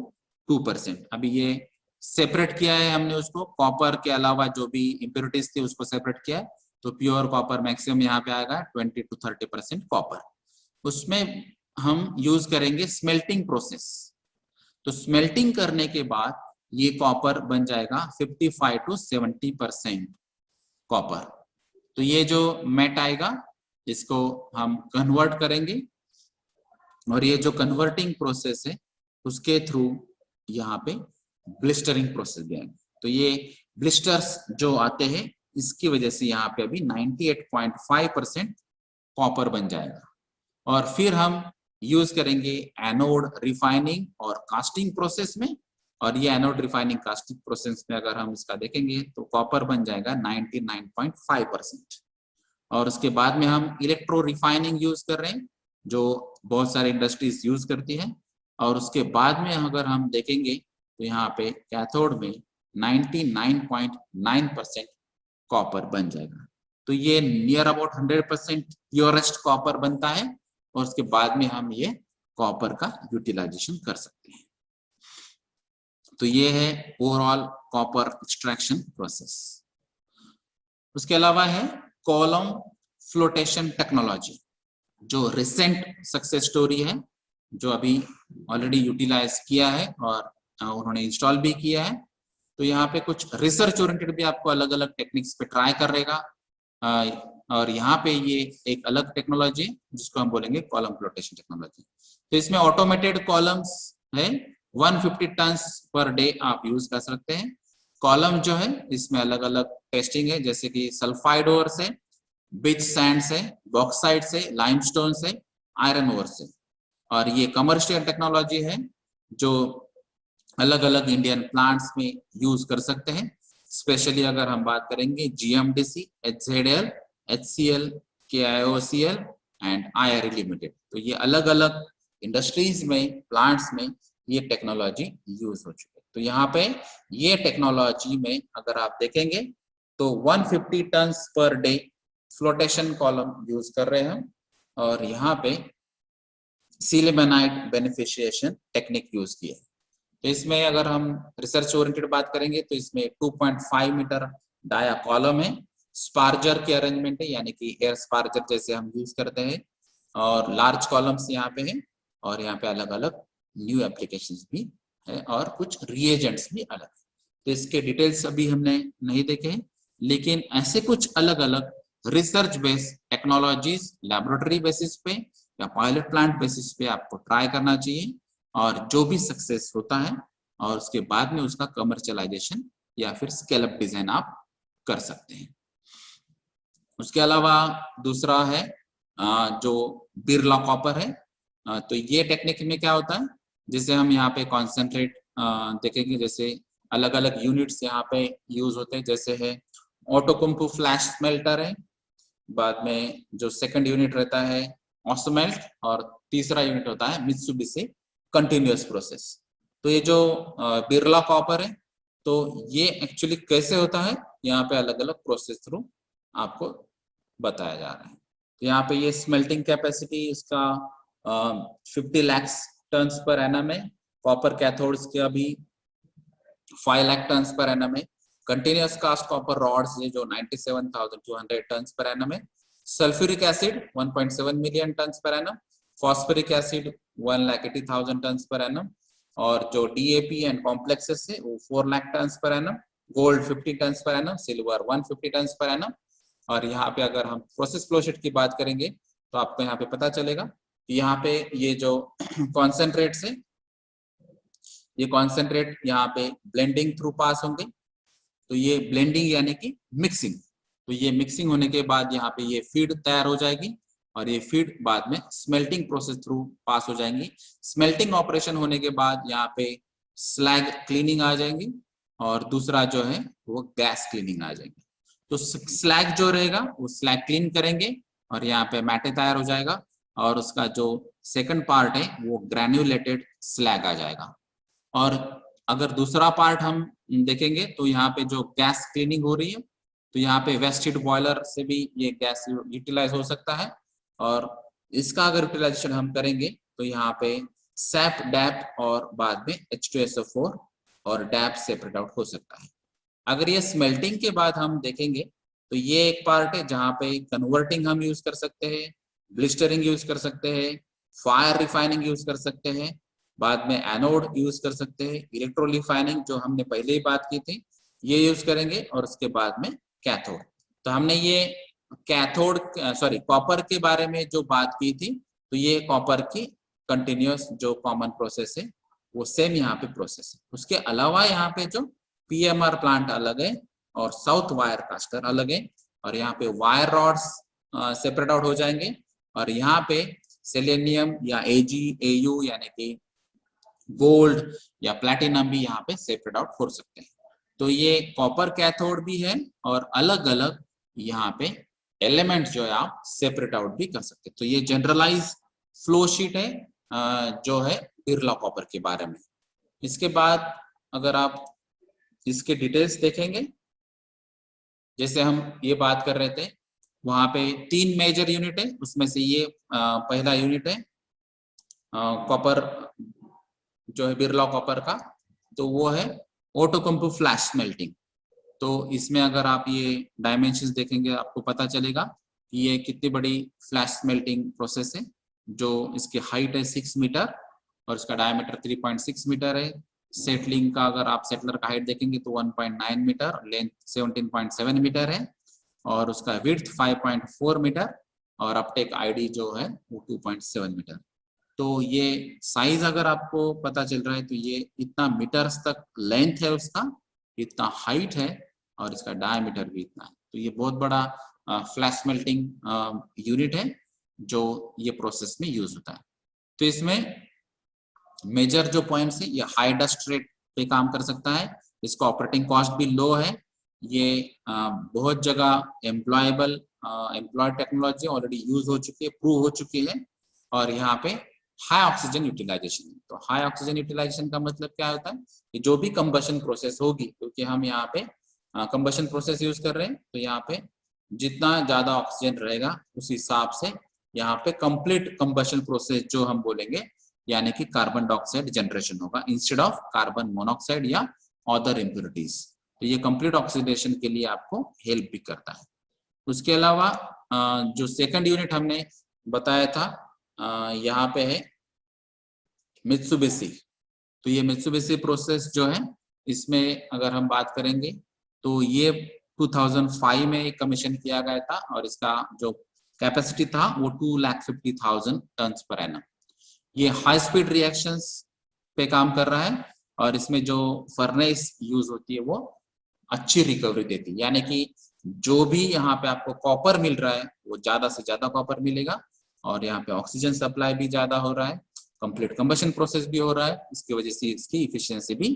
2%। अभी ये सेपरेट किया है हमने उसको, कॉपर के अलावा जो भी इम्प्योरिटीज थी उसको सेपरेट किया है। तो प्योर कॉपर मैक्सिमम यहाँ पे आएगा 20 to 30% कॉपर। उसमें हम यूज करेंगे स्मेल्टिंग प्रोसेस। तो स्मेल्टिंग करने के बाद ये कॉपर बन जाएगा 55 to 70% कॉपर। तो ये जो मेट आएगा इसको हम कन्वर्ट करेंगे, और ये जो कन्वर्टिंग प्रोसेस है उसके थ्रू यहाँ पे ब्लिस्टरिंग प्रोसेस भी आएगा। तो ये ब्लिस्टर्स जो आते हैं इसकी वजह से यहाँ पे अभी 98.5% कॉपर बन जाएगा। और फिर हम यूज करेंगे एनोड रिफाइनिंग और कास्टिंग प्रोसेस में, और ये एनोड रिफाइनिंग कास्टिंग प्रोसेस में अगर हम इसका देखेंगे तो कॉपर बन जाएगा 99.5%। और उसके बाद में हम इलेक्ट्रो रिफाइनिंग यूज कर रहे हैं, जो बहुत सारी इंडस्ट्रीज यूज करती है। और उसके बाद में अगर हम देखेंगे तो यहाँ पे कैथोड में 99.9% कॉपर बन जाएगा। तो ये नियर अबाउट 100% प्योरेस्ट कॉपर बनता है, और उसके बाद में हम ये कॉपर का यूटिलाइजेशन कर सकते हैं। तो ये है ओवरऑल कॉपर एक्सट्रैक्शन प्रोसेस। उसके अलावा है कॉलम फ्लोटेशन टेक्नोलॉजी, जो रिसेंट सक्सेस स्टोरी है, जो अभी ऑलरेडी यूटिलाइज किया है और उन्होंने इंस्टॉल भी किया है। तो यहाँ पे कुछ रिसर्च ओरिएंटेड भी आपको अलग अलग टेक्निक्स पे ट्राई करेगा, और यहाँ पे ये एक अलग टेक्नोलॉजी है जिसको हम बोलेंगे कॉलम फ्लोटेशन टेक्नोलॉजी। तो इसमें ऑटोमेटेड कॉलम्स है, 150 टन्स पर डे आप यूज कर सकते हैं। कॉलम जो है इसमें अलग अलग टेस्टिंग है, जैसे कि सल्फाइड ओर से, बिच सैंड से, बॉक्साइट से, लाइमस्टोन से, आयरन ओर से। और ये कमर्शियल टेक्नोलॉजी है जो अलग अलग इंडियन प्लांट्स में यूज कर सकते हैं। स्पेशली अगर हम बात करेंगे GMDC, HZL, HCL, KIOCL and IRE limited, तो ये अलग अलग इंडस्ट्रीज में, प्लांट्स में ये टेक्नोलॉजी यूज हो चुकी है। तो यहाँ पे ये टेक्नोलॉजी में अगर आप देखेंगे तो 150 turns per day flotation column use कर रहे हैं, और यहाँ पे सिलिमेनाइट बेनिफिशिएशन टेक्निक यूज किया है। तो इसमें अगर हम रिसर्च ओरिएंटेड बात करेंगे तो इसमें 2.5 मीटर डाया कॉलम है, स्पार्जर की अरेंजमेंट है, यानी कि एयर स्पार्जर जैसे हम यूज करते हैं, और लार्ज कॉलम्स यहाँ पे है, और यहाँ पे अलग अलग न्यू एप्लीकेशंस भी है, और कुछ रिएजेंट्स भी अलग है। तो इसके डिटेल्स अभी हमने नहीं देखे हैं, लेकिन ऐसे कुछ अलग अलग research based technologies laboratory basis पे या पायलट प्लांट बेसिस पे आपको ट्राई करना चाहिए, और जो भी सक्सेस होता है और उसके बाद में उसका कमर्शियलाइजेशन या फिर स्केल अप डिजाइन आप कर सकते हैं। उसके अलावा दूसरा है जो बिरला कॉपर है। तो ये टेक्निक में क्या होता है, जिसे हम यहाँ पे कॉन्सेंट्रेट देखेंगे, जैसे अलग अलग यूनिट्स यहाँ पे यूज होते हैं, जैसे है ऑटोकुम्पू फ्लैश स्मेल्टर है, बाद में जो सेकंड यूनिट रहता है ऑसमेल्ट, और तीसरा यूनिट होता है मित्सुबिशी कंटिन्यूअस प्रोसेस। तो ये जो बिरला कॉपर है, तो ये एक्चुअली कैसे होता है, यहाँ पे अलग अलग प्रोसेस थ्रू आपको बताया जा रहा है। यहाँ पे ये स्मेल्टिंग कैपेसिटी इसका 50 लाख टन पर एनम है। कॉपर कैथोड्स के अभी 5 लाख टन पर एनम है। कंटिन्यूअस कास्ट कॉपर रॉड्स ये जो 97,200 टन पर एनम है। Sulphuric acid 1.7 million ton per annum. Phosphoric acid 1,80,000 ton per annum. और जो डीएपी एंड कॉम्प्लेक्सेस है वो 4 lakh ton per annum. Gold 50 ton per annum. Silver 150 ton per annum. और यहाँ पे अगर हम प्रोसेस फ्लोशीट की बात करेंगे तो आपको यहाँ पे पता चलेगा कि यहाँ पे ये जो कॉन्सेंट्रेट्स है, ये कॉन्सेंट्रेट यहाँ पे ब्लेंडिंग थ्रू पास होंगे। तो ये ब्लेंडिंग यानी कि मिक्सिंग, तो ये मिक्सिंग होने के बाद यहाँ पे ये फीड तैयार हो जाएगी और ये फीड बाद में स्मेल्टिंग प्रोसेस थ्रू पास हो जाएंगी। स्मेल्टिंग ऑपरेशन होने के बाद यहाँ पे स्लैग क्लीनिंग आ जाएंगी और दूसरा जो है वो गैस क्लीनिंग आ जाएंगी। तो स्लैग जो रहेगा वो स्लैग क्लीन करेंगे और यहाँ पे मैटे तैयार हो जाएगा और उसका जो सेकंड पार्ट है वो ग्रैन्युलेटेड स्लैग आ जाएगा। और अगर दूसरा पार्ट हम देखेंगे तो यहाँ पे जो गैस क्लीनिंग हो रही है, तो यहाँ पे वेस्ट हीट बॉयलर से भी ये गैस यूटिलाइज हो सकता है। और इसका अगर यूटिलाइजेशन हम करेंगे तो यहाँ पे सैप डैप और बाद में H2SO4 और डैप सेपरेट आउट हो सकता है। अगर ये स्मेल्टिंग के बाद हम देखेंगे तो ये एक पार्ट है जहाँ पे कन्वर्टिंग हम यूज कर सकते हैं, ग्लिस्टरिंग यूज कर सकते हैं, फायर रिफाइनिंग यूज कर सकते हैं, बाद में एनोड यूज कर सकते हैं, इलेक्ट्रोलिफाइनिंग जो हमने पहले ही बात की थी ये यूज करेंगे और उसके बाद में कैथोड। तो हमने ये कैथोड कॉपर के बारे में जो बात की थी, तो ये कॉपर की कंटिन्यूअस जो कॉमन प्रोसेस है वो सेम यहाँ पे प्रोसेस है। उसके अलावा यहाँ पे जो पीएमआर प्लांट अलग है और साउथ वायर कास्टर अलग है और यहाँ पे वायर रॉड्स सेपरेट आउट हो जाएंगे और यहाँ पे सेलेनियम या एजी एयू यानी कि गोल्ड या प्लैटिनम भी यहाँ पे सेपरेट आउट हो सकते हैं। तो ये कॉपर कैथोड भी है और अलग अलग यहाँ पे एलिमेंट जो है आप सेपरेट आउट भी कर सकते हैं। तो ये जनरलाइज फ्लो शीट है जो है बिरला कॉपर के बारे में। इसके बाद अगर आप इसके डिटेल्स देखेंगे, जैसे हम ये बात कर रहे थे वहां पे 3 मेजर यूनिट है, उसमें से ये पहला यूनिट है कॉपर जो है बिरला कॉपर का, तो वो है ऑटोकम्पो फ्लैश स्मेल्टिंग। तो इसमें अगर आप ये डायमेंशंस देखेंगे आपको पता चलेगा कि ये कितनी बड़ी फ्लैश स्मेल्टिंग प्रोसेस है। जो इसकी हाइट है 6 मीटर और इसका डायमीटर 3.6 मीटर है। सेटलिंग का अगर आप सेटलर का हाइट देखेंगे तो 1.9 मीटर, लेंथ 17.7 मीटर है और उसका विड्थ 5.4 मीटर और अपटेक आईडी जो है वो 2.7 मीटर। तो ये साइज अगर आपको पता चल रहा है तो ये इतना मीटर्स तक लेंथ है उसका, इतना हाइट है और इसका डायमीटर भी इतना है। तो ये बहुत बड़ा फ्लैश स्मेल्टिंग यूनिट है जो ये प्रोसेस में यूज होता है। तो इसमें मेजर जो पॉइंट्स है, ये हाई डस्ट रेट पे काम कर सकता है, इसका ऑपरेटिंग कॉस्ट भी लो है, ये बहुत जगह एम्प्लॉय टेक्नोलॉजी ऑलरेडी यूज हो चुकी है, प्रूव हो चुकी है और यहाँ पे हाई ऑक्सीजन यूटिलाइजेशन। तो हाई ऑक्सीजन यूटिलाइजेशन का मतलब क्या होता है कि जो भी कंबशन प्रोसेस होगी, क्योंकि हम यहाँ पे कंबशन प्रोसेस यूज कर रहे हैं, तो यहाँ पे जितना ज्यादा ऑक्सीजन रहेगा उस हिसाब से यहाँ पे कंप्लीट कंबशन प्रोसेस जो हम बोलेंगे यानी कि कार्बन डाइऑक्साइड जनरेशन होगा इंस्टेड ऑफ कार्बन मोनोऑक्साइड या अदर इम्प्योरिटीज। तो ये कंप्लीट ऑक्सीडेशन के लिए आपको हेल्प भी करता है। उसके अलावा जो सेकंड यूनिट हमने बताया था यहाँ पे है मित्सुबिशी। तो ये मित्सुबिशी प्रोसेस जो है, इसमें अगर हम बात करेंगे तो ये 2005 में कमीशन किया गया था और इसका जो कैपेसिटी था वो 2,50,000 टन पर एनम। ये हाई स्पीड रिएक्शंस पे काम कर रहा है और इसमें जो फर्नेस यूज होती है वो अच्छी रिकवरी देती है, यानी कि जो भी यहाँ पे आपको कॉपर मिल रहा है वो ज्यादा से ज्यादा कॉपर मिलेगा और यहाँ पे ऑक्सीजन सप्लाई भी ज्यादा हो रहा है, कंप्लीट कंबशन प्रोसेस भी हो रहा है, इसकी वजह से इसकी इफिशियंसी भी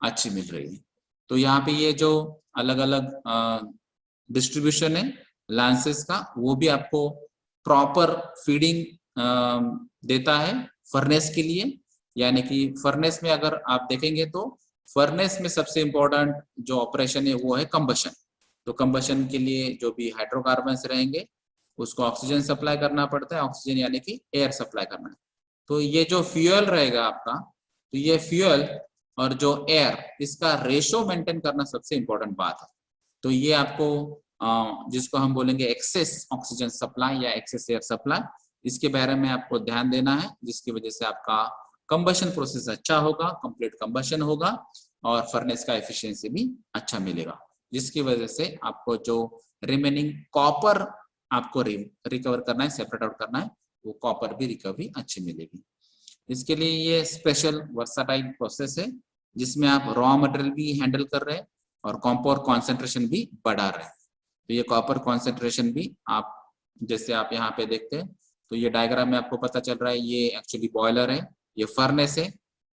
अच्छी मिल रही है। तो यहाँ पे ये जो अलग अलग डिस्ट्रीब्यूशन है लांसेस का, वो भी आपको प्रॉपर फीडिंग देता है फर्नेस के लिए। यानी कि फर्नेस में अगर आप देखेंगे तो फर्नेस में सबसे इम्पोर्टेंट जो ऑपरेशन है वो है कंबशन। तो कंबशन के लिए जो भी हाइड्रोकार्बन्स रहेंगे उसको ऑक्सीजन सप्लाई करना पड़ता है, ऑक्सीजन यानी कि एयर सप्लाई करना है। तो ये जो फ्यूल रहेगा आपका, तो ये फ्यूल और जो एयर, इसका रेशो मेंटेन करना सबसे इम्पोर्टेंट बात है। तो ये आपको जिसको हम बोलेंगे एक्सेस ऑक्सीजन सप्लाई या एक्सेस एयर सप्लाई, इसके बारे में आपको ध्यान देना है, जिसकी वजह से आपका कंबशन प्रोसेस अच्छा होगा, कंप्लीट कंबशन होगा और फर्नेस का एफिशिएंसी भी अच्छा मिलेगा, जिसकी वजह से आपको जो रिमेनिंग कॉपर आपको रिकवर करना है, सेपरेट आउट करना है, वो कॉपर भी रिकवरी अच्छी मिलेगी। इसके लिए ये स्पेशल वर्साटाइल प्रोसेस है, जिसमें आप रॉ मटेरियल भी हैंडल कर रहे हैं और कॉपर कॉन्सेंट्रेशन भी बढ़ा रहे हैं। तो ये कॉपर कॉन्सेंट्रेशन भी आप जैसे आप यहाँ पे देखते हैं, तो ये डायग्राम में आपको पता चल रहा है, ये एक्चुअली बॉयलर है, ये फर्नेस है।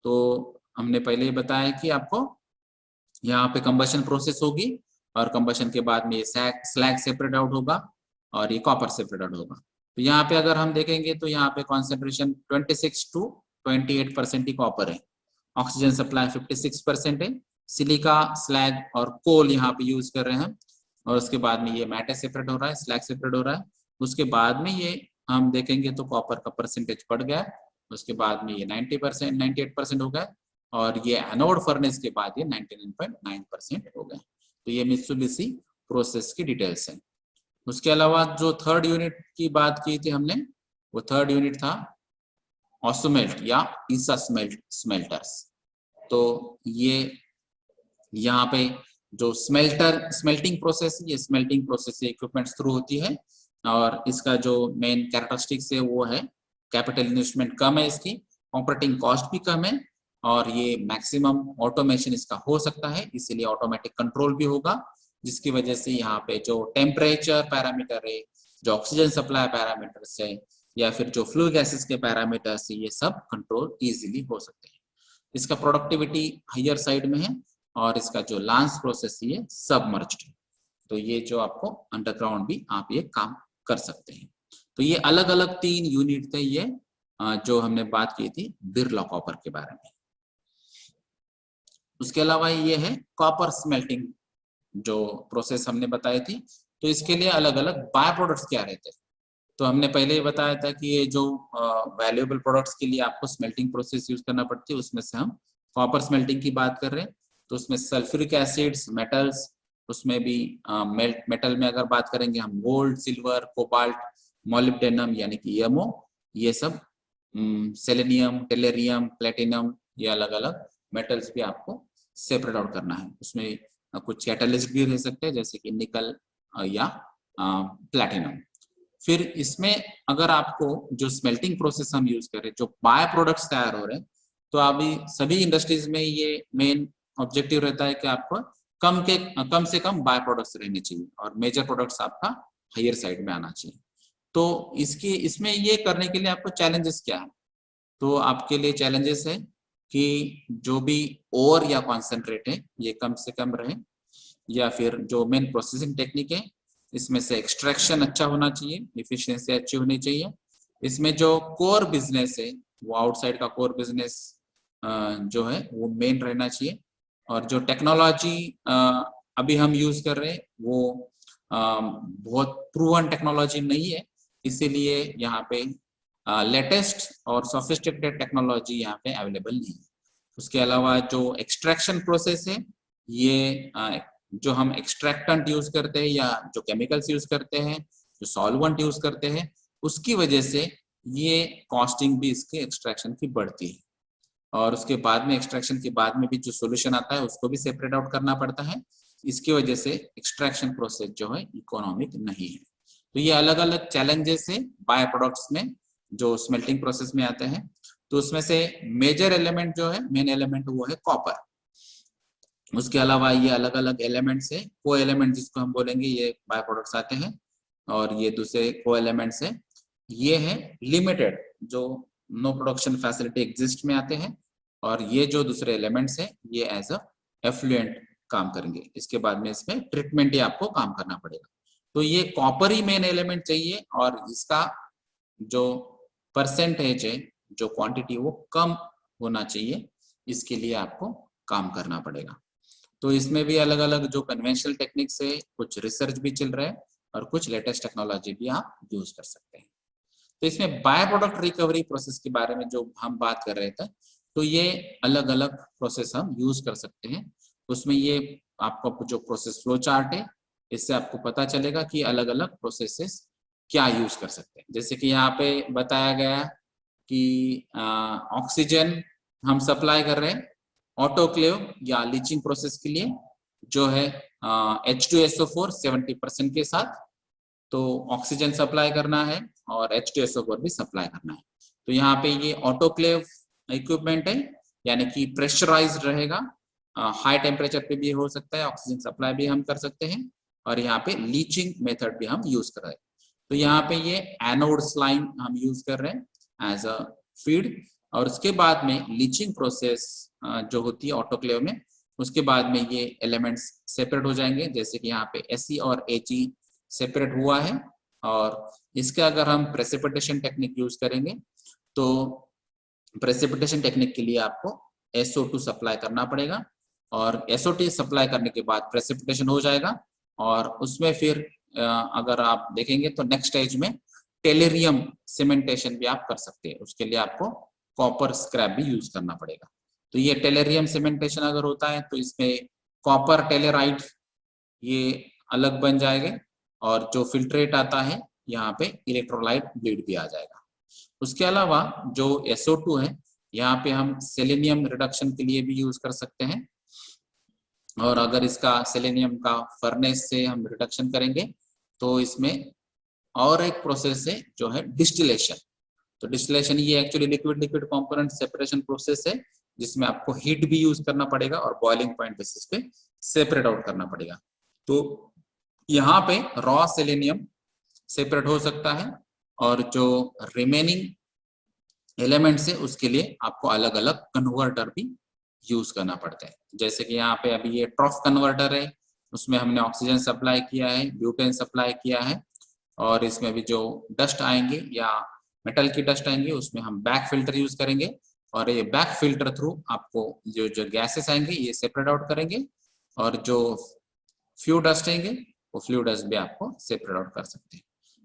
तो हमने पहले ही बताया कि आपको यहाँ पे कंबशन प्रोसेस होगी और कंबशन के बाद में ये स्लैग सेपरेट आउट होगा और ये कॉपर सेपरेट आउट होगा। तो यहाँ पे अगर हम देखेंगे तो यहाँ पे कॉन्सेंट्रेशन 26 to 28% ही कॉपर है, ऑक्सीजन सप्लाई 56% है, सिलिका, स्लैग और कोल यहाँ पे यूज कर रहे हैं। और उसके बाद में ये मैटर सेपरेट हो रहा है, स्लैग सेपरेट हो रहा है। उसके बाद में ये हम देखेंगे तो कॉपर का परसेंटेज बढ़ गया, उसके बाद में ये 90%, 98% हो गया और ये एनोड फर्नेस के बाद ये 99.9% हो गया। तो ये मित्सुबिशी प्रोसेस की डिटेल्स है। उसके अलावा जो थर्ड यूनिट की बात की थी हमने, वो थर्ड यूनिट था ऑसोमेल्ट या ईसा स्मेल्टर्स। तो ये यहाँ पे जो स्मेल्टिंग प्रोसेस, ये स्मेल्टिंग प्रोसेस से इक्विपमेंट्स थ्रू होती है और इसका जो मेन कैरेक्टरिस्टिक्स है वो है कैपिटल इन्वेस्टमेंट कम है, इसकी ऑपरेटिंग कॉस्ट भी कम है और ये मैक्सिमम ऑटोमेशन इसका हो सकता है, इसीलिए ऑटोमेटिक कंट्रोल भी होगा, जिसकी वजह से यहाँ पे जो टेम्परेचर पैरामीटर है, जो ऑक्सीजन सप्लाई पैरामीटर्स है या फिर जो फ्लू गैसेस के पैरामीटर्स है, ये सब कंट्रोल इजीली हो सकते हैं। इसका प्रोडक्टिविटी हायर साइड में है और इसका जो लांस प्रोसेस ये सबमर्ज्ड है। तो ये जो आपको अंडरग्राउंड भी आप ये काम कर सकते हैं। तो ये अलग अलग 3 यूनिट थे, ये जो हमने बात की थी बिरला कॉपर के बारे में। उसके अलावा ये है कॉपर स्मेल्टिंग जो प्रोसेस हमने बताई थी। तो इसके लिए अलग अलग बाय प्रोडक्ट्स क्या रहते हैं, तो हमने पहले ही बताया था कि ये जो वैल्यूएबल प्रोडक्ट्स के लिए आपको स्मेल्टिंग प्रोसेस यूज करना पड़ती है, उसमें से हम कॉपर स्मेल्टिंग की बात कर रहे हैं। तो उसमें सल्फ्यूरिक एसिड्स, मेटल्स, उसमें भी मेटल में अगर बात करेंगे हम गोल्ड, सिल्वर, कोबाल्ट, मोलिब्डेनम यानी कि यमो, ये सब सेलेनियम, टेलेरियम, प्लेटिनम, ये अलग अलग मेटल्स भी आपको सेपरेट आउट करना है। उसमें कुछ कैटलिस्ट भी रह सकते हैं जैसे कि निकल या प्लैटिनम। फिर इसमें अगर आपको जो स्मेल्टिंग प्रोसेस हम यूज करें, जो बाय प्रोडक्ट्स तैयार हो रहे हैं, तो अभी सभी इंडस्ट्रीज में ये मेन ऑब्जेक्टिव रहता है कि आपको कम से कम बाय प्रोडक्ट्स रहने चाहिए और मेजर प्रोडक्ट्स आपका हायर साइड में आना चाहिए। तो इसमें ये करने के लिए आपको चैलेंजेस क्या है, तो आपके लिए चैलेंजेस है कि जो भी ओर या कॉन्सेंट्रेट है ये कम से कम रहे, या फिर जो मेन प्रोसेसिंग टेक्निक है इसमें से एक्सट्रैक्शन अच्छा होना चाहिए, इफिशियंसी अच्छी होनी चाहिए। इसमें जो कोर बिजनेस है वो आउटसाइड का कोर बिजनेस जो है वो मेन रहना चाहिए। और जो टेक्नोलॉजी अभी हम यूज कर रहे हैं वो बहुत प्रूवन टेक्नोलॉजी नहीं है, इसीलिए यहाँ पे लेटेस्ट और सोफिस्टिकेटेड टेक्नोलॉजी यहाँ पे अवेलेबल नहीं है। उसके अलावा जो एक्सट्रैक्शन प्रोसेस है, ये जो हम एक्सट्रैक्टेंट यूज करते हैं या जो केमिकल्स यूज करते हैं, जो सॉल्वेंट यूज करते हैं, उसकी वजह से ये कॉस्टिंग भी इसके एक्सट्रैक्शन की बढ़ती है। और उसके बाद में एक्सट्रैक्शन के बाद में भी जो सोल्यूशन आता है उसको भी सेपरेट आउट करना पड़ता है। इसकी वजह से एक्सट्रैक्शन प्रोसेस जो है इकोनॉमिक नहीं है। तो ये अलग अलग चैलेंजेस है बाय प्रोडक्ट्स में जो स्मेल्टिंग प्रोसेस में आते हैं। तो उसमें से मेजर एलिमेंट जो है, मेन एलिमेंट वो है कॉपर। उसके अलावा ये अलग अलग एलिमेंट्स है, को एलिमेंट जिसको हम बोलेंगे, ये बाय प्रोडक्ट्स आते हैं। और ये दूसरे को एलिमेंट्स है, ये है लिमिटेड, जो नो प्रोडक्शन फैसिलिटी एग्जिस्ट में आते हैं। और ये जो दूसरे एलिमेंट्स है ये एज अ एफ्लुएंट काम करेंगे, इसके बाद में इसमें ट्रीटमेंट ही आपको काम करना पड़ेगा। तो ये कॉपर ही मेन एलिमेंट चाहिए और इसका जो परसेंटेज है, जो क्वांटिटी वो कम होना चाहिए, इसके लिए आपको काम करना पड़ेगा। तो इसमें भी अलग अलग जो कन्वेंशनल टेक्निक्स है, कुछ रिसर्च भी चल रहा है और कुछ लेटेस्ट टेक्नोलॉजी भी आप यूज कर सकते हैं। तो इसमें बाय प्रोडक्ट रिकवरी प्रोसेस के बारे में जो हम बात कर रहे थे, तो ये अलग अलग प्रोसेस हम यूज कर सकते हैं। उसमें ये आपको जो प्रोसेस फ्लो चार्ट है, इससे आपको पता चलेगा कि अलग अलग प्रोसेसेस क्या यूज कर सकते हैं। जैसे कि यहाँ पे बताया गया कि ऑक्सीजन हम सप्लाई कर रहे हैं ऑटोक्लेव या लीचिंग प्रोसेस के लिए, जो है H2SO4 70% के साथ। तो ऑक्सीजन सप्लाई करना है और H2SO4 भी सप्लाई करना है। तो यहाँ पे ये ऑटोक्लेव इक्विपमेंट है, यानी कि प्रेशराइज्ड रहेगा, हाई टेम्परेचर पे भी हो सकता है, ऑक्सीजन सप्लाई भी हम कर सकते हैं, और यहाँ पे लीचिंग मेथड भी हम यूज कर रहे हैं। तो यहाँ पे ये एनोड स्लाइम हम यूज कर रहे हैं एज अ फीड, और उसके बाद में लीचिंग प्रोसेस जो होती है ऑटोक्लेव में, उसके बाद में ये एलिमेंट्स सेपरेट हो जाएंगे, जैसे कि यहाँ पे Fe और He सेपरेट हुआ है। और इसके अगर हम प्रेसिपिटेशन टेक्निक यूज करेंगे, तो प्रेसिपिटेशन टेक्निक के लिए आपको SO2 सप्लाई करना पड़ेगा, और SO2 सप्लाई करने के बाद प्रेसिपिटेशन हो जाएगा, और उसमें फिर अगर आप देखेंगे तो नेक्स्ट स्टेज में टेलेरियम सीमेंटेशन भी आप कर सकते हैं। उसके लिए आपको कॉपर स्क्रैप भी यूज करना पड़ेगा। तो ये टेलेरियम सीमेंटेशन अगर होता है तो इसमें कॉपर टेलेराइट ये अलग बन जाएगा, और जो फिल्ट्रेट आता है यहाँ पे इलेक्ट्रोलाइट ब्लीड भी आ जाएगा। उसके अलावा जो SO2 है, यहाँ पे हम सेलेनियम रिडक्शन के लिए भी यूज कर सकते हैं, और अगर इसका सेलेनियम का फर्नेस से हम रिडक्शन करेंगे तो इसमें और एक प्रोसेस है जो है डिस्टिलेशन। तो डिस्टिलेशन ये actually liquid liquid component separation process है, जिसमें आपको हीट भी यूज करना पड़ेगा और बॉइलिंग पॉइंट बेसिस पे सेपरेट आउट करना पड़ेगा। तो यहाँ पे रॉ सेलेनियम सेपरेट हो सकता है, और जो रिमेनिंग एलिमेंट्स है उसके लिए आपको अलग अलग कन्वर्टर भी यूज करना पड़ता है। जैसे कि यहाँ पे अभी ये ट्रॉफ कन्वर्टर है, उसमें हमने ऑक्सीजन सप्लाई किया है, ब्यूटेन सप्लाई किया है, और इसमें भी जो डस्ट आएंगे या मेटल की डस्ट आएंगे उसमें हम बैक फिल्टर यूज करेंगे, और ये बैक फिल्टर थ्रू आपको जो जो गैसेस आएंगे ये सेपरेट आउट करेंगे, और जो फ्यू डस्ट आएंगे वो फ्लू डस्ट भी आपको सेपरेट आउट कर सकते हैं।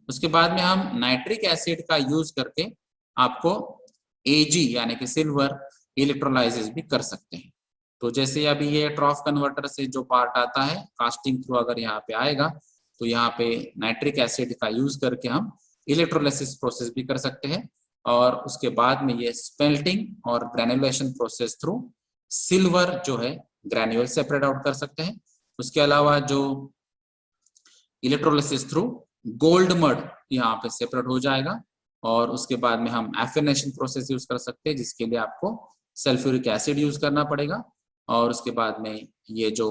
उसके बाद में हम नाइट्रिक एसिड का यूज करके आपको Ag यानी कि सिल्वर इलेक्ट्रोलाइसिस भी कर सकते हैं। तो जैसे अभी ये ट्रॉफ कन्वर्टर से जो पार्ट आता है कास्टिंग थ्रू अगर यहाँ पे आएगा, तो यहाँ पे नाइट्रिक एसिड का यूज करके हम इलेक्ट्रोलाइसिस प्रोसेस भी कर सकते हैं, और उसके बाद में ये स्मेल्टिंग और ग्रेनुलेशन प्रोसेस थ्रू सिल्वर जो है ग्रेन्यूल सेपरेट आउट कर सकते हैं। उसके अलावा जो इलेक्ट्रोलाइसिस थ्रू गोल्ड मड यहाँ पे सेपरेट हो जाएगा, और उसके बाद में हम एफिनेशन प्रोसेस यूज कर सकते हैं, जिसके लिए आपको सल्फ्यूरिक एसिड यूज करना पड़ेगा, और उसके बाद में ये जो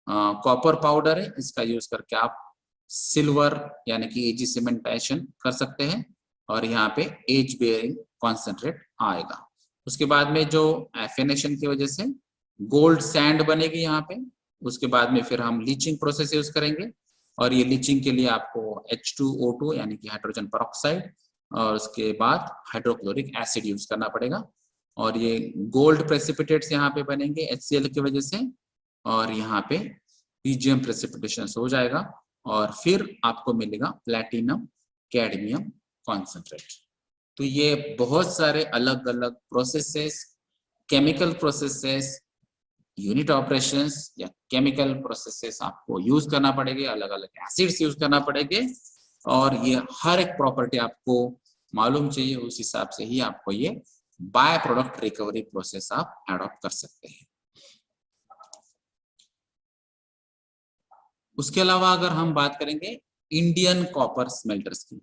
कॉपर पाउडर है इसका यूज करके आप सिल्वर यानी कि Ag सीमेंटेशन कर सकते हैं, और यहाँ पे एज बेयरिंग कॉन्सेंट्रेट आएगा। उसके बाद में जो एफिनेशन की वजह से गोल्ड सैंड बनेगी यहाँ पे, उसके बाद में फिर हम लीचिंग प्रोसेस यूज करेंगे, और ये लीचिंग के लिए आपको H2O2 यानी कि हाइड्रोजन पेरोक्साइड और उसके बाद हाइड्रोक्लोरिक एसिड यूज करना पड़ेगा, और ये गोल्ड प्रेसिपिटेट्स यहाँ पे बनेंगे HCl की वजह से, और यहाँ पे PGM प्रेसिपिटेशन हो जाएगा, और फिर आपको मिलेगा प्लैटिनम कैडमियम कॉन्सेंट्रेट। तो ये बहुत सारे अलग अलग processes, chemical processes, unit operations या केमिकल प्रोसेसेस आपको यूज करना पड़ेगा, अलग अलग एसिड्स यूज करना पड़ेंगे, और ये हर एक प्रॉपर्टी आपको मालूम चाहिए, उस हिसाब से ही आपको ये बाय प्रोडक्ट रिकवरी प्रोसेस आप एडॉप्ट कर सकते हैं। उसके अलावा अगर हम बात करेंगे इंडियन कॉपर स्मेल्टर्स की,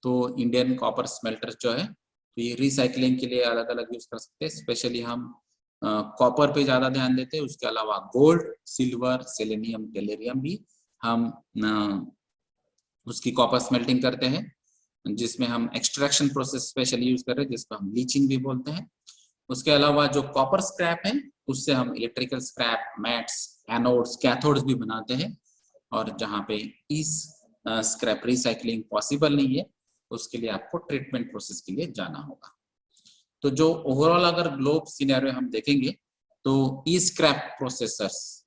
तो इंडियन कॉपर स्मेल्टर जो है तो ये रिसाइकलिंग के लिए अलग अलग यूज कर सकते हैं। स्पेशली हम कॉपर पे ज्यादा ध्यान देते हैं, उसके अलावा गोल्ड, सिल्वर, सेलेनियम, टेलेरियम भी हम उसकी कॉपर स्मेल्टिंग करते हैं, जिसमें हम एक्सट्रैक्शन प्रोसेस स्पेशली यूज कर रहे हैं, जिसको हम लीचिंग भी बोलते हैं। उसके अलावा जो कॉपर स्क्रैप है उससे हम electrical scrap, mats, anodes, cathodes भी बनाते हैं, और जहाँ पे इस स्क्रैप रिसाइकलिंग पॉसिबल नहीं है उसके लिए आपको ट्रीटमेंट प्रोसेस के लिए जाना होगा। तो जो ओवरऑल अगर ग्लोब सिनेरियो हम देखेंगे तो ई स्क्रैप प्रोसेसर्स,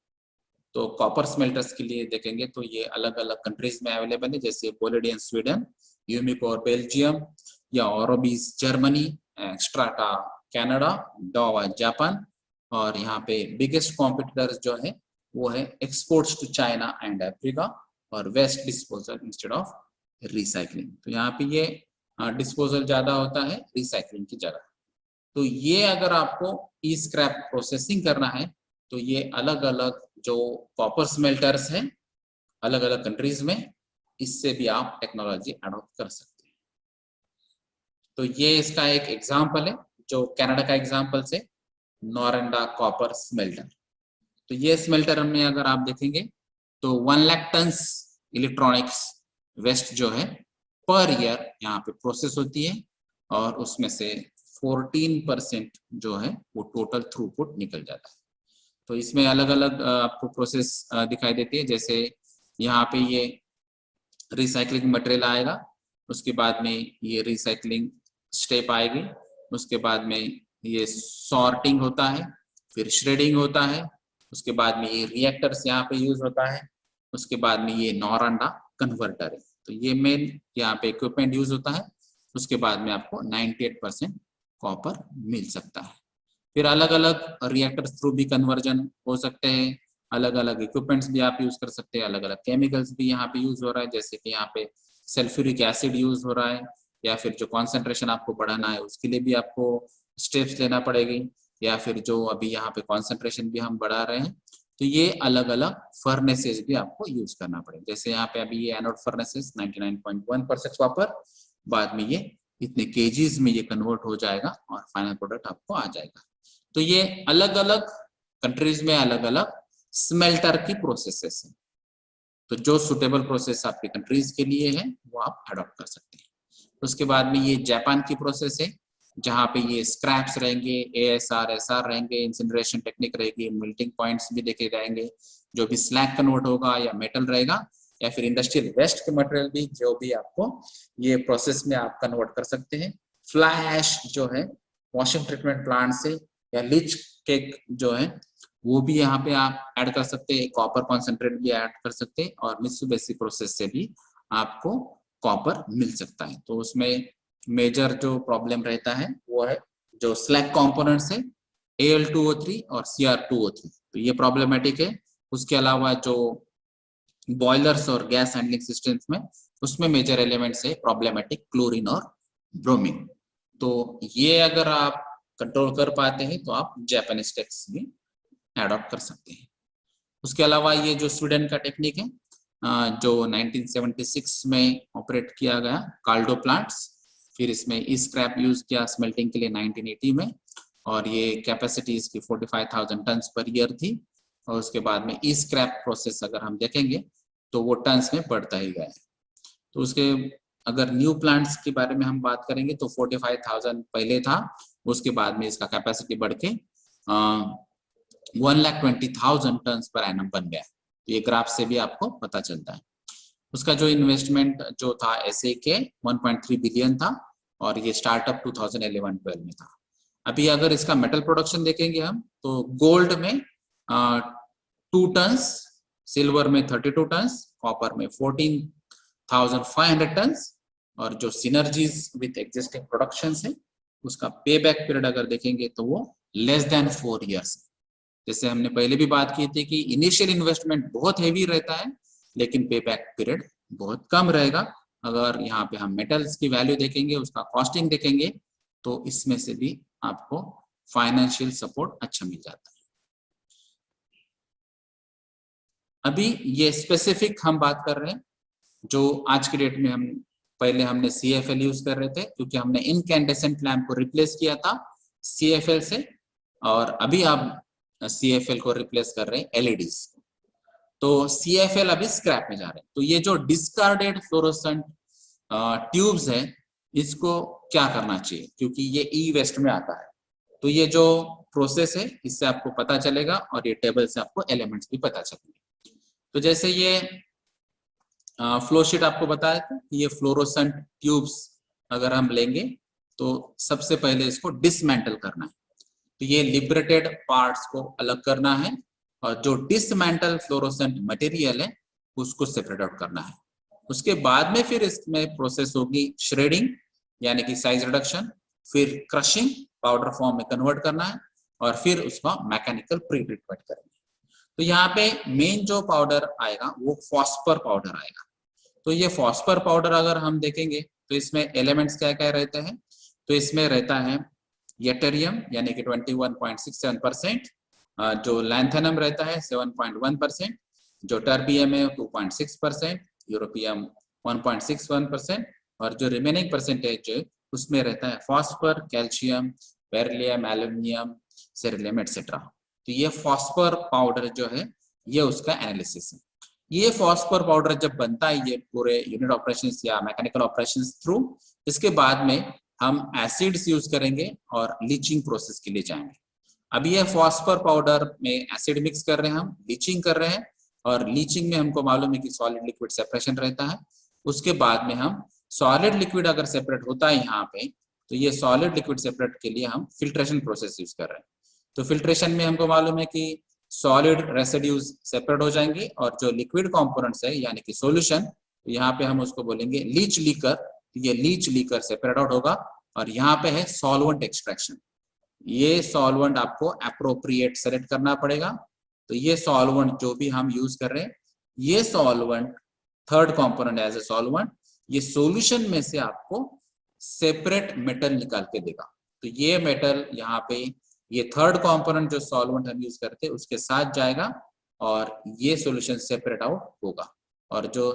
तो कॉपर स्मेल्टर्स के लिए देखेंगे तो ये अलग अलग कंट्रीज में अवेलेबल है, जैसे बोलेडियन स्वीडन, यूमिकोर बेल्जियम, या Aurubis Germany, Xstrata Canada, Dowa Japan, और यहाँ पे बिगेस्ट कॉम्पिटिटर्स जो है वो है exports to China and Africa, और waste disposal instead of recycling. तो यहाँ पे ये डिस्पोजल ज्यादा होता है रिसाइकलिंग की जगह। तो ये अगर आपको ई स्क्रैप प्रोसेसिंग करना है तो ये अलग अलग जो कॉपर स्मेल्टर्स हैं अलग अलग कंट्रीज में, इससे भी आप टेक्नोलॉजी अडॉप्ट कर सकते हैं। तो ये इसका एक एग्जांपल है जो कनाडा का एग्जांपल से, नोरंडा कॉपर स्मेल्टर। तो ये स्मेल्टर में अगर आप देखेंगे तो 1 लाख टन्स इलेक्ट्रॉनिक्स वेस्ट जो है पर ईयर यहाँ पे प्रोसेस होती है, और उसमें से 14% जो है वो टोटल थ्रूपुट निकल जाता है। तो इसमें अलग अलग आपको प्रोसेस दिखाई देती है, जैसे यहाँ पे ये रिसाइकलिंग मटेरियल आएगा, उसके बाद में ये रिसाइकलिंग स्टेप आएगी, उसके बाद में ये सॉर्टिंग होता है, फिर श्रेडिंग होता है, उसके बाद में ये रिएक्टर्स यहाँ पे यूज होता है, उसके बाद में ये नोरंडा कन्वर्टर है। तो ये मेन यहाँ पे इक्विपमेंट यूज होता है। उसके बाद में आपको 98% कॉपर मिल सकता है। फिर अलग अलग रिएक्टर्स थ्रू भी कन्वर्जन हो सकते हैं, अलग अलग इक्विपमेंट्स भी आप यूज कर सकते हैं, अलग अलग केमिकल्स भी यहाँ पे यूज हो रहा है, जैसे कि यहाँ पे सल्फ्यूरिक एसिड यूज हो रहा है, या फिर जो कॉन्सेंट्रेशन आपको बढ़ाना है उसके लिए भी आपको स्टेप्स लेना पड़ेगी, या फिर जो अभी यहाँ पे कॉन्सेंट्रेशन भी हम बढ़ा रहे हैं तो ये अलग अलग फर्नेसेस भी आपको यूज करना पड़ेगा। जैसे यहाँ पे अभी ये एनोड फर्नेसेस 99.1% कॉपर, बाद में ये इतने केजीज में ये कन्वर्ट हो जाएगा और फाइनल प्रोडक्ट आपको आ जाएगा। तो ये अलग अलग कंट्रीज में अलग अलग स्मेल्टर की प्रोसेसेस है, तो जो सुटेबल प्रोसेस आपके कंट्रीज के लिए है वो आप अडॉप्ट कर सकते हैं। उसके बाद में ये जापान की प्रोसेस है, जहाँ पे ये स्क्रैप्स रहेंगे, ASR SR रहेंगे, इंसिनरेशन टेक्निक रहेगी, मेल्टिंग पॉइंट्स भी देखे जाएंगे, जो भी स्लैग कन्वर्ट होगा या मेटल रहेगा, या फिर इंडस्ट्रियल वेस्ट के मटेरियल भी जो भी आपको ये प्रोसेस में आप कन्वर्ट कर सकते हैं। फ्लाई ऐश जो है वॉशिंग ट्रीटमेंट प्लांट से, या लीच केक जो है वो भी यहाँ पे आप ऐड कर सकते हैं, कॉपर कॉन्सेंट्रेट भी ऐड कर सकते हैं, और मित्सुबिशी प्रोसेस से भी आपको कॉपर मिल सकता है। तो उसमें मेजर जो प्रॉब्लम रहता है वो है जो स्लैग कंपोनेंट्स है Al2O3 और Cr2O3, तो ये प्रॉब्लमेटिक है। उसके अलावा जो बॉयलर्स और गैस हैंडलिंग सिस्टम्स में उसमें मेजर एलिमेंट्स है प्रॉब्लमेटिक क्लोरीन और ब्रोमीन। तो ये अगर आप कंट्रोल कर पाते हैं तो आप जापानीज टेक्स भी एडॉप्ट कर सकते हैं। उसके अलावा ये जो स्वीडन का टेक्निक है जो 1976 में ऑपरेट किया गया, काल्डो प्लांट्स, फिर इसमें ई स्क्रैप यूज किया स्मेल्टिंग के लिए 1980 में, और ये कैपेसिटी इसकी 45,000 टन्स पर ईयर थी। और उसके बाद में ई स्क्रैप प्रोसेस अगर हम देखेंगे तो वो टन्स में बढ़ता ही गया है। तो उसके अगर न्यू प्लांट्स के बारे में हम बात करेंगे तो 45,000 पहले था, उसके बाद में इसका कैपेसिटी बढ़ के 1,20,000 टन्स पर एनम बन गया। तो ये ग्राफ से भी आपको पता चलता है। उसका जो इन्वेस्टमेंट जो था SAK 1.3 बिलियन था, और ये स्टार्टअप 2011-12 में था। अभी अगर इसका मेटल प्रोडक्शन देखेंगे हम तो गोल्ड में 2 टन्स, सिल्वर में 32 टन्स, कॉपर में 14,500 टन्स, और जो सिनर्जीज विथ एग्जिस्टिंग प्रोडक्शन है उसका पे बैक पीरियड अगर देखेंगे तो वो लेस देन 4 ईयर्स। जैसे हमने पहले भी बात की थी कि इनिशियल इन्वेस्टमेंट बहुत हेवी रहता है लेकिन पे बैक पीरियड बहुत कम रहेगा। अगर यहाँ पे हम मेटल्स की वैल्यू देखेंगे, उसका कॉस्टिंग देखेंगे, तो इसमें से भी आपको फाइनेंशियल सपोर्ट अच्छा मिल जाता है। अभी ये स्पेसिफिक हम बात कर रहे हैं जो आज की डेट में हम, पहले हमने CFL यूज कर रहे थे क्योंकि हमने इनकैंडेसेंट लैम्प को रिप्लेस किया था CFL से, और अभी आप CFL को रिप्लेस कर रहे हैं LEDs। तो CFL अभी स्क्रैप में जा रहे हैं। तो ये जो डिस्कार्डेड फ्लोरोसेंट ट्यूब्स है इसको क्या करना चाहिए, क्योंकि ये ई वेस्ट में आता है। तो ये जो प्रोसेस है इससे आपको पता चलेगा, और ये टेबल से आपको एलिमेंट्स भी पता चलेंगे। तो जैसे ये फ्लो शीट आपको बताया था कि ये फ्लोरोसेंट ट्यूब्स अगर हम लेंगे तो सबसे पहले इसको डिसमेंटल करना है। तो ये लिबरेटेड पार्ट्स को अलग करना है और जो डिसमेंटल फ्लोरोसेंट मटेरियल है उसको सेपरेट आउट करना है। उसके बाद में फिर इसमें प्रोसेस होगी श्रेडिंग यानी कि साइज रिडक्शन, फिर क्रशिंग पाउडर फॉर्म में कन्वर्ट करना है और फिर उसका मैकेनिकल प्री ट्रीटमेंट करेंगे। तो यहाँ पे मेन जो पाउडर आएगा वो फॉस्फर पाउडर आएगा। तो ये फॉस्फर पाउडर अगर हम देखेंगे तो इसमें एलिमेंट्स क्या क्या रहते हैं, तो इसमें रहता है येटेरियम यानी कि 21.67%, जो लैंथेनम रहता है 7.1%, जो टर्बियम है 2.6%, यूरोपियम 1.61% और जो रिमेनिंग परसेंटेज उसमें रहता है फॉस्फर, कैल्शियम, बेरिलियम, एल्यूमिनियम, सेरिलियम एक्सेट्रा। तो ये फॉस्फर पाउडर जो है ये उसका एनालिसिस है। ये फॉस्फर पाउडर जब बनता है ये पूरे यूनिट ऑपरेशंस या मैकेनिकल ऑपरेशंस थ्रू, इसके बाद में हम एसिड्स यूज करेंगे और लीचिंग प्रोसेस के लिए जाएंगे। अभी ये फॉस्फर पाउडर में एसिड मिक्स कर रहे हैं, हम लीचिंग कर रहे हैं और लीचिंग में हमको मालूम है कि सॉलिड लिक्विड सेपरेशन रहता है। उसके बाद में हम सॉलिड लिक्विड अगर सेपरेट होता है यहाँ पे, तो ये सॉलिड लिक्विड सेपरेट के लिए हम फिल्ट्रेशन प्रोसेस यूज कर रहे हैं। तो फिल्ट्रेशन में हमको मालूम है कि सॉलिड रेसिड्यूज सेपरेट हो जाएंगे और जो लिक्विड कंपोनेंट्स है यानी कि सॉल्यूशन, यहाँ पे हम उसको बोलेंगे लीच लीकर। ये लीच लीकर सेपरेट आउट होगा और यहाँ पे है सॉल्वेंट एक्सट्रैक्शन। ये सॉल्वेंट आपको अप्रोप्रिएट सेलेक्ट करना पड़ेगा। तो ये सॉल्वेंट जो भी हम यूज कर रहे हैं, ये solvent third component as a solvent, ये सॉल्यूशन में से आपको सेपरेट मेटल निकाल के देगा। तो ये मेटल यहाँ पे ये थर्ड कंपोनेंट जो सॉल्वेंट हम यूज करते हैं उसके साथ जाएगा और ये सॉल्यूशन सेपरेट आउट होगा। और जो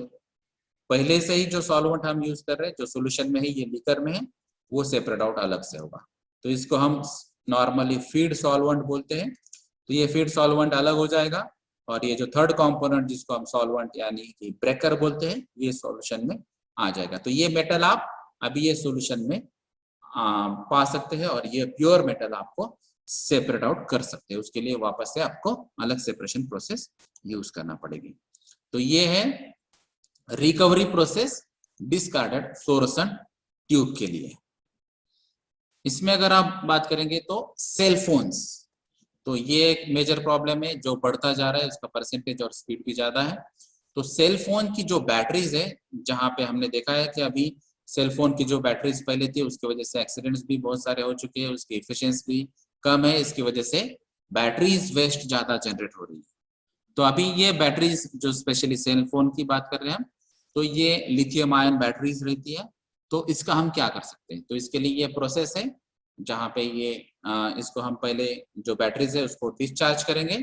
पहले से ही जो सॉल्वेंट हम यूज कर रहे हैं जो सॉल्यूशन में है ये लीकर में है, वो सेपरेट आउट अलग से होगा। तो इसको हम नॉर्मली फीड सॉल्वेंट बोलते हैं। तो ये फीड सॉल्वेंट अलग हो जाएगा और ये जो थर्ड कंपोनेंट जिसको हम सॉल्वेंट यानी कि ब्रेकर बोलते हैं, ये सॉल्यूशन में आ जाएगा। तो ये मेटल आप अभी ये सॉल्यूशन में पा सकते हैं और ये प्योर मेटल आपको सेपरेट आउट कर सकते हैं। उसके लिए वापस से आपको अलग सेपरेशन प्रोसेस यूज करना पड़ेगी। तो ये है recovery process discarded fluorescent tube के लिए। इसमें अगर आप बात करेंगे तो सेल फोन्स, तो ये एक मेजर प्रॉब्लम है जो बढ़ता जा रहा है, उसका परसेंटेज और स्पीड भी ज्यादा है। तो सेल फोन की जो बैटरीज है, जहां पे हमने देखा है कि अभी सेल फोन की जो बैटरीज पहले थी उसकी वजह से एक्सीडेंट्स भी बहुत सारे हो चुके हैं, उसकी एफिशिएंसी भी कम है, इसकी वजह से बैटरीज वेस्ट ज्यादा जनरेट हो रही है। तो अभी ये बैटरीज जो स्पेशली सेल फोन की बात कर रहे हैं हम, तो ये लिथियम आयन बैटरीज रहती है। तो इसका हम क्या कर सकते हैं, तो इसके लिए ये प्रोसेस है जहाँ पे ये इसको हम पहले जो बैटरीज है उसको डिस्चार्ज करेंगे,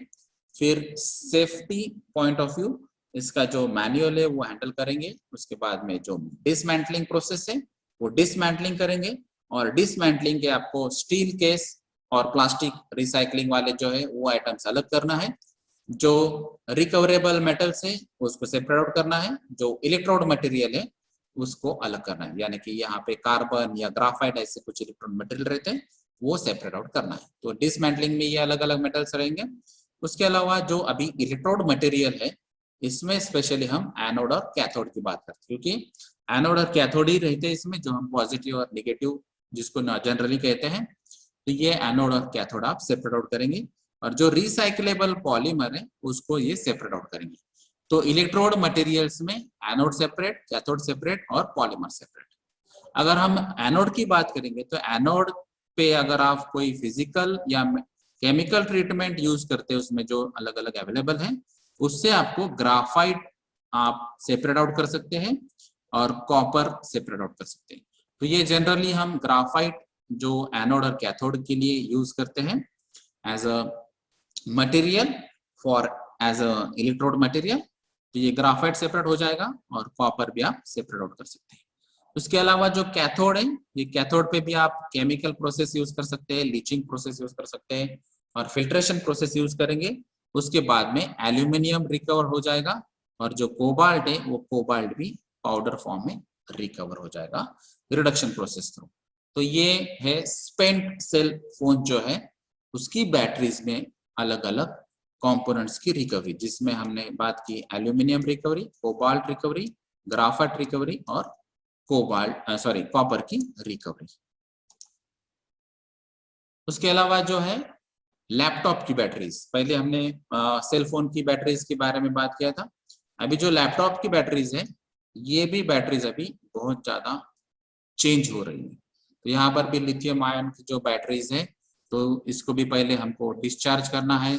फिर सेफ्टी पॉइंट ऑफ व्यू इसका जो मैनुअल है वो हैंडल करेंगे। उसके बाद में जो डिसमेंटलिंग प्रोसेस है वो डिसमेंटलिंग करेंगे और डिसमेंटलिंग के आपको स्टील केस और प्लास्टिक रिसाइकलिंग वाले जो है वो आइटम्स अलग करना है। जो रिकवरेबल मेटल्स है उसको सेपरेट आउट करना है, जो इलेक्ट्रोड मटेरियल है उसको अलग करना है, यानी कि यहाँ पे कार्बन या ग्राफाइट ऐसे कुछ इलेक्ट्रोड मटेरियल रहते हैं वो सेपरेट आउट करना है। तो डिसमेंटलिंग में ये अलग अलग मेटल्स रहेंगे। उसके अलावा जो अभी इलेक्ट्रोड मटेरियल है इसमें स्पेशली हम एनोड और कैथोड की बात करते हैं, क्योंकि एनोड और कैथोड ही रहते हैं इसमें, जो हम पॉजिटिव और निगेटिव जिसको जनरली कहते हैं। तो ये एनोड और कैथोड आप सेपरेट आउट करेंगे और जो रिसाइक्लेबल पॉलीमर है उसको ये सेपरेट आउट करेंगे। तो इलेक्ट्रोड मटेरियल्स में एनोड सेपरेट, कैथोड सेपरेट और पॉलीमर सेपरेट। अगर हम एनोड की बात करेंगे तो एनोड पे अगर आप कोई फिजिकल या केमिकल ट्रीटमेंट यूज करते हैं उसमें जो अलग अलग अवेलेबल है, उससे आपको ग्राफाइट आप सेपरेट आउट कर सकते हैं और कॉपर सेपरेट आउट कर सकते हैं। तो ये जनरली हम ग्राफाइट जो एनोड और कैथोड के लिए यूज करते हैं as a material for as a electrode material. तो ये ग्राफाइट सेपरेट हो जाएगा और कॉपर भी आप सेपरेट आउट कर सकते हैं। उसके अलावा जो कैथोड है, ये कैथोड पे भी आप केमिकल प्रोसेस यूज कर सकते हैं, लीचिंग प्रोसेस यूज कर सकते हैं और फिल्ट्रेशन प्रोसेस यूज करेंगे। उसके बाद में एल्यूमिनियम रिकवर हो जाएगा और जो कोबाल्ट है वो कोबाल्ट भी पाउडर फॉर्म में रिकवर हो जाएगा रिडक्शन प्रोसेस थ्रू। तो ये है स्पेंट सेल फोन जो है उसकी बैटरीज में अलग अलग कंपोनेंट्स की रिकवरी, जिसमें हमने बात की aluminium recovery, cobalt recovery, graphite recovery और कॉपर की रिकवरी। उसके अलावा जो है लैपटॉप की बैटरीज, पहले हमने सेल फोन की बैटरीज के बारे में बात किया था। अभी जो लैपटॉप की बैटरीज है, ये भी बैटरीज अभी बहुत ज्यादा चेंज हो रही है। तो यहाँ पर भी लिथियम आयन की जो बैटरीज है, तो इसको भी पहले हमको डिस्चार्ज करना है,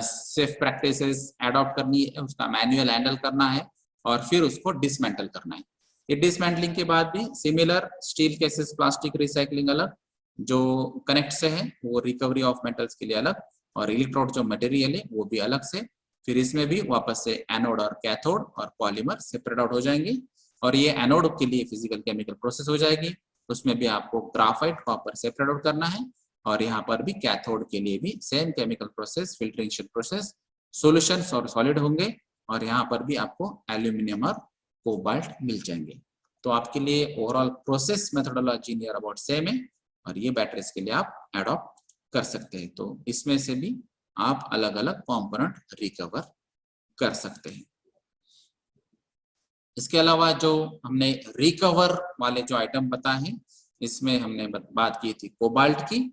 सेफ प्रैक्टिसेस एडॉप्ट करनी है, उसका मैनुअल हैंडल करना है और फिर उसको डिसमेंटल करना है। ये डिसमेंटलिंग के बाद भी similar steel cases, plastic recycling अलग, जो कनेक्ट से है वो रिकवरी ऑफ मेटल्स के लिए अलग, और इलेक्ट्रोड जो मटेरियल है वो भी अलग से। फिर इसमें भी वापस से एनोड और कैथोड और पॉलीमर सेपरेट आउट हो जाएंगे, और ये एनोड के लिए फिजिकल केमिकल प्रोसेस हो जाएगी। उसमें भी आपको ग्राफाइट कॉपर सेपरेट आउट करना है, और यहाँ पर भी कैथोड के लिए भी same chemical process, filtration process, solutions और सॉलिड होंगे, और यहाँ पर भी आपको एल्यूमिनियम और कोबाल्ट मिल जाएंगे। तो आपके लिए overall process methodology near about same है, और ये बैटरीज के लिए आप एडॉप्ट कर सकते हैं। तो इसमें से भी आप अलग अलग कंपोनेंट रिकवर कर सकते हैं। इसके अलावा जो हमने रिकवर वाले जो आइटम बताए हैं, इसमें हमने बात की थी कोबाल्ट की,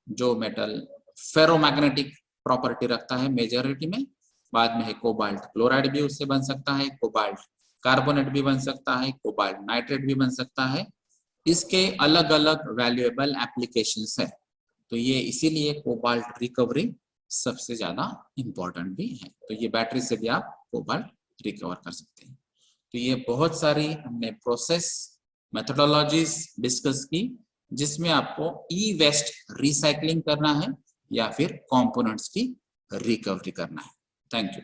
जो मेटल फेरोमैग्नेटिक प्रॉपर्टी रखता है मेजॉरिटी में। बाद में है कोबाल्ट क्लोराइड भी उससे बन सकता है, कोबाल्ट कार्बोनेट भी बन सकता है, कोबाल्ट नाइट्रेट भी बन सकता है। इसके अलग अलग वैल्यूएबल एप्लीकेशंस है, तो ये इसीलिए कोबाल्ट रिकवरी सबसे ज्यादा इंपॉर्टेंट भी है। तो ये बैटरी से भी आप कोबाल्ट रिकवर कर सकते हैं। तो ये बहुत सारी हमने प्रोसेस मेथोडोलॉजीज डिस्कस की, जिसमें आपको ई वेस्ट रिसाइकलिंग करना है या फिर कंपोनेंट्स की रिकवरी करना है। Thank you.